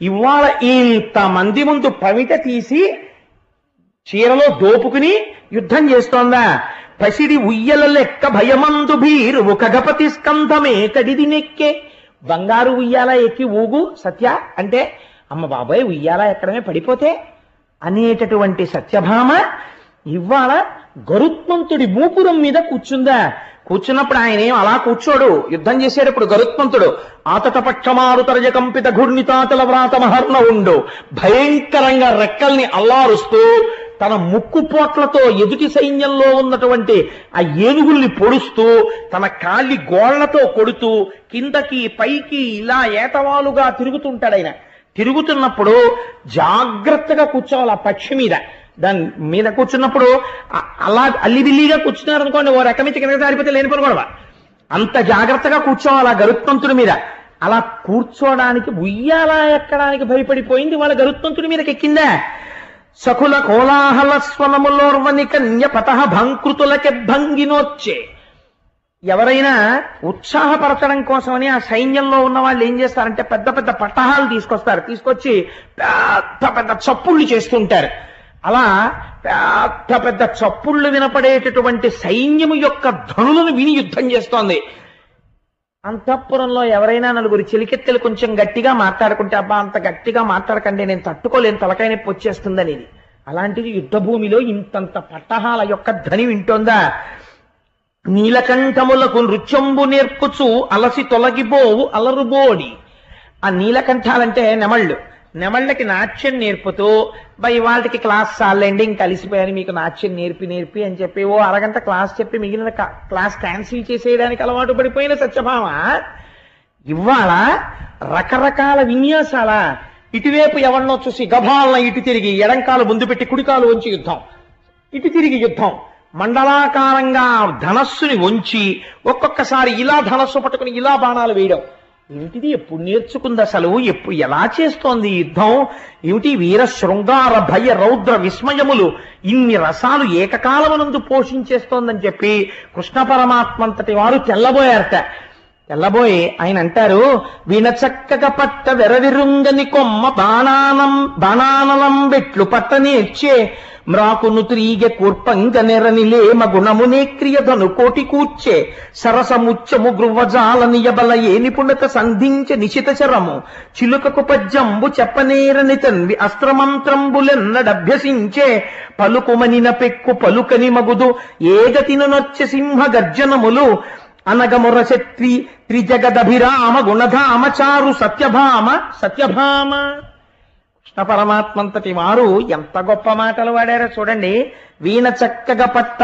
ఇవాళ ఇంతమంది ముందు పవిట తీసి చీరలో దోపుకుని యుద్ధం చేస్తోందా? పసిడి ఉయ్యల లెక్క భయమందు భీరువు కగపతి స్కంధమే కడిది నెక్కే. బంగారు ఉయ్యాల ఎక్కి ఊగు సత్య అంటే అమ్మ బాబాయ్ ఉయ్యాల ఎక్కడమే పడిపోతే అనేటటువంటి సత్యభామ ఇవాళ గరుత్మంతుడి మూపురం మీద కూర్చుందా? కూర్చున్నప్పుడు ఆయన ఏం అలా కూర్చోడు, యుద్ధం చేసేటప్పుడు గరుత్మంతుడు ఆతట పక్షమారు తరజ కంపిత ఘూర్ణితాతల వ్రాత మహర్ణ ఉండు భయంకరంగా రెక్కల్ని అల్లారుస్తూ తన ముక్కు పోట్లతో ఎదుటి సైన్యంలో ఉన్నటువంటి ఆ ఏనుగుల్ని పొడుస్తూ తన కాలి గోళ్లతో కొడుతూ కిందకి పైకి ఇలా ఏతవాలుగా తిరుగుతుంటాడు ఆయన. తిరుగుతున్నప్పుడు జాగ్రత్తగా కూర్చోవాలి ఆ పక్షి మీద. దాని మీద కూర్చున్నప్పుడు అలా అల్లిబిల్లిగా కూర్చున్నారు అనుకోండి, ఓ రకమించి కింద జారిపోతే లేని పని కూడా అంత జాగ్రత్తగా కూర్చోవాలి ఆ గరుత్మంతుడి మీద. అలా కూర్చోడానికి ఉయ్యాల ఎక్కడానికి భయపడిపోయింది వాళ్ళ గరుత్మంతుడి మీదకి ఎక్కిందా? సకుల కోలాహల స్వనములోర్వని కన్య పటహ భంకృతులకి భంగినొచ్చే. ఎవరైనా ఉత్సాహపరచడం కోసమని ఆ సైన్యంలో ఉన్న వాళ్ళు ఏం చేస్తారంటే పెద్ద పెద్ద పట్టహాలు తీసుకొస్తారు, తీసుకొచ్చి పెద్ద పెద్ద చప్పుళ్ళు చేస్తుంటారు. అలా పెద్ద పెద్ద చప్పుళ్ళు వినపడేటటువంటి సైన్యము యొక్క ధనులను విని యుద్ధం చేస్తోంది. అంతఃపురంలో ఎవరైనా నలుగురు చిలికెత్తెలు కొంచెం గట్టిగా మాట్లాడుకుంటే అబ్బా అంత గట్టిగా మాట్లాడకండి నేను తట్టుకోలేను తలకాయ నొప్పి వచ్చేస్తుందని. అలాంటిది యుద్ధ భూమిలో ఇంతంత పట్టహాల యొక్క ధ్వని వింటోందా? నీలకంఠములకు నృత్యంబు నేర్పుచు అలసి తొలగిపోవు అలరుబోడి. ఆ నీలకంఠాలంటే నెమళ్ళు, నెమళ్ళకి నాట్యం నేర్పుతూ వాటికి క్లాస్ చాలండి ఇంక కలిసిపోయాను మీకు నాట్యం నేర్పి అని చెప్పి ఓ అరగంట క్లాస్ చెప్పి మిగిలిన క్లాస్ క్యాన్సిల్ చేసేయడానికి అలవాటు పడిపోయిన సత్యభామ ఇవాళ రకరకాల విన్యాసాల ఇటువైపు ఎవరినో చూసి గభాలన ఇటు తిరిగి ఎడంకాలు ముందు పెట్టి కుడికాలు వంచి యుద్ధం, ఇటు తిరిగి యుద్ధం, మండలాకారంగా ధనస్సుని వంచి ఒక్కొక్కసారి ఇలా ధనస్సు పట్టుకుని ఇలా బాణాలు వేయడం. ఏమిటిది? ఎప్పుడు నేర్చుకుంది అసలు? ఎప్పుడు ఎలా చేస్తోంది యుద్ధం? ఏమిటి వీర శృంగార భయ రౌద్ర విస్మయములు ఇన్ని రసాలు ఏకకాలమునందు పోషించేస్తోందని చెప్పి కృష్ణ పరమాత్మంతటి వారు తెల్లబోయారట. తెల్లబోయి ఆయన అంటారు, వినచక్కగా పట్ట వెరవిరుంగని కొమ్మ బాణానలం బెట్లు పట్ట నేర్చే మ్రాకును త్రీగె కూర్పంగ నెరనిలేమ గుణమునే క్రియధను కోటి కూర్చే సరసముచ్చము గృవ్వజాల నియబల ఏ నిపుణత సంధించ నిశిత చరము చిలుకకు పద్యంబు చెప్పనేరని తన్వి అస్త్రమంత్రంబులెన్నడభ్యసించే పలుకుమనిన పెక్కు పలుకని మగుదు ఏగతిన నొచ్చ సింహ గర్జనములు అనగముర శత్రి త్రిజగదభిరామ గుణధామ చారు సత్యభామ. కృష్ణ పరమాత్మంతటి వారు ఎంత గొప్ప మాటలు వాడారో చూడండి. వీణ చక్కగా పట్ట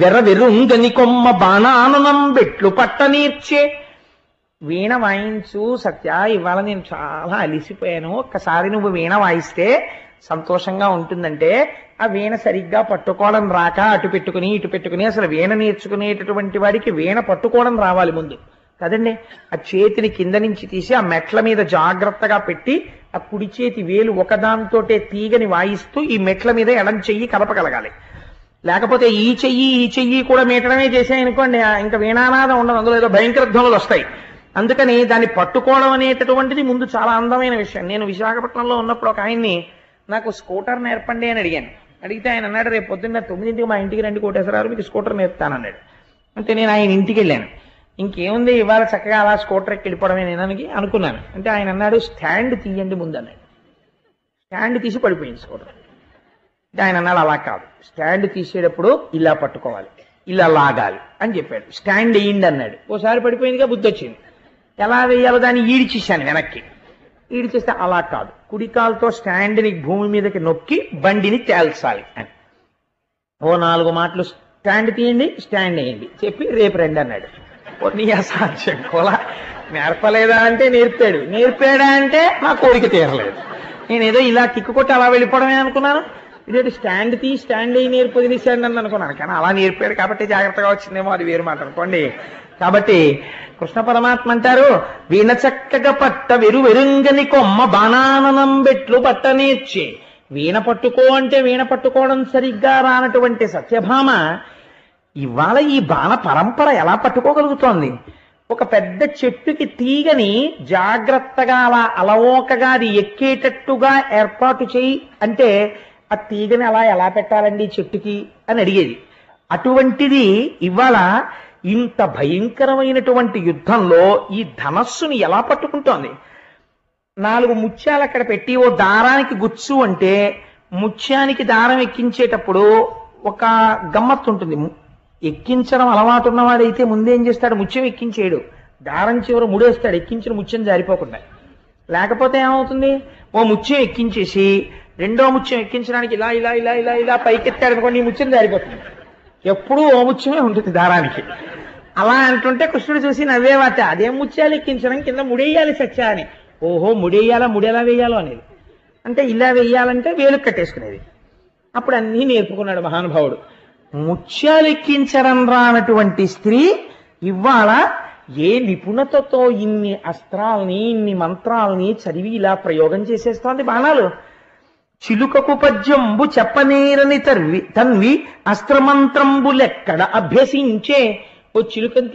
వెరవెరుంగని కొమ్మ బాణాననం బెట్లు పట్ట నీర్చే. వీణ వాయించు సత్య, ఇవాళ నేను చాలా అలిసిపోయాను, ఒక్కసారి నువ్వు వీణ వాయిస్తే సంతోషంగా ఉంటుందంటే ఆ వీణ సరిగ్గా పట్టుకోవడం రాక అటు పెట్టుకుని అసలు వీణ నేర్చుకునేటటువంటి వాడికి వీణ పట్టుకోవడం రావాలి ముందు కదండి. ఆ చేతిని కింద నుంచి తీసి ఆ మెట్ల మీద జాగ్రత్తగా పెట్టి ఆ కుడి చేతి వేలు ఒకదాంతోటే తీగని వాయిస్తూ ఈ మెట్ల మీద ఎడం చెయ్యి కలపగలగాలి. లేకపోతే ఈ చెయ్యి కూడా మీటడమే చేసాయనుకోండి ఇంకా వీణానాదం ఉండదు, అందులో ఏదో భయంకర ధ్వనులు వస్తాయి. అందుకని దాన్ని పట్టుకోవడం అనేటటువంటిది ముందు చాలా అందమైన విషయం. నేను విశాఖపట్నంలో ఉన్నప్పుడు ఒక ఆయన్ని నాకు స్కూటర్ నేర్పండి అని అడిగాను. అడిగితే ఆయన అన్నాడు, రేపు పొద్దున్న 9ంటికి మా ఇంటికి రండి కోటేశ్వరరావు, మీకు స్కూటర్ నేర్పుతానన్నాడు. అంటే నేను ఆయన ఇంటికి వెళ్ళాను. ఇంకేముంది ఇవాళ చక్కగా అలా స్కూటర్ ఎక్కి వెళ్ళిపోవడమే నేనని అనుకున్నాను. అంటే ఆయన అన్నాడు, స్టాండ్ తీయండి ముందు అన్నాడు. స్టాండ్ తీసి పడిపోయింది స్కూటర్. అంటే ఆయన అన్నాడు, అలా కాదు, స్టాండ్ తీసేటప్పుడు ఇలా పట్టుకోవాలి, ఇలా లాగాలి అని చెప్పాడు. స్టాండ్ వేయండి అన్నాడు. ఓసారి పడిపోయిందిగా, బుద్ధి వచ్చింది. ఎలా వేయాలో దాన్ని ఈడిచేశాను వెనక్కి. ఈడిచేస్తే అలా కాదు, కుడికాలతో స్టాండ్ని భూమి మీదకి నొక్కి బండిని తేల్చాలి అని. ఓ 4 మాటలు స్టాండ్ తీయండి, స్టాండ్ వేయండి చెప్పి రేపు రండి అన్నాడు. నీ అసాధ్యం కోలా, నేర్పలేదా అంటే నేర్పాడు, నేర్పాడా అంటే నా కోరిక తీరలేదు. నేనేదో ఇలా కిక్కు కొట్టి అలా వెళ్ళిపోవడమే అనుకున్నాను. ఇదేంటి స్టాండ్ తీ స్టాండ్ అయ్యి నేర్పు వదిలేసాడు అని అనుకున్నాను. కానీ అలా నేర్పాడు కాబట్టి జాగ్రత్తగా వచ్చిందేమో, అది వేరు మాట అనుకోండి. కాబట్టి కృష్ణ పరమాత్మ అంటారు, వీణ చక్కగా పట్ట వెరుంగని కొమ్మ బాణాననం బెట్లు పట్ట నేర్చి. వీణ పట్టుకో అంటే వీణ పట్టుకోవడం సరిగ్గా రానటువంటి సత్యభామ ఇవాళ ఈ బాణ పరంపర ఎలా పట్టుకోగలుగుతోంది? ఒక పెద్ద చెట్టుకి తీగని జాగ్రత్తగా అలా అలవోకగా అది ఎక్కేటట్టుగా ఏర్పాటు చేయి అంటే ఆ తీగని అలా ఎలా పెట్టాలండి చెట్టుకి అని అడిగేది. అటువంటిది ఇవాళ ఇంత భయంకరమైనటువంటి యుద్ధంలో ఈ ధనస్సుని ఎలా పట్టుకుంటోంది? 4 ముత్యాలు అక్కడ పెట్టి ఓ దారానికి గుచ్చు అంటే ముత్యానికి దారం ఎక్కించేటప్పుడు ఒక గమ్మత్తు ఉంటుంది. ఎక్కించడం అలవాటు ఉన్నవాడైతే ముందేం చేస్తాడు, ముత్యం ఎక్కించేయడు, దారం చివర ముడేస్తాడు ఎక్కించిన ముత్యం జారిపోకుండా. లేకపోతే ఏమవుతుంది, ఓ ముత్యం ఎక్కించేసి రెండో ముత్యం ఎక్కించడానికి ఇలా ఇలా ఇలా ఇలా ఇలా పైకెత్తాడు అనుకోండి, ఈ ముత్యం జారిపోతుంది. ఎప్పుడూ ఓ ముత్యమే ఉంటుంది దారానికి. అలా అంటుంటే కృష్ణుడు చూసి నవ్వేవాట, అదేం ముత్యాలు ఎక్కించడం, కింద ముడేయాలి సత్య అని. ఓహో ముడేయాలా, ముడేలా వేయాలో అనేది. అంటే ఇలా వేయాలంటే వేలు కట్టేసుకునేది. అప్పుడు అన్నీ నేర్పుకున్నాడు మహానుభావుడు. ముత్యాలు ఎక్కించడం రానటువంటి స్త్రీ ఇవాళ ఏ నిపుణతతో ఇన్ని అస్త్రాల్ని ఇన్ని మంత్రాల్ని చదివి ఇలా ప్రయోగం చేసేస్తోంది బాణాలు. చిలుకకు పద్యంబు చెప్పనేరని తన్వి అస్త్రమంత్రంబులెక్కడ అభ్యసించే. ఓ చిలుకని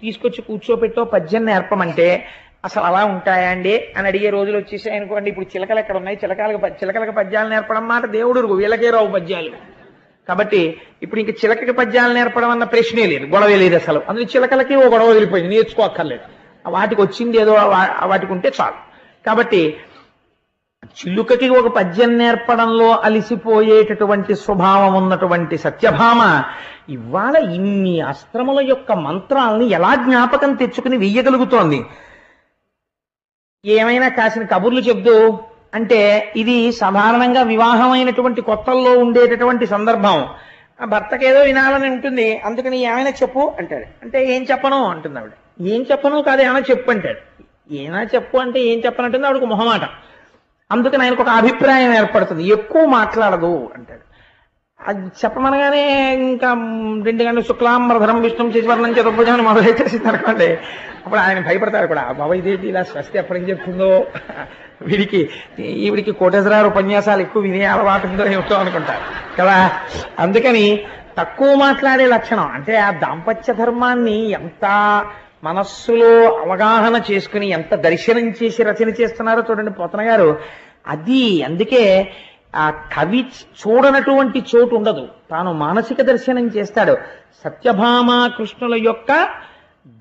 తీసుకొచ్చి కూర్చోపెట్టో పద్యం నేర్పమంటే అసలు అలా ఉంటాయా అండి అని అడిగే రోజులు వచ్చేసాయి అనుకోండి. ఇప్పుడు చిలకలు ఎక్కడ ఉన్నాయి, చిలకలకు పద్యాలు నేర్పడం మాట దేవుడు వీళ్ళకే రావు పద్యాలు. కాబట్టి ఇప్పుడు ఇంక చిలకకి పద్యాలు నేర్పడం అన్న ప్రశ్నే లేదు, గొడవే లేదు అసలు. అందులో చిలకలకి ఓ గొడవ వదిలిపోయింది, నేర్చుకోక్కర్లేదు. వాటికి వచ్చింది ఏదో వాటికి ఉంటే చాలు. కాబట్టి చిలుకకి ఒక పద్యం నేర్పడంలో అలిసిపోయేటటువంటి స్వభావం ఉన్నటువంటి సత్యభామ ఇవాళ ఇన్ని అస్త్రముల యొక్క మంత్రాలని ఎలా జ్ఞాపకం తెచ్చుకుని వెయ్యగలుగుతోంది? ఏమైనా కాసిన కబుర్లు చెప్తూ అంటే ఇది సాధారణంగా వివాహమైనటువంటి కొత్తల్లో ఉండేటటువంటి సందర్భం. ఆ భర్తకేదో వినాలని ఉంటుంది, అందుకని ఏమైనా చెప్పు అంటాడు. అంటే ఏం చెప్పను అంటుంది ఆవిడ. ఏం చెప్పను కాదు, ఏమైనా చెప్పు అంటాడు. ఏమైనా చెప్పు అంటే ఏం చెప్పనంటుంది ఆవిడకు మొహమాట. అందుకని ఆయనకు ఒక అభిప్రాయం ఏర్పడుతుంది, ఎక్కువ మాట్లాడదు అంటాడు. అది చెప్పమనగానే ఇంకా 2 గంటలు శుక్లాంబరధరం విష్ణుం శశివర్ణం చతుర్భుజం మొదలైతే అనుకోండి. అప్పుడు ఆయన భయపడతారు కూడా, బాబా ఇదేంటి ఇలా స్వస్తి ఎప్పటికి చెప్తుందో, ఈవిడికి కోటేశ్వరరావు ఉపన్యాసాలు ఎక్కువ వినే అలవాటు ఉందో ఏమిటో అనుకుంటారు కదా. అందుకని తక్కువ మాట్లాడే లక్షణం అంటే ఆ దాంపత్య ధర్మాన్ని ఎంత మనస్సులో అవగాహన చేసుకుని ఎంత దర్శనం చేసి రచన చేస్తున్నారో చూడండి పోతన గారు. అది అందుకే ఆ కవి చూడనటువంటి చోటు ఉండదు, తాను మానసిక దర్శనం చేస్తాడు. సత్యభామ కృష్ణుల యొక్క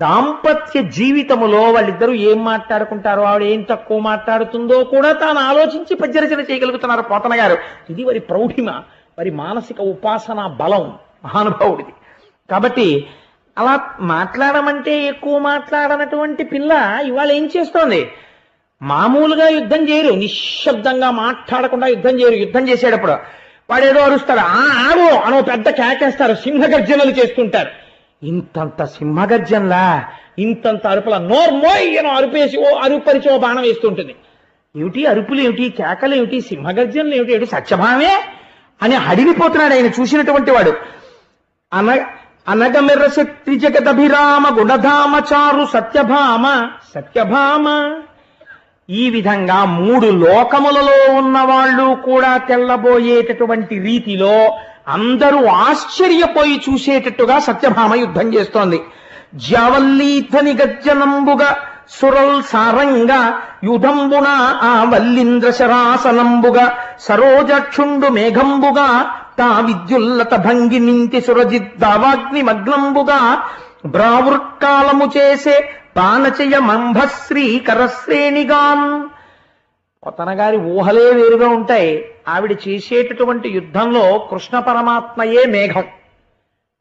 దాంపత్య జీవితములో వాళ్ళిద్దరూ ఏం మాట్లాడుకుంటారో, ఆవిడ ఏం తక్కువ మాట్లాడుతుందో కూడా తాను ఆలోచించి పద్యరచన చేయగలుగుతున్నారు పోతన గారు. ఇది వారి ప్రౌఢిమ, వారి మానసిక ఉపాసన బలం మహానుభావుడిది. కాబట్టి అలా మాట్లాడమంటే ఎక్కువ మాట్లాడనటువంటి పిల్ల ఇవాళ ఏం చేస్తోంది? మామూలుగా యుద్ధం చేయరు, నిశ్శబ్దంగా మాట్లాడకుండా యుద్ధం చేయరు. యుద్ధం చేసేటప్పుడు వాడేదో అరుస్తాడు, ఆడు అనో పెద్ద కేకేస్తారు, సింహగర్జనలు చేస్తుంటారు. ఇంతంత సింహగర్జనలా, ఇంతంత అరుపుల నోర్మోయ్ అని అరుపేసి ఓ అరుపరిచి ఓ బాణం వేస్తుంటుంది. ఏమిటి అరుపులు ఏమిటి, కేకలు ఏమిటి, సింహగర్జనలు ఏమిటి, ఏమిటి సత్యభామే అని హడిలిపోతున్నాడు ఆయన చూసినటువంటి వాడు. అనగమెర్ర శక్తి జగదభిరామ గుణధామ చారు సత్యభామ సత్యభామ. ఈ విధంగా 3 లోకములలో ఉన్న వాళ్ళు కూడా తెల్లబోయేటటువంటి రీతిలో అందరూ ఆశ్చర్యపోయి చూసేటట్టుగా సత్యభామ యుద్ధం చేస్తోంది. జావల్లీధని గర్జనంబుగా సురల్ సారంగా యుధంబున ఆ వల్లింద్ర శరాసనంబుగా సరోజక్షుండు మేఘంబుగా తా విద్యుల్లత భంగి నింతి సురజిద్దావాగ్ని మగ్నంబుగా బ్రావృత్కాలము చేసే పానచయ మంభశ్రీ కరశ్రేణిగాన్. పొతనగారి ఊహలే వేరుగా ఉంటాయి. ఆవిడ చేసేటటువంటి యుద్ధంలో కృష్ణ పరమాత్మయే మేఘం,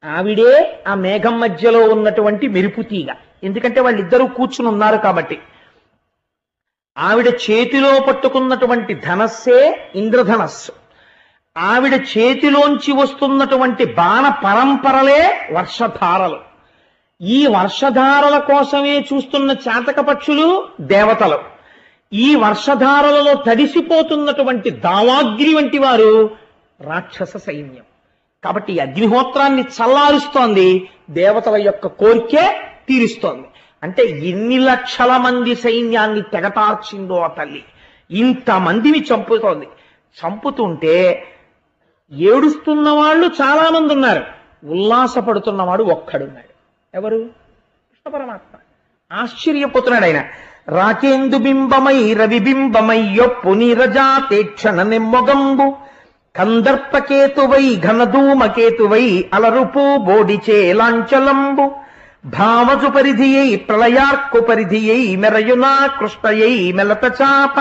ఆవిడే ఆ మేఘం మధ్యలో ఉన్నటువంటి మెరుపుతీగ. ఎందుకంటే వాళ్ళిద్దరూ కూర్చుని ఉన్నారు కాబట్టి. ఆవిడ చేతిలో పట్టుకున్నటువంటి ధనస్సే ఇంద్రధనస్సు, ఆవిడ చేతిలోంచి వస్తున్నటువంటి బాణ పరంపరలే వర్షధారలు. ఈ వర్షధారల కోసమే చూస్తున్న చాతక పక్షులు దేవతలు. ఈ వర్షధారలలో తడిసిపోతున్నటువంటి దావాగ్ని వంటి వారు రాక్షస సైన్యం. కాబట్టి ఈ అగ్నిహోత్రాన్ని చల్లారుస్తోంది, దేవతల యొక్క కోరికే తీరుస్తోంది. అంటే ఎన్ని లక్షల మంది సైన్యాన్ని తెగటార్చిందో ఆ తల్లి. ఇంతమందిని చంపుతోంది. చంపుతుంటే ఏడుస్తున్న వాళ్ళు చాలా మంది ఉన్నారు, ఉల్లాసపడుతున్నవాడు ఒక్కడున్నాడు. ఎవరు? కృష్ణ పరమాత్మ. ఆశ్చర్యపోతున్నాడు ఆయన. రాకేందు బింబమై రవిబింబమయ్యొప్పు నీరజాతేక్షణ నెమ్మొగంబు కందర్పకేతువై ఘనధూమకేతువై అలరుపు బోడిచే లాంచలంబు భావజు పరిధియై ప్రళయార్కు పరిధియై మెరయునా కృష్ణయై మెలత చాప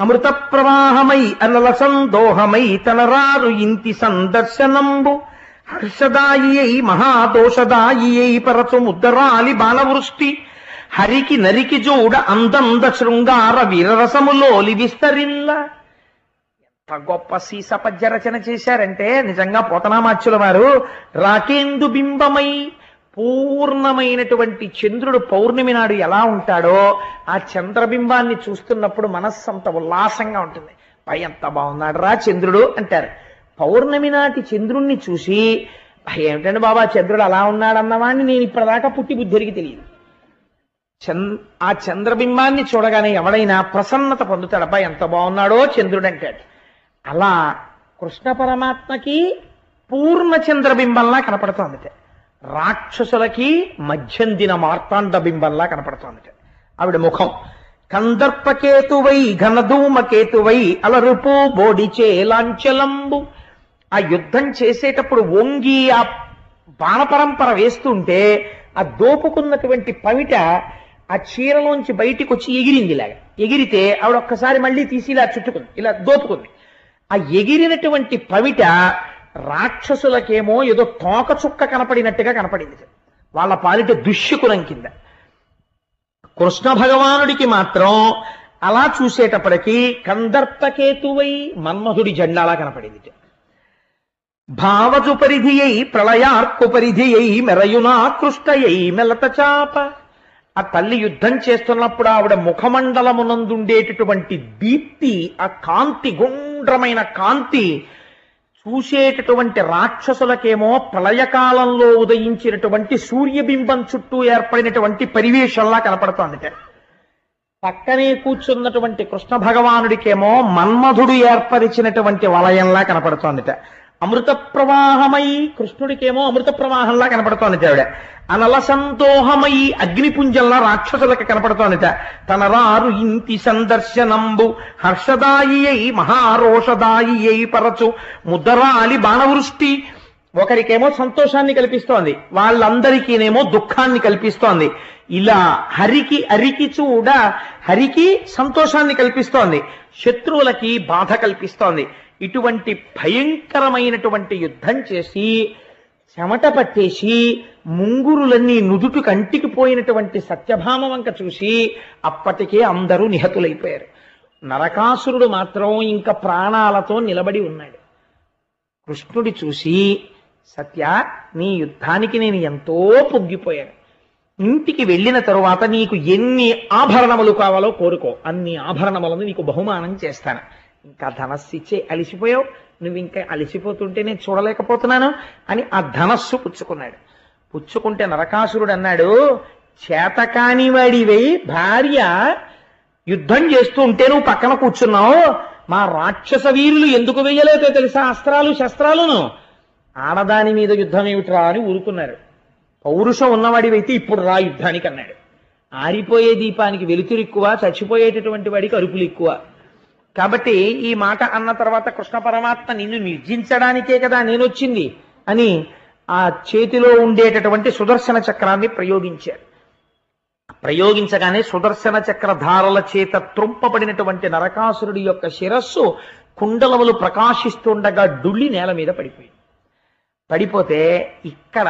అమృత ప్రవాహమై అనల సందోహమై తనరారు ఇంతి సందర్శనంబు హర్షదాయి మహాదోషదాయి పరచు ముద్దరాలి బాలవృష్టి హరికి నరికి జోడ అందంద శృంగార వీరరసములోలి విస్తరిల్ల. ఎంత గొప్ప సీసపద్య రచన చేశారంటే నిజంగా పోతనామాచ్యుల వారు. రాకేందు బింబమై, పూర్ణమైనటువంటి చంద్రుడు పౌర్ణమి నాడు ఎలా ఉంటాడో ఆ చంద్రబింబాన్ని చూస్తున్నప్పుడు మనస్సంత ఉల్లాసంగా ఉంటుంది. పై ఎంత బాగున్నాడు రా చంద్రుడు అంటారు. పౌర్ణమి నాటి చంద్రుణ్ణి చూసి ఏమిటండి బాబా చంద్రుడు అలా ఉన్నాడన్నవాడిని నేను ఇప్పటిదాకా పుట్టి బుద్ధిరికి తెలియదు. ఆ చంద్రబింబాన్ని చూడగానే ఎవడైనా ప్రసన్నత పొందుతాడు. అబ్బా ఎంత బాగున్నాడో చంద్రుడు అంటాడు. అలా కృష్ణ పరమాత్మకి పూర్ణ చంద్రబింబంలా కనపడుతోందిట, రాక్షసులకి మధ్యందిన మార్తాండ బింబంలా కనపడుతోందిట ఆవిడ ముఖం. కందర్పకేతువై ఘనధూమకేతువై అలరుపు బోడిచే లాంచలంబు. ఆ యుద్ధం చేసేటప్పుడు వంగి ఆ బాణపరంపర వేస్తుంటే ఆ దోపుకున్నటువంటి పమిట ఆ చీరలోంచి బయటికి వచ్చి ఎగిరింది. ఇలాగా ఎగిరితే ఆవిడ ఒక్కసారి మళ్ళీ తీసి ఇలా చుట్టుకుంది, ఇలా దోపుకుంది. ఆ ఎగిరినటువంటి పమిట రాక్షసులకేమో ఏదో తోక చుక్క కనపడినట్టుగా కనపడింది, వాళ్ళ పాలిట దుష్యకులం కింద. కృష్ణ భగవానుడికి మాత్రం అలా చూసేటప్పటికీ కందర్పకేతువై మన్మధుడి జెండాలా కనపడింది. భావజు పరిధియై ప్రళయార్కు పరిధియై మెరయునా కృష్ణయై మెలత చాప. ఆ తల్లి యుద్ధం చేస్తున్నప్పుడు ఆవిడ ముఖమండలమునందుండేటటువంటి దీప్తి, ఆ కాంతి, గుండ్రమైన కాంతి చూసేటటువంటి రాక్షసులకేమో ప్రళయకాలంలో ఉదయించినటువంటి సూర్యబింబం చుట్టూ ఏర్పడినటువంటి పరివేశంలా కనపడుతోందిట. పక్కనే కూర్చున్నటువంటి కృష్ణ భగవానుడికేమో మన్మధుడు ఏర్పరిచినటువంటి వలయంలా కనపడుతోందిట. అమృత ప్రవాహమై, కృష్ణుడికేమో అమృత ప్రవాహంలా కనపడుతోందిట ఆవిడ. అనల సంతోహమై, అగ్నిపుంజంలా రాక్షసులకు కనపడుతోందిట. తనరారు ఇంటి సందర్శనంబు హర్షదాయి మహారోషదాయి పరచు ముద్దరాలి బాణవృష్టి. ఒకరికేమో సంతోషాన్ని కల్పిస్తోంది, వాళ్ళందరికీనేమో దుఃఖాన్ని కల్పిస్తోంది. ఇలా హరికి చూడ, హరికి సంతోషాన్ని కల్పిస్తోంది, శత్రువులకి బాధ కల్పిస్తోంది. ఇటువంటి భయంకరమైనటువంటి యుద్ధం చేసి చెమట పట్టేసి ముంగురులన్నీ నుదుటు కంటికి పోయినటువంటి సత్యభామ వంక చూసి అప్పటికే అందరూ నిహతులైపోయారు. నరకాసురుడు మాత్రం ఇంకా ప్రాణాలతో నిలబడి ఉన్నాడు. కృష్ణుడి చూసి, సత్య, నీ యుద్ధానికి నేను ఎంతో పొంగిపోయాను. ఇంటికి వెళ్ళిన తరువాత నీకు ఎన్ని ఆభరణములు కావాలో కోరుకో, అన్ని ఆభరణములను నీకు బహుమానం చేస్తాను. ఇంకా ధనస్సు ఇచ్చే, అలిసిపోయావు నువ్వు, ఇంకా అలిసిపోతుంటే నేను చూడలేకపోతున్నాను అని ఆ ధనస్సు పుచ్చుకున్నాడు. పుచ్చుకుంటే నరకాసురుడు అన్నాడు, చేతకాని వాడివై భార్య యుద్ధం చేస్తూ ఉంటే నువ్వు పక్కన కూర్చున్నావు, మా రాక్షస వీరులు ఎందుకు వెయ్యలేదో తెలుసా అస్త్రాలు శస్త్రాలను, ఆడదాని మీద యుద్ధం ఏమిట్రా అని ఊరుకున్నారు. పౌరుషం ఉన్నవాడివైతే ఇప్పుడు రా యుద్ధానికి అన్నాడు. ఆరిపోయే దీపానికి వెలుతురు ఎక్కువ, చచ్చిపోయేటటువంటి వాడికి అరుపులు ఎక్కువ. కాబట్టి ఈ మాట అన్న తర్వాత కృష్ణ పరమాత్మ నిన్ను నిర్జించడానికే కదా నేను వచ్చింది అని ఆ చేతిలో ఉండేటటువంటి సుదర్శన చక్రాన్ని ప్రయోగించారు. ప్రయోగించగానే సుదర్శన చక్రధారల చేత త్రొంపబడినటువంటి నరకాసురుడి యొక్క శిరస్సు కుండలములు ప్రకాశిస్తుండగా డుళ్ళి నేల మీద పడిపోయింది. పడిపోతే ఇక్కడ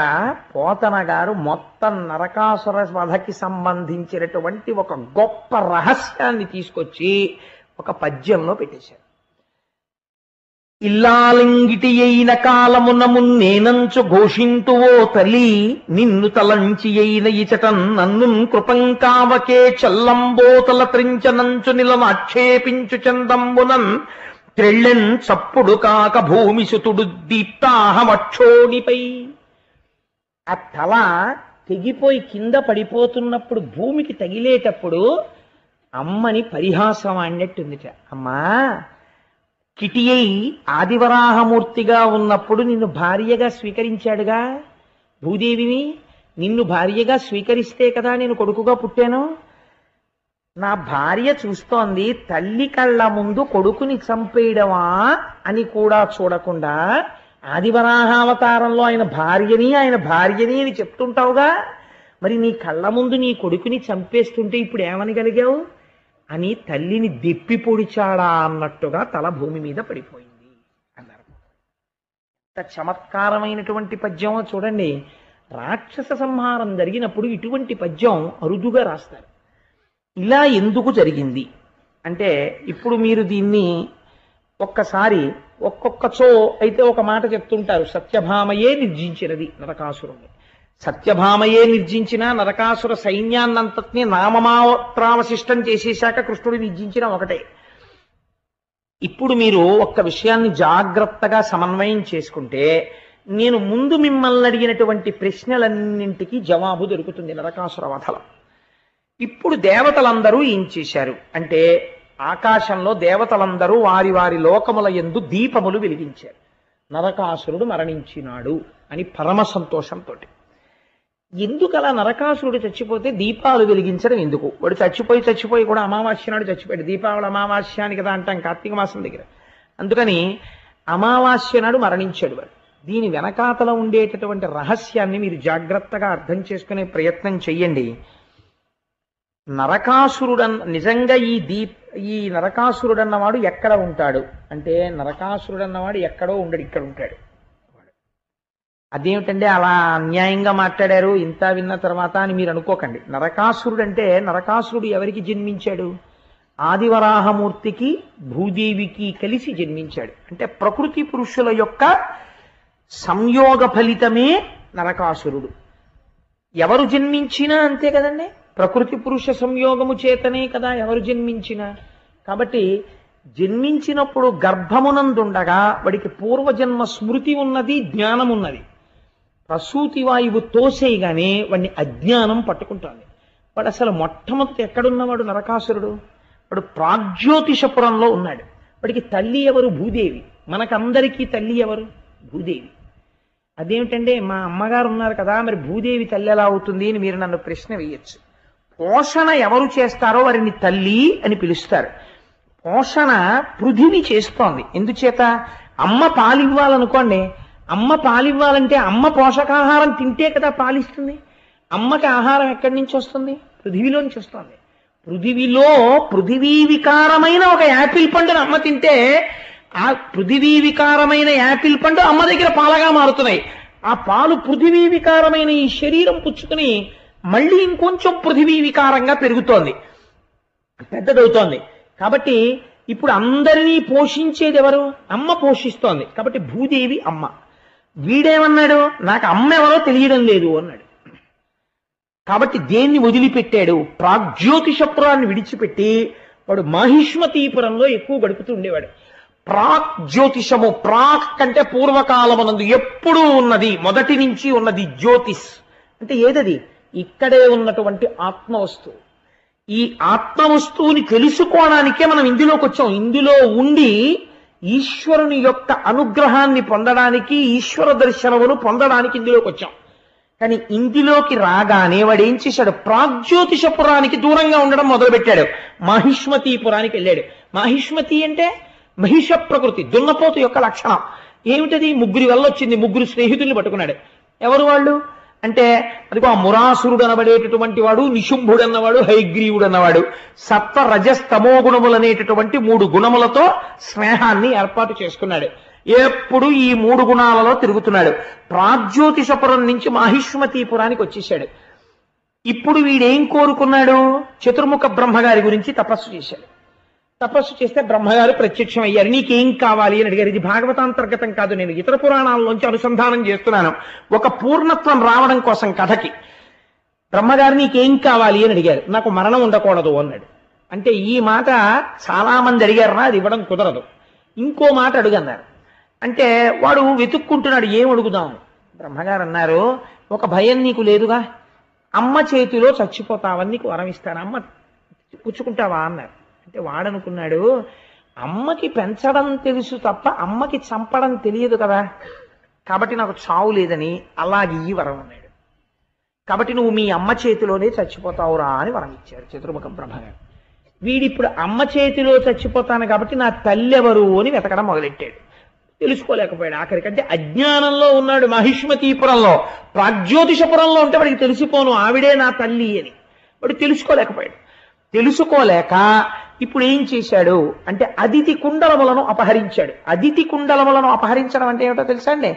పోతన గారు మొత్తం నరకాసుర వధకి సంబంధించినటువంటి ఒక గొప్ప రహస్యాన్ని తీసుకొచ్చి ఒక పద్యంలో పెట్టేశారు. ఇల్లాలింగిటి అయిన కాలమున మున్నేనంచు ఘోషింతువో తల్లి నిన్ను తలంచి అయిన ఇచటన్ నన్ను కృపంకావకే చల్లంబోతల త్రించనంచు నిలనాక్షేపించు చందంబునన్ త్రెళ్ళెన్ చప్పుడు కాక భూమి సుతుడు దీప్తాహమక్షోణిపై. ఆ తల తెగిపోయి కింద పడిపోతున్నప్పుడు భూమికి తగిలేటప్పుడు అమ్మని పరిహాసం ఆడినట్టుందిట. అమ్మా, కిటి అయి ఆదివరాహమూర్తిగా ఉన్నప్పుడు నిన్ను భార్యగా స్వీకరించాడుగా భూదేవిని. నిన్ను భార్యగా స్వీకరిస్తే కదా నేను కొడుకుగా పుట్టాను. నా భార్య చూస్తోంది, తల్లి కళ్ళ ముందు కొడుకుని చంపేయడమా అని కూడా చూడకుండా ఆదివరాహావతారంలో ఆయన భార్యని అని చెప్తుంటావుగా, మరి నీ కళ్ళ ముందు నీ కొడుకుని చంపేస్తుంటే ఇప్పుడు ఏమనగలిగావు అని తల్లిని దెప్పి పొడిచాడా అన్నట్టుగా తల భూమి మీద పడిపోయింది అన్నారు. ఎంత చమత్కారమైనటువంటి పద్యమో చూడండి. రాక్షస సంహారం జరిగినప్పుడు ఇటువంటి పద్యం అరుదుగా రాస్తారు. ఇలా ఎందుకు జరిగింది అంటే, ఇప్పుడు మీరు దీన్ని ఒక్కసారి ఒక్కొక్కచో అయితే ఒక మాట చెప్తుంటారు, సత్యభామయే నిర్జించినది నరకాసురుణ్ణి. సత్యభామయే నిర్జించిన నరకాసుర సైన్యాన్నంతటినీ నామమాత్రావశిష్టం చేసేశాక కృష్ణుడు నిర్జించిన ఒకటే. ఇప్పుడు మీరు ఒక్క విషయాన్ని జాగ్రత్తగా సమన్వయం చేసుకుంటే నేను ముందు మిమ్మల్ని అడిగినటువంటి ప్రశ్నలన్నింటికీ జవాబు దొరుకుతుంది నరకాసుర వధలో. ఇప్పుడు దేవతలందరూ ఏం చేశారు అంటే, ఆకాశంలో దేవతలందరూ వారి వారి లోకముల యందు దీపములు వెలిగించారు. నరకాసురుడు మరణించినాడు అని పరమ సంతోషంతో. ఎందుకు అలా నరకాసురుడు చచ్చిపోతే దీపాలు వెలిగించడం ఎందుకు? వాడు చచ్చిపోయి కూడా అమావాస్య నాడు చచ్చిపోయాడు. దీపావళి అమావాస్యాని కదా అంటాం కార్తీక మాసం దగ్గర. అందుకని అమావాస్య నాడు మరణించాడు వాడు. దీని వెనకాతల ఉండేటటువంటి రహస్యాన్ని మీరు జాగ్రత్తగా అర్థం చేసుకునే ప్రయత్నం చెయ్యండి. నిజంగా ఈ నరకాసురుడన్నవాడు ఎక్కడ ఉంటాడు అంటే, నరకాసురుడన్నవాడు ఎక్కడో ఉండడు, ఇక్కడ ఉంటాడు. అదేమిటంటే అలా అన్యాయంగా మాట్లాడారు ఇంత విన్న తర్వాత అని మీరు అనుకోకండి. నరకాసురుడు అంటే, నరకాసురుడు ఎవరికి జన్మించాడు? ఆదివరాహమూర్తికి భూదేవికి కలిసి జన్మించాడు. అంటే ప్రకృతి పురుషుల యొక్క సంయోగ ఫలితమే నరకాసురుడు. ఎవరు జన్మించినా అంతే కదండి, ప్రకృతి పురుష సంయోగము చేతనే కదా ఎవరు జన్మించినా. కాబట్టి జన్మించినప్పుడు గర్భమునందుండగా వాడికి పూర్వజన్మ స్మృతి ఉన్నది, జ్ఞానం ఉన్నది. ప్రసూతి వాయువు తోసేయగానే వాడిని అజ్ఞానం పట్టుకుంటుంది. వాడు అసలు మొట్టమొదటి ఎక్కడున్నవాడు నరకాసురుడు? వాడు ప్రాగ్జ్యోతిషపురంలో ఉన్నాడు. వాడికి తల్లి ఎవరు? భూదేవి. మనకందరికీ తల్లి ఎవరు? భూదేవి. అదేమిటంటే, మా అమ్మగారు ఉన్నారు కదా, మరి భూదేవి తల్లి ఎలా అవుతుంది అని మీరు నన్ను ప్రశ్న వేయచ్చు. పోషణ ఎవరు చేస్తారో వారిని తల్లి అని పిలుస్తారు. పోషణ పృథివీ చేస్తోంది. ఎందుచేత? అమ్మ పాలివ్వాలనుకోండి, అమ్మ పాలివ్వాలంటే అమ్మ పోషకాహారం తింటే కదా పాలిస్తుంది. అమ్మకి ఆహారం ఎక్కడి నుంచి వస్తుంది? పృథివీలోంచి వస్తుంది. పృథివీ వికారమైన ఒక యాపిల్ పండును అమ్మ తింటే ఆ పృథివీ వికారమైన యాపిల్ పండు అమ్మ దగ్గర పాలగా మారుతున్నాయి. ఆ పాలు పృథివీ వికారమైన ఈ శరీరం పుచ్చుకుని మళ్ళీ ఇంకొంచెం పృథివీ వికారంగా పెరుగుతోంది, పెద్దదవుతోంది. కాబట్టి ఇప్పుడు అందరినీ పోషించేది ఎవరు? అమ్మ పోషిస్తోంది. కాబట్టి భూదేవి అమ్మ. వీడేమన్నాడు? నాకు అమ్మ ఎవరో తెలియడం లేదు అన్నాడు. కాబట్టి దేన్ని వదిలిపెట్టాడు? ప్రాగ్జ్యోతిషపురాన్ని విడిచిపెట్టి వాడు మాహిష్మతీపురంలో ఎక్కువ గడుపుతూ ఉండేవాడు. ప్రాగ్జ్యోతిషము, ప్రాక్ అంటే పూర్వకాలమునందు ఎప్పుడూ ఉన్నది, మొదటి నుంచి ఉన్నది. జ్యోతిష్ అంటే ఏదది? ఇక్కడే ఉన్నటువంటి ఆత్మవస్తువు. ఈ ఆత్మవస్తువుని తెలుసుకోవడానికే మనం ఇందులోకి వచ్చాం. ఇందులో ఉండి ఈశ్వరుని యొక్క అనుగ్రహాన్ని పొందడానికి, ఈశ్వర దర్శనమును పొందడానికి ఇందులోకి వచ్చాం. కానీ ఇందులోకి రాగానే వాడు ఏం చేశాడు, ప్రాగ్జ్యోతిషపురానికి దూరంగా ఉండడం మొదలుపెట్టాడు. మాహిష్మతీపురానికి వెళ్ళాడు. మాహిష్మతి అంటే మహిష ప్రకృతి, దున్నపోతు యొక్క లక్షణం. ఏమిటది? ముగ్గురి వల్ల వచ్చింది. ముగ్గురు స్నేహితుల్ని పట్టుకున్నాడు. ఎవరు వాళ్ళు అంటే, అదిగో ఆ మురాసురుడు అనబడేటటువంటి వాడు, నిశుంభుడు అన్నవాడు, హైగ్రీవుడు అన్నవాడు, సత్వ రజస్తమో గుణములు అనేటటువంటి 3 గుణములతో స్నేహాన్ని ఏర్పాటు చేసుకున్నాడు. ఎప్పుడు ఈ 3 గుణాలలో తిరుగుతున్నాడు. ప్రాగ్జ్యోతిషపురం నుంచి మాహిష్మతీపురానికి వచ్చేసాడు. ఇప్పుడు వీడేం కోరుకున్నాడు? చతుర్ముఖ బ్రహ్మగారి గురించి తపస్సు చేశాడు. తపస్సు చేస్తే బ్రహ్మగారు ప్రత్యక్షం అయ్యారు. నీకేం కావాలి అని అడిగారు. ఇది భాగవతాంతర్గతం కాదు, నేను ఇతర పురాణాల్లోంచి అనుసంధానం చేస్తున్నాను. ఒక పూర్ణత్వం రావడం కోసం కథకి. బ్రహ్మగారు నీకేం కావాలి అని అడిగారు. నాకు మరణం ఉండకూడదు అన్నాడు. అంటే ఈ మాట చాలా మంది అడిగారు, అది ఇవ్వడం కుదరదు. ఇంకో మాట అడుగన్నారు. అంటే వాడు వెతుక్కుంటున్నాడు, ఏం అడుగుదాం. బ్రహ్మగారు అన్నారు, ఒక భయం నీకు లేదుగా, అమ్మ చేతిలో చచ్చిపోతావని నీకు వరం ఇస్తాను, అమ్మ పుచ్చుకుంటావా అన్నారు. అంటే వాడనుకున్నాడు, అమ్మకి పెంచడం తెలుసు తప్ప అమ్మకి చంపడం తెలియదు కదా, కాబట్టి నాకు చావు లేదని అలాగే ఈ వరం అన్నాడు. కాబట్టి నువ్వు మీ అమ్మ చేతిలోనే చచ్చిపోతావురా అని వరం ఇచ్చారు చతుర్ముఖ బ్రహ్మగారు. వీడిప్పుడు అమ్మ చేతిలో చచ్చిపోతాను కాబట్టి నా తల్లి ఎవరు అని వెతకడం మొదలెట్టాడు. తెలుసుకోలేకపోయాడు. ఆఖరికంటే అజ్ఞానంలో ఉన్నాడు. మహిష్మతీపురంలో, ప్రాగ్జ్యోతిషపురంలో ఉంటే వాడికి తెలిసిపోను ఆవిడే నా తల్లి అని. వాడు తెలుసుకోలేకపోయాడు. తెలుసుకోలేక ఇప్పుడు ఏం చేశాడు అంటే అదితి కుండలములను అపహరించాడు. అదితి కుండలములను అపహరించడం అంటే ఏమిటో తెలుసా అండి?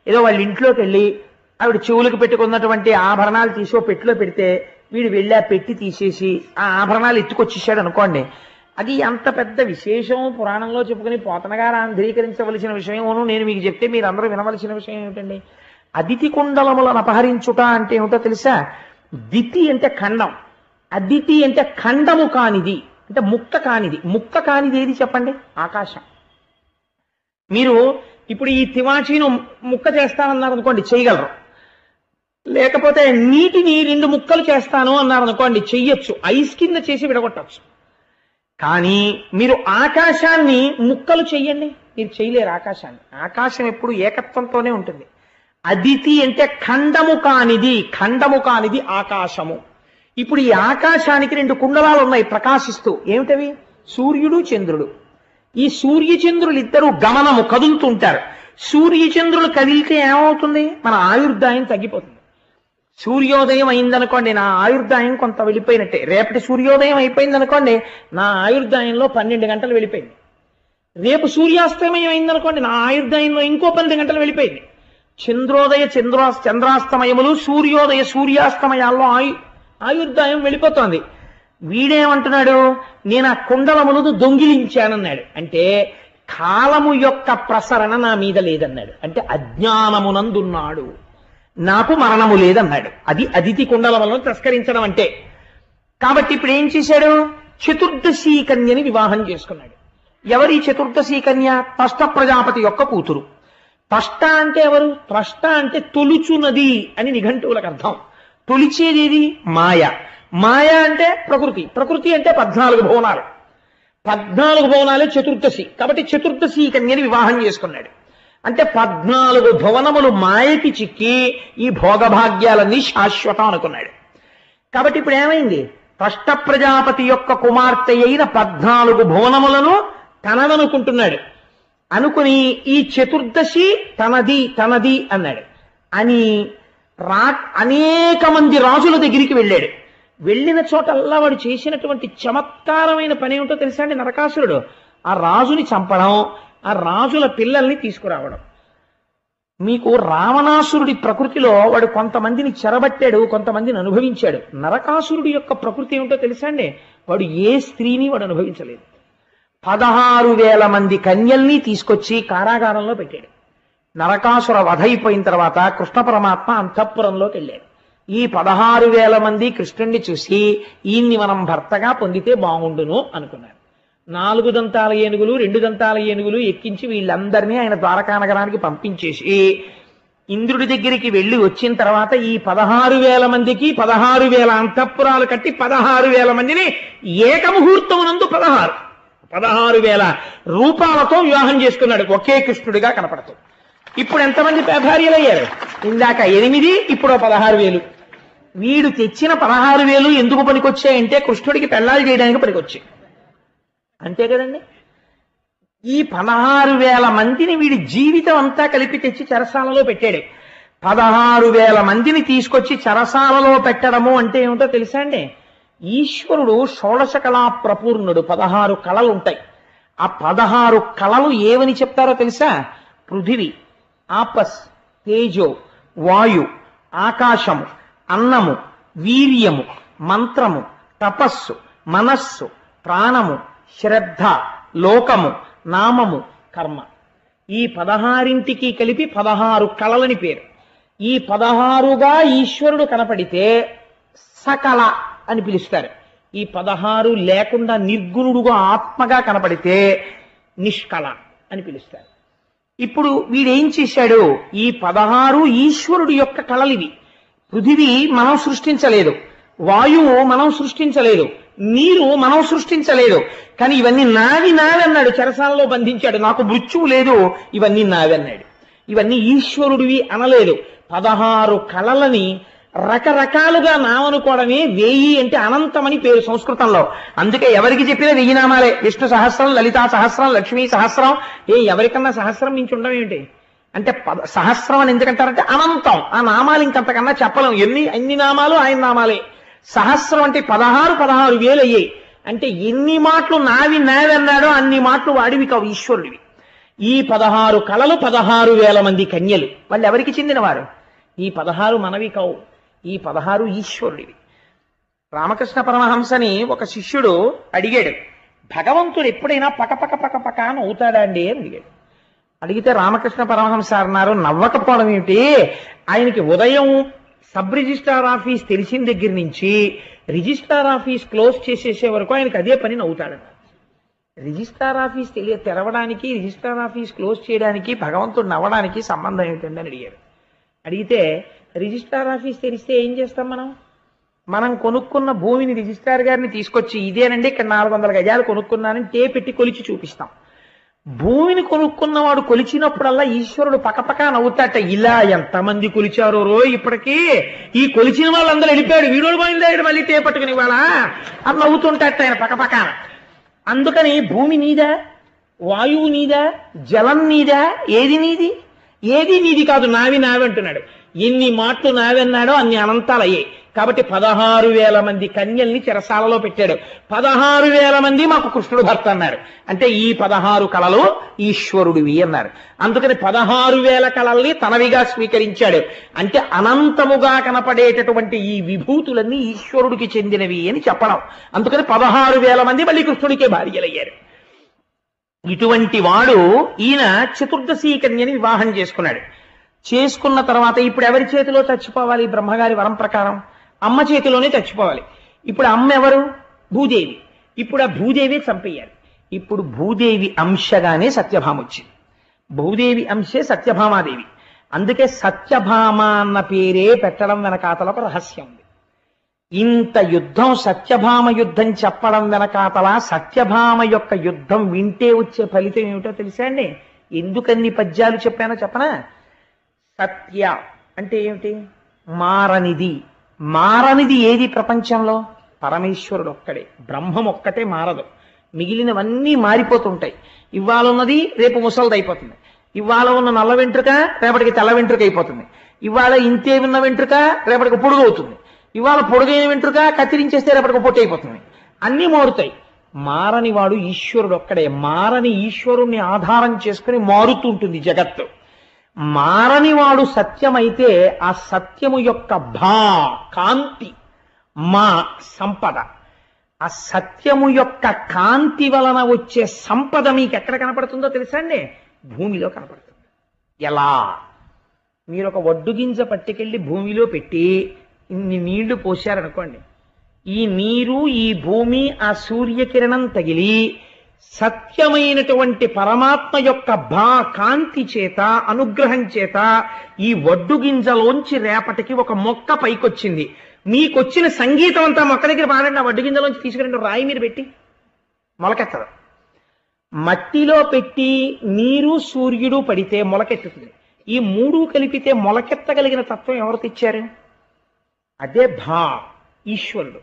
ఏదో వాళ్ళ ఇంట్లోకి వెళ్ళి ఆవిడ చెవులకు పెట్టుకున్నటువంటి ఆభరణాలు తీసి పెట్టిలో పెడితే వీడు వెళ్ళి ఆ పెట్టి తీసేసి ఆ ఆభరణాలు ఎత్తుకొచ్చేసాడు అనుకోండి. అది అంత పెద్ద విశేషం పురాణంలో చెప్పుకుని పోతనగారు ఆంధ్రీకరించవలసిన విషయమును నేను మీకు చెప్తే మీరు అందరూ వినవలసిన విషయం ఏమిటండి? అదితి కుండలములను అపహరించుట అంటే ఏమిటో తెలుసా? దితి అంటే ఖండం, అదితి అంటే ఖండము కానిది, అంటే ముక్క కానిది. ముక్క కానిది ఏది చెప్పండి? ఆకాశం. మీరు ఇప్పుడు ఈ తివాచీను ముక్క చేస్తానన్నారు అనుకోండి, చేయగలరు. లేకపోతే నీటిని 2 ముక్కలు చేస్తాను అన్నారు అనుకోండి, చెయ్యొచ్చు. ఐస్ కింద చేసి విడగొట్టచ్చు. కానీ మీరు ఆకాశాన్ని ముక్కలు చెయ్యండి, మీరు చేయలేరు ఆకాశాన్ని. ఆకాశం ఎప్పుడు ఏకత్వంతోనే ఉంటుంది. అదితి అంటే ఖండము కానిది, ఖండము కానిది ఆకాశము. ఇప్పుడు ఈ ఆకాశానికి 2 కుండలాలు ఉన్నాయి ప్రకాశిస్తూ. ఏమిటవి? సూర్యుడు, చంద్రుడు. ఈ సూర్యచంద్రులు ఇద్దరు గమనము, కదులుతుంటారు. సూర్యచంద్రులు కదిలితే ఏమవుతుంది? మన ఆయుర్దాయం తగ్గిపోతుంది. సూర్యోదయం అయిందనుకోండి, నా ఆయుర్దాయం కొంత వెళ్ళిపోయినట్టే. రేపటి సూర్యోదయం అయిపోయింది అనుకోండి, నా ఆయుర్దాయంలో 12 గంటలు వెళ్ళిపోయింది. రేపు సూర్యాస్తమయం అయిందనుకోండి, నా ఆయుర్దాయంలో ఇంకో 12 గంటలు వెళ్ళిపోయింది. చంద్రోదయ చంద్రాస్తమయములు, సూర్యోదయ సూర్యాస్తమయాల్లో ఆయుర్దాయం వెళ్ళిపోతోంది. వీడేమంటున్నాడు? నేను ఆ కుండలములను దొంగిలించానన్నాడు. అంటే కాలము యొక్క ప్రసరణ నా మీద లేదన్నాడు. అంటే అజ్ఞానమునందున్నాడు, నాకు మరణము లేదన్నాడు. అది అదితి కుండలములను తస్కరించడం అంటే. కాబట్టి ఇప్పుడు ఏం చేశాడు? చతుర్దశీ కన్యని వివాహం చేసుకున్నాడు. ఎవరి చతుర్దశీ కన్య? త్వష్ట ప్రజాపతి యొక్క కూతురు. త్వష్ట అంటే ఎవరు? త్వష్ట అంటే తొలుచున్నది అని నిఘంటువులకు అర్థం. తొలిచేది మాయ. మాయ అంటే ప్రకృతి. ప్రకృతి అంటే 14 భువనాలు. 14 భువనాలే చతుర్దశి. కాబట్టి చతుర్దశి కన్యని వివాహం చేసుకున్నాడు. అంటే 14 భువనములు మాయకి చిక్కి ఈ భోగభాగ్యాలన్నీ శాశ్వతం అనుకున్నాడు. కాబట్టి ఇప్పుడు ఏమైంది? త్వష్ట ప్రజాపతి యొక్క కుమార్తె అయిన 14 భువనములను తనదనుకుంటున్నాడు. అనుకుని ఈ చతుర్దశి తనది తనది అన్నాడు. అని అనేక మంది రాజుల దగ్గరికి వెళ్ళాడు. వెళ్ళిన చోటల్లా వాడు చేసినటువంటి చమత్కారమైన పని ఏమిటో తెలుసా అండి? నరకాసురుడు ఆ రాజుని చంపడం, ఆ రాజుల పిల్లల్ని తీసుకురావడం. మీకు రావణాసురుడి ప్రకృతిలో వాడు కొంతమందిని చెరబట్టాడు, కొంతమందిని అనుభవించాడు. నరకాసురుడి యొక్క ప్రకృతి ఏమిటో తెలుసా అండి? వాడు ఏ స్త్రీని వాడు అనుభవించలేదు. 16,000 మంది కన్యల్ని తీసుకొచ్చి కారాగారంలో పెట్టాడు. నరకాసుర వధ అయిపోయిన తర్వాత కృష్ణ పరమాత్మ అంతఃపురంలోకి వెళ్ళాడు. ఈ 16,000 మంది కృష్ణుణ్ణి చూసి ఈయన్ని మనం భర్తగా పొందితే బాగుండును అనుకున్నారు. 4 దంతాల ఏనుగులు, 2 దంతాల ఏనుగులు ఎక్కించి వీళ్ళందరినీ ఆయన ద్వారకా నగరానికి పంపించేసి ఇంద్రుడి దగ్గరికి వెళ్ళి వచ్చిన తర్వాత ఈ 16,000 మందికి 16,000 అంతఃపురాలు కట్టి 16,000 మందిని ఏకముహూర్తమునందు 16,000 రూపాలతో వివాహం చేసుకున్నాడు. ఒకే కృష్ణుడిగా కనపడుతూ ఇప్పుడు ఎంతమంది భార్యలయ్యారు? ఇందాక 8, ఇప్పుడు 16,000. వీడు తెచ్చిన 16,000 ఎందుకు పనికొచ్చాయంటే కృష్ణుడికి పెళ్ళాలు చేయడానికి పనికొచ్చాయి. అంతే కదండి. ఈ 16,000 మందిని వీడి జీవితం అంతా కలిపి తెచ్చి చెరసాలలో పెట్టాడు. 16,000 మందిని తీసుకొచ్చి చెరసాలలో పెట్టడము అంటే ఏమిటో తెలుసా అండి? ఈశ్వరుడు షోడశ కళా ప్రపూర్ణుడు. 16 కళలు ఉంటాయి. ఆ 16 కళలు ఏవని చెప్తారో తెలుసా? పృథివి, ఆపస్, తేజో, వాయు, ఆకాశము, అన్నము, వీర్యము, మంత్రము, తపస్సు, మనస్సు, ప్రాణము, శ్రద్ధ, లోకము, నామము, కర్మ. ఈ 16ంటికి కలిపి 16 కళలని పేరు. ఈ 16గా ఈశ్వరుడు కనపడితే సకల అని పిలుస్తారు. ఈ 16 లేకుండా నిర్గుణుడుగా ఆత్మగా కనపడితే నిష్కళ అని పిలుస్తారు. ఇప్పుడు వీడేం చేశాడు? ఈ 16 ఈశ్వరుడు యొక్క కళలివి. పృథివీ మనం సృష్టించలేదు, వాయువు మనం సృష్టించలేదు, నీరు మనం సృష్టించలేదు. కానీ ఇవన్నీ నావి అన్నాడు. చెరసాలలో బంధించాడు. నాకు మృత్యువు లేదు, ఇవన్నీ నావి అన్నాడు. ఇవన్నీ ఈశ్వరుడివి అనలేదు. 16 కళలని రకరకాలుగా నామనుకోవడమే 1000 అంటే అనంతమని పేరు సంస్కృతంలో. అందుకే ఎవరికి చెప్పినా 1000 నామాలే. విష్ణు సహస్రం, లలితా సహస్రం, లక్ష్మీ సహస్రం. ఎవరికన్నా సహస్రం మించి ఉండడం ఏమిటి అంటే సహస్రం అని ఎందుకంటారంటే అనంతం. ఆ నామాలు ఇంకంతకన్నా చెప్పలేం. ఎన్ని నామాలు ఆయన నామాలే. సహస్రం అంటే 16,000 అయ్యాయి. అంటే ఎన్ని మాటలు నావి అన్నాడో అన్ని మాటలు వాడివి కావు, ఈశ్వరుడివి. ఈ 16 కళలు 16,000 మంది కన్యలు. వాళ్ళు ఎవరికి చెందినవారు? ఈ 16 మనవి కావు, ఈ 16 ఈశ్వరుడివి. రామకృష్ణ పరమహంసని ఒక శిష్యుడు అడిగాడు, భగవంతుడు ఎప్పుడైనా పక నవ్వుతాడా అండి అని అడిగాడు. అడిగితే రామకృష్ణ పరమహంస అన్నారు, నవ్వకపోవడం ఏమిటి? ఆయనకి ఉదయం సబ్ రిజిస్ట్రార్ ఆఫీస్ తెలిసిన దగ్గర నుంచి రిజిస్ట్రార్ ఆఫీస్ క్లోజ్ చేసేసే వరకు ఆయనకి అదే పని, నవ్వుతాడట. రిజిస్ట్రార్ ఆఫీస్ తెరవడానికి, రిజిస్ట్రార్ ఆఫీస్ క్లోజ్ చేయడానికి భగవంతుడు నవ్వడానికి సంబంధం ఏమిటండి అని అడిగారు. అడిగితే రిజిస్ట్రార్ ఆఫీస్ తెరిస్తే ఏం చేస్తాం? మనం కొనుక్కున్న భూమిని రిజిస్ట్రార్ గారిని తీసుకొచ్చి ఇదేనండి ఇక్కడ 400 గజాలు కొనుక్కున్నానని పెట్టి కొలిచి చూపిస్తాం. భూమిని కొనుక్కున్నవాడు కొలిచినప్పుడల్లా ఈశ్వరుడు పకపక నవ్వుతాట. ఇలా ఎంతమంది కొలిచారో ఇప్పటికీ, ఈ కొలిచిన వాళ్ళందరూ వెళ్ళిపోయాడు, వీడోడు బయలుదేరాడు మళ్ళీ పట్టుకుని ఇవాళ అని నవ్వుతుంటాట ఆయన పకపక. అందుకని భూమి నీదా, వాయువు నీదా, జలం నీదా? ఏది నీది? ఏది నీది కాదు, నావి అంటున్నాడు. ఎన్ని మాటలు నావన్నాడో అన్ని అనంతాలు అయ్యాయి. కాబట్టి 16,000 మంది కన్యల్ని చెరసాలలో పెట్టాడు. 16,000 మంది మాకు కృష్ణుడు భర్త అన్నారు. అంటే ఈ 16 కళలు ఈశ్వరుడివి అన్నారు. అందుకని 16,000 కళల్ని తనవిగా స్వీకరించాడు. అంటే అనంతముగా కనపడేటటువంటి ఈ విభూతులన్నీ ఈశ్వరుడికి చెందినవి అని చెప్పడం. అందుకని 16,000 మంది మళ్ళీ కృష్ణుడికే భార్యలయ్యారు. ఇటువంటి వాడు ఈయన చతుర్దశీ కన్యని వివాహం చేసుకున్నాడు. చేసుకున్న తర్వాత ఇప్పుడు ఎవరి చేతిలో చచ్చిపోవాలి? బ్రహ్మగారి వరం ప్రకారం అమ్మ చేతిలోనే చచ్చిపోవాలి. ఇప్పుడు అమ్మ ఎవరు? భూదేవి. ఇప్పుడు ఆ భూదేవి చంపేయాలి. ఇప్పుడు భూదేవి అంశగానే సత్యభామ వచ్చింది. భూదేవి అంశే సత్యభామాదేవి. అందుకే సత్యభామ అన్న పేరే పెట్టడం వెనకాతల ఒక రహస్యం ఉంది. ఇంత యుద్ధం, సత్యభామ యుద్ధం చెప్పడం వెనకాతల సత్యభామ యొక్క యుద్ధం వింటే వచ్చే ఫలితం ఏమిటో తెలుసా అండి? ఎందుకన్ని పద్యాలు చెప్పానో చెప్పనా? సత్య అంటే ఏమిటి? మారనిది. మారనిది ఏది ప్రపంచంలో? పరమేశ్వరుడు ఒక్కడే, బ్రహ్మం ఒక్కటే మారదు. మిగిలినవన్నీ మారిపోతుంటాయి. ఇవాళ ఉన్నది రేపు ముసలిదైపోతుంది. ఇవాళ ఉన్న నల్ల వెంట్రుక రేపటికి తెల్ల వెంట్రుక అయిపోతుంది. ఇవాళ ఇంతే ఉన్న వెంట్రుక రేపటికి పొడుగు అవుతుంది. ఇవాళ పొడుగైన వెంట్రుక కత్తిరించేస్తే రేపటికి పొట్టి అయిపోతుంది. అన్నీ మారుతాయి. మారని వాడు ఈశ్వరుడు ఒక్కడే. మారని ఈశ్వరుణ్ణి ఆధారం చేసుకుని మారుతుంటుంది జగత్తు. మారని వాడు సత్యమైతే ఆ సత్యము యొక్క కాంతి, మా సంపద, ఆ సత్యము యొక్క కాంతి వలన వచ్చే సంపద మీకు ఎక్కడ కనపడుతుందో తెలుసా అండి? భూమిలో కనపడుతుంది. ఎలా? మీరు ఒక వడ్డు గింజ పట్టుకెళ్ళి భూమిలో పెట్టి ఇన్ని నీళ్లు పోశారనుకోండి, ఈ నీరు, ఈ భూమి, ఆ సూర్యకిరణం తగిలి సత్యమైనటువంటి పరమాత్మ యొక్క కాంతి చేత, అనుగ్రహం చేత ఈ వడ్డు గింజలోంచి రేపటికి ఒక మొక్క పైకొచ్చింది. మీకొచ్చిన సంగీతం అంతా మొక్క దగ్గర పాడండి. ఆ వడ్డు గింజలోంచి తీసుకురండి, రాయి మీరు పెట్టి మొలకెత్తదు. మట్టిలో పెట్టి నీరు సూర్యుడు పడితే మొలకెత్తుతుంది. ఈ ఈ మూడు కలిపితే మొలకెత్తగలిగిన తత్వం ఎవరు తెచ్చారు? అదే భా, ఈశ్వరుడు.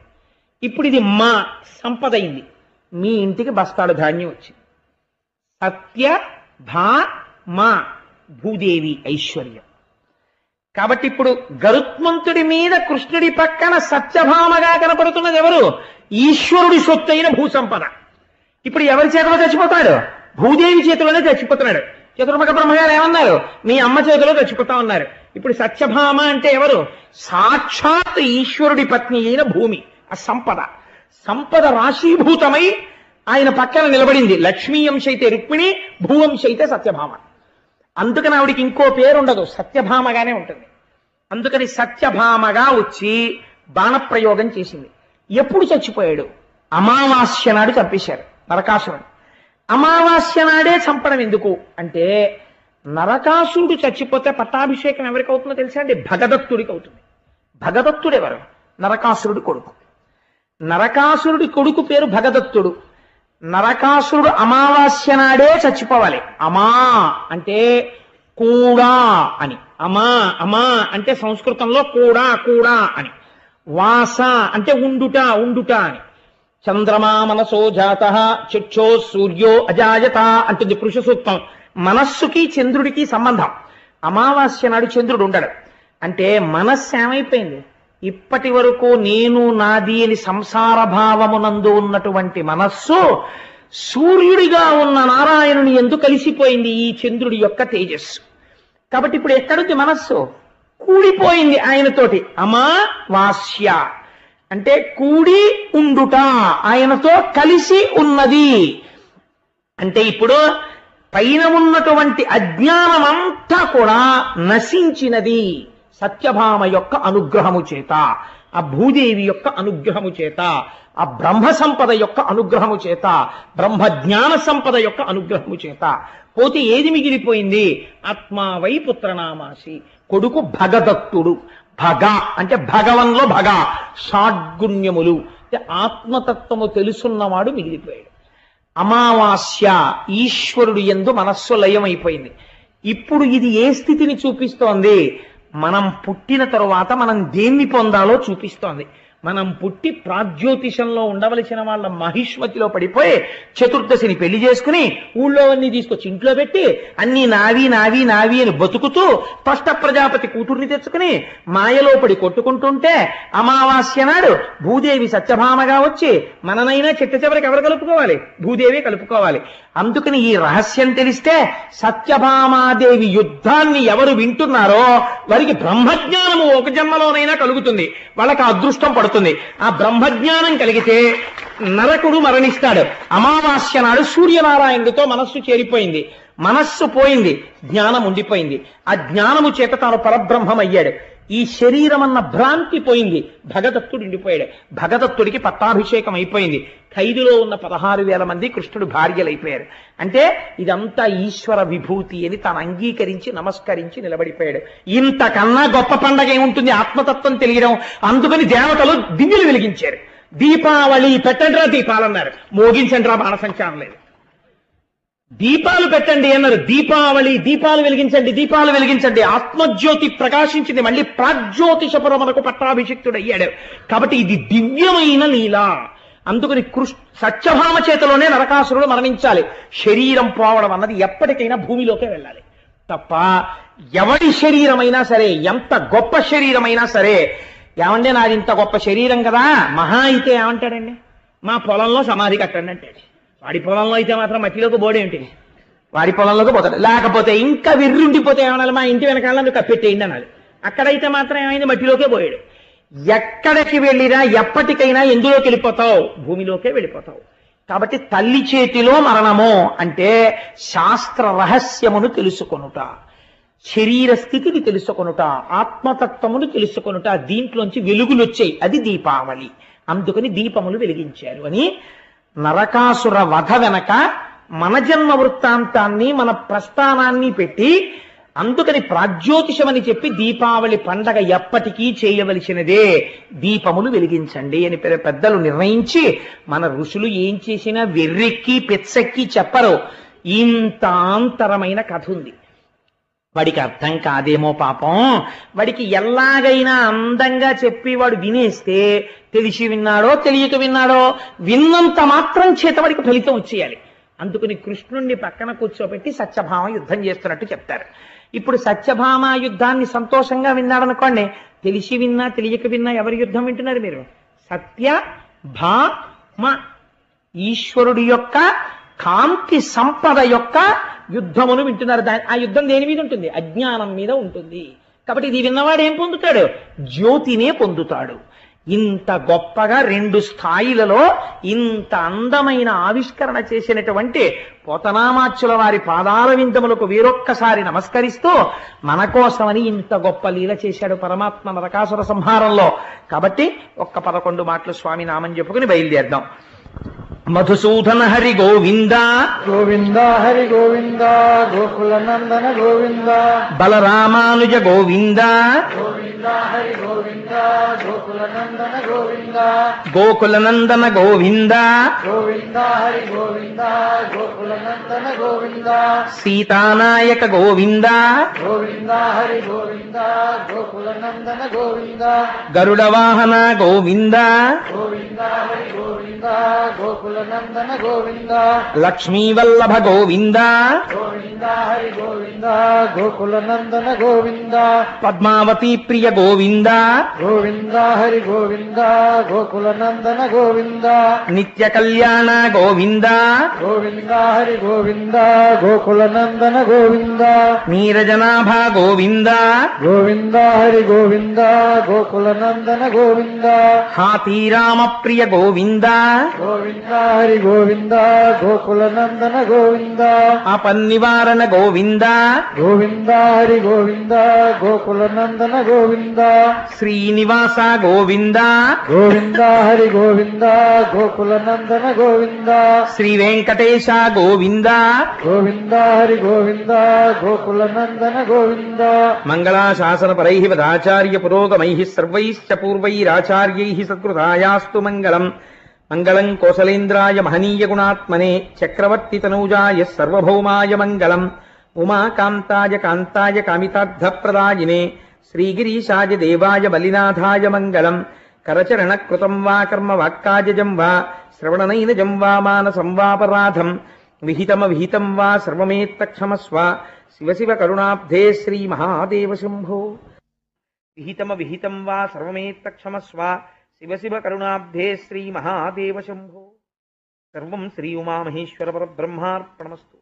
ఇప్పుడు ఇది మా సంపద అయింది. మీ ఇంటికి బస్తాడు ధాన్యం వచ్చింది. సత్య భా మా భూదేవి ఐశ్వర్యం. కాబట్టి ఇప్పుడు గరుత్మంతుడి మీద కృష్ణుడి పక్కన సత్యభామగా కనపడుతున్నది ఎవరు? ఈశ్వరుడి సొత్తు అయిన భూసంపద. ఇప్పుడు ఎవరి చేతిలో చచ్చిపోతాడు? భూదేవి చేతిలోనే చచ్చిపోతున్నాడు. చతుర్ముఖ బ్రహ్మగారు ఏమన్నారు? మీ అమ్మ చేతిలో చచ్చిపోతా ఉన్నారు. ఇప్పుడు సత్యభామ అంటే ఎవరు? సాక్షాత్ ఈశ్వరుడి పత్ని అయిన భూమి. ఆ సంపద, సంపద రాశీభూతమై ఆయన పక్కన నిలబడింది. లక్ష్మీ అంశ అయితే రుక్మిణి, భూవంశ అయితే సత్యభామ. అందుకని ఆవిడికి ఇంకో పేరు ఉండదు, సత్యభామగానే ఉంటుంది. అందుకని సత్యభామగా వచ్చి బాణప్రయోగం చేసింది. ఎప్పుడు చచ్చిపోయాడు? అమావాస్య నాడు చంపేశారు నరకాసురుడు. అమావాస్య నాడే చంపడం ఎందుకు అంటే, నరకాసురుడు చచ్చిపోతే పట్టాభిషేకం ఎవరికి అవుతుందో తెలుసా అండి? భగదత్తుడికి అవుతుంది. భగదత్తుడు ఎవరు? నరకాసురుడి కొడుకు. నరకాసురుడి కొడుకు పేరు భగదత్తుడు. నరకాసురుడు అమావాస్య నాడే చచ్చిపోవాలి. అమా అంటే కూడా అని. అమా అమా అంటే సంస్కృతంలో కూడా కూడా అని. వాస అంటే ఉండుట ఉండుట అని. చంద్రమా మనసో జాత చక్షో సూర్యో అజాయత అంటుంది పురుష సూక్తం. మనస్సుకి చంద్రుడికి సంబంధం. అమావాస్య నాడు చంద్రుడు ఉండడు. అంటే మనస్సు ఏమైపోయింది? ఇప్పటి వరకు నేను నాది అని సంసార భావమునందు ఉన్నటువంటి మనస్సు సూర్యుడిగా ఉన్న నారాయణుని ఎందుకు కలిసిపోయింది? ఈ చంద్రుడి యొక్క తేజస్సు. కాబట్టి ఇప్పుడు ఎక్కడుంది మనస్సు? కూడిపోయింది ఆయనతోటి. అమావాస్య అంటే కూడి ఉండుట, ఆయనతో కలిసి ఉన్నది. అంటే ఇప్పుడు పైన ఉన్నటువంటి అజ్ఞానం అంతా కూడా నశించినది సత్యభామ యొక్క అనుగ్రహము చేత, ఆ భూదేవి యొక్క అనుగ్రహము చేత, ఆ బ్రహ్మ సంపద యొక్క అనుగ్రహము చేత, బ్రహ్మ జ్ఞాన సంపద యొక్క అనుగ్రహము చేత. పోతే ఏది మిగిలిపోయింది? ఆత్మావై పుత్రనామాసి, కొడుకు భగదత్తుడు. భగ అంటే భగవన్లో భగ, షాడ్గుణ్యములు అంటే ఆత్మతత్వము తెలుసున్నవాడు మిగిలిపోయాడు. అమావాస్య ఈశ్వరుడు యందు మనస్సు లయమైపోయింది. ఇప్పుడు ఇది ఏ స్థితిని చూపిస్తోంది? మనం పుట్టిన తరువాత మనం దేన్ని పొందాలో చూపిస్తోంది. మనం పుట్టి ప్రాగ్జ్యోతిషంలో ఉండవలసిన వాళ్ళ మహిష్మతిలో పడిపోయి చతుర్దశిని పెళ్లి చేసుకుని ఊళ్ళో అన్ని తీసుకొచ్చి ఇంట్లో పెట్టి అన్ని నావి నావి నావి అని బతుకుతూ స్పష్ట ప్రజాపతి కూతుర్ని తెచ్చుకుని మాయలో పడి కొట్టుకుంటుంటే అమావాస్య నాడు భూదేవి సత్యభామగా వచ్చి మననైనా చిట్ట చివరికి ఎవరు కలుపుకోవాలి? భూదేవి కలుపుకోవాలి. అందుకని ఈ రహస్యం తెలిస్తే సత్యభామాదేవి యుద్ధాన్ని ఎవరు వింటున్నారో వారికి బ్రహ్మజ్ఞానము ఒక జన్మలోనైనా కలుగుతుంది. వాళ్ళకి అదృష్టం పడుతుంది. ఆ బ్రహ్మజ్ఞానం కలిగితే నరకుడు మరణిస్తాడు. అమావాస్య నాడు సూర్యనారాయణుడితో మనస్సు చేరిపోయింది. మనస్సు పోయింది, జ్ఞానం ఉండిపోయింది. ఆ జ్ఞానము చేత తాను పరబ్రహ్మం అయ్యాడు. ఈ శరీరం అన్న భ్రాంతి పోయింది. భగదత్తుడు ఉండిపోయాడు. భగదత్తుడికి పట్టాభిషేకం అయిపోయింది. ఖైదులో ఉన్న 16,000 మంది కృష్ణుడు భార్యలైపోయారు. అంటే ఇదంతా ఈశ్వర విభూతి అని తాను అంగీకరించి నమస్కరించి నిలబడిపోయాడు. ఇంతకన్నా గొప్ప పండగ ఏముంటుంది? ఆత్మతత్వం తెలియడం. అందుకని దేవతలు దివ్యలు వెలిగించారు. దీపావళి పెట్టండిరా దీపాలన్నారు, మోగించండిరా బాణసంచారం లేదు. దీపాలు పెట్టండి అన్నారు, దీపావళి దీపాలు వెలిగించండి దీపాలు వెలిగించండి. ఆత్మజ్యోతి ప్రకాశించింది. మళ్ళీ ప్రాగ్జ్యోతిషపురమునకు పట్టాభిషిక్తుడు అయ్యాడు. కాబట్టి ఇది దివ్యమైన లీల. అందుకని సత్యభామ చేతిలోనే నరకాసురుడు మరణించాలి. శరీరం పోవడం అన్నది ఎప్పటికైనా భూమిలోకే వెళ్ళాలి తప్ప ఎవడి శరీరమైనా సరే, ఎంత గొప్ప శరీరమైనా సరే, ఏమంటే నాది ఇంత గొప్ప శరీరం కదా, మహా అయితే ఏమంటాడండి? మా పొలంలో సమాధి కట్టండి అంటాడు. వాడి పొలంలో అయితే మాత్రం మట్టిలోకి బోడేంటి? వాడి పొలంలోకి పోతాడు. లేకపోతే ఇంకా విర్రుండిపోతే ఏమనాలి? మా ఇంటి వెనకాల నువ్వు కప్పెట్టేయండి అనాలి. అక్కడైతే మాత్రం ఏమైంది? మట్టిలోకే పోయాడు. ఎక్కడికి వెళ్ళినా ఎప్పటికైనా ఎందులోకి వెళ్ళిపోతావు? భూమిలోకే వెళ్ళిపోతావు. కాబట్టి తల్లి చేతిలో మరణము అంటే శాస్త్ర రహస్యమును తెలుసుకొనుట, శరీర స్థితిని తెలుసుకొనుట, ఆత్మతత్వమును తెలుసుకొనుట. దీంట్లోంచి వెలుగులు వచ్చాయి. అది దీపావళి. అందుకని దీపములు వెలిగించారు అని నరకాసుర వధ వెనక మన జన్మ వృత్తాంతాన్ని, మన ప్రస్థానాన్ని పెట్టి, అందుకని ప్రాగ్జ్యోతిషమని చెప్పి దీపావళి పండగ ఎప్పటికీ చేయవలసినదే. దీపములు వెలిగించండి అని పెద్దలు నిర్ణయించి, మన ఋషులు ఏం చేసినా వెర్రెక్కి పెచ్చెక్కి చెప్పరు. ఇంత ఆంతరమైన కథ ఉంది. వాడికి అర్థం కాదేమో పాపం, వాడికి ఎలాగైనా అందంగా చెప్పి వాడు వినేస్తే తెలిసి విన్నాడో తెలియక విన్నాడో విన్నంత మాత్రం చేత వాడికి ఫలితం వచ్చేయాలి. అందుకని కృష్ణుణ్ణి పక్కన కూర్చోబెట్టి సత్యభామ యుద్ధం చేస్తున్నట్టు చెప్తారు. ఇప్పుడు సత్యభామ యుద్ధాన్ని సంతోషంగా విన్నాడనుకోండి, తెలిసి విన్నా తెలియక విన్నా ఎవరి యుద్ధం వింటున్నారు మీరు? సత్య భామ, ఈశ్వరుడి యొక్క కాంతి సంపద యొక్క యుద్ధమును వింటున్నారు. ఆ యుద్ధం దేని మీద ఉంటుంది? అజ్ఞానం మీద ఉంటుంది. కాబట్టి ఇది విన్నవాడు ఏం పొందుతాడు? జ్యోతినే పొందుతాడు. ఇంత గొప్పగా 2 స్థాయిలలో ఇంత అందమైన ఆవిష్కరణ చేసినటువంటి పోతనామాచ్యుల వారి పాదాల విందములకు వీరొక్కసారి నమస్కరిస్తూ మన కోసమని ఇంత గొప్ప లీల చేశాడు పరమాత్మ నరకాసుర సంహారంలో. కాబట్టి ఒక్క 11 మాటలు స్వామి నామం చెప్పుకుని బయలుదేరదాం. మధుసూదన హరి గోవింద గోవింద హరి గోవింద, గోకుల నందన గోవింద, బలరామానుజ గోవింద గోవింద హరి గోవింద, గోకుల నందన గోవింద, గోకుల నందన గోవింద, గోవింద హరి గోవింద, గోకుల నందన గోవింద, సీతానాయక గోవింద, గోవింద హరి గోవింద, గోకుల నందన గోవింద, గరుడ వాహన గోవింద, గోవింద హరి గోవింద, గోకుల నందన గోవింద, లక్ష్మీవల్లభ గోవింద, గోవింద హరి గోవింద, గోకుల నందన గోవింద, పద్మావతి ప్రియ గోవింద, గోవింద హరి గోవింద, గోకుల నందన గోవింద, నిత్య కళ్యాణ గోవింద, గోవింద హరి గోవింద, గోకుల నందన గోవింద, నీరజనాభ గోవింద, గోవింద హరి గోవింద, గోకుల నందన గోవింద, హాతీరామ ప్రియ గోవింద, గోవింద హరి గోవింద, గోకుల నందన గోవింద, అపన్నివారణ గోవింద, గోవింద హరి గోవింద, గోకుల నందన గోవింద, శ్రీనివాస గోవింద, గోవింద హరి గోవింద, గోకుల నందన గోవింద, శ్రీ వెంకటేశ గోవింద, గోవింద హరి గోవింద, గోకుల నందన గోవింద, మంగళాశాసన పరై పదాచార్య పురోగమై సర్వైశ్చ పూర్వైరాచార్యై సత్కృతాయాస్తు మంగళం. మంగళం కోసలేంద్రాయ మహనీయ గుణాత్మనే చక్రవర్తి తనూజాయ సర్వభౌమాయ మంగళం. ఉమాకాంతాయ కాంతాయ కామితార్థప్రదాయినే శ్రీగిరీశాయ దేవాయ బలినాథాయ మంగళం. కరచరణ కృతం వా కర్మ వాక్కాజం వా శ్రవణనైనజం వా మానసం వాపరాధం విహితమవిహితం వా సర్వమేత్తక్షమస్వ. శివ శివ కరుణాబ్ధే శ్రీ మహాదేవ శంభో. విహితమవిహితం వా సర్వమేత్తక్షమస్వ. శివ శివ కరుణాబ్ధే శ్రీ మహాదేవ శంభో. సర్వం శ్రీ ఉమామహేశ్వర పరబ్రహ్మార్పణమస్తు.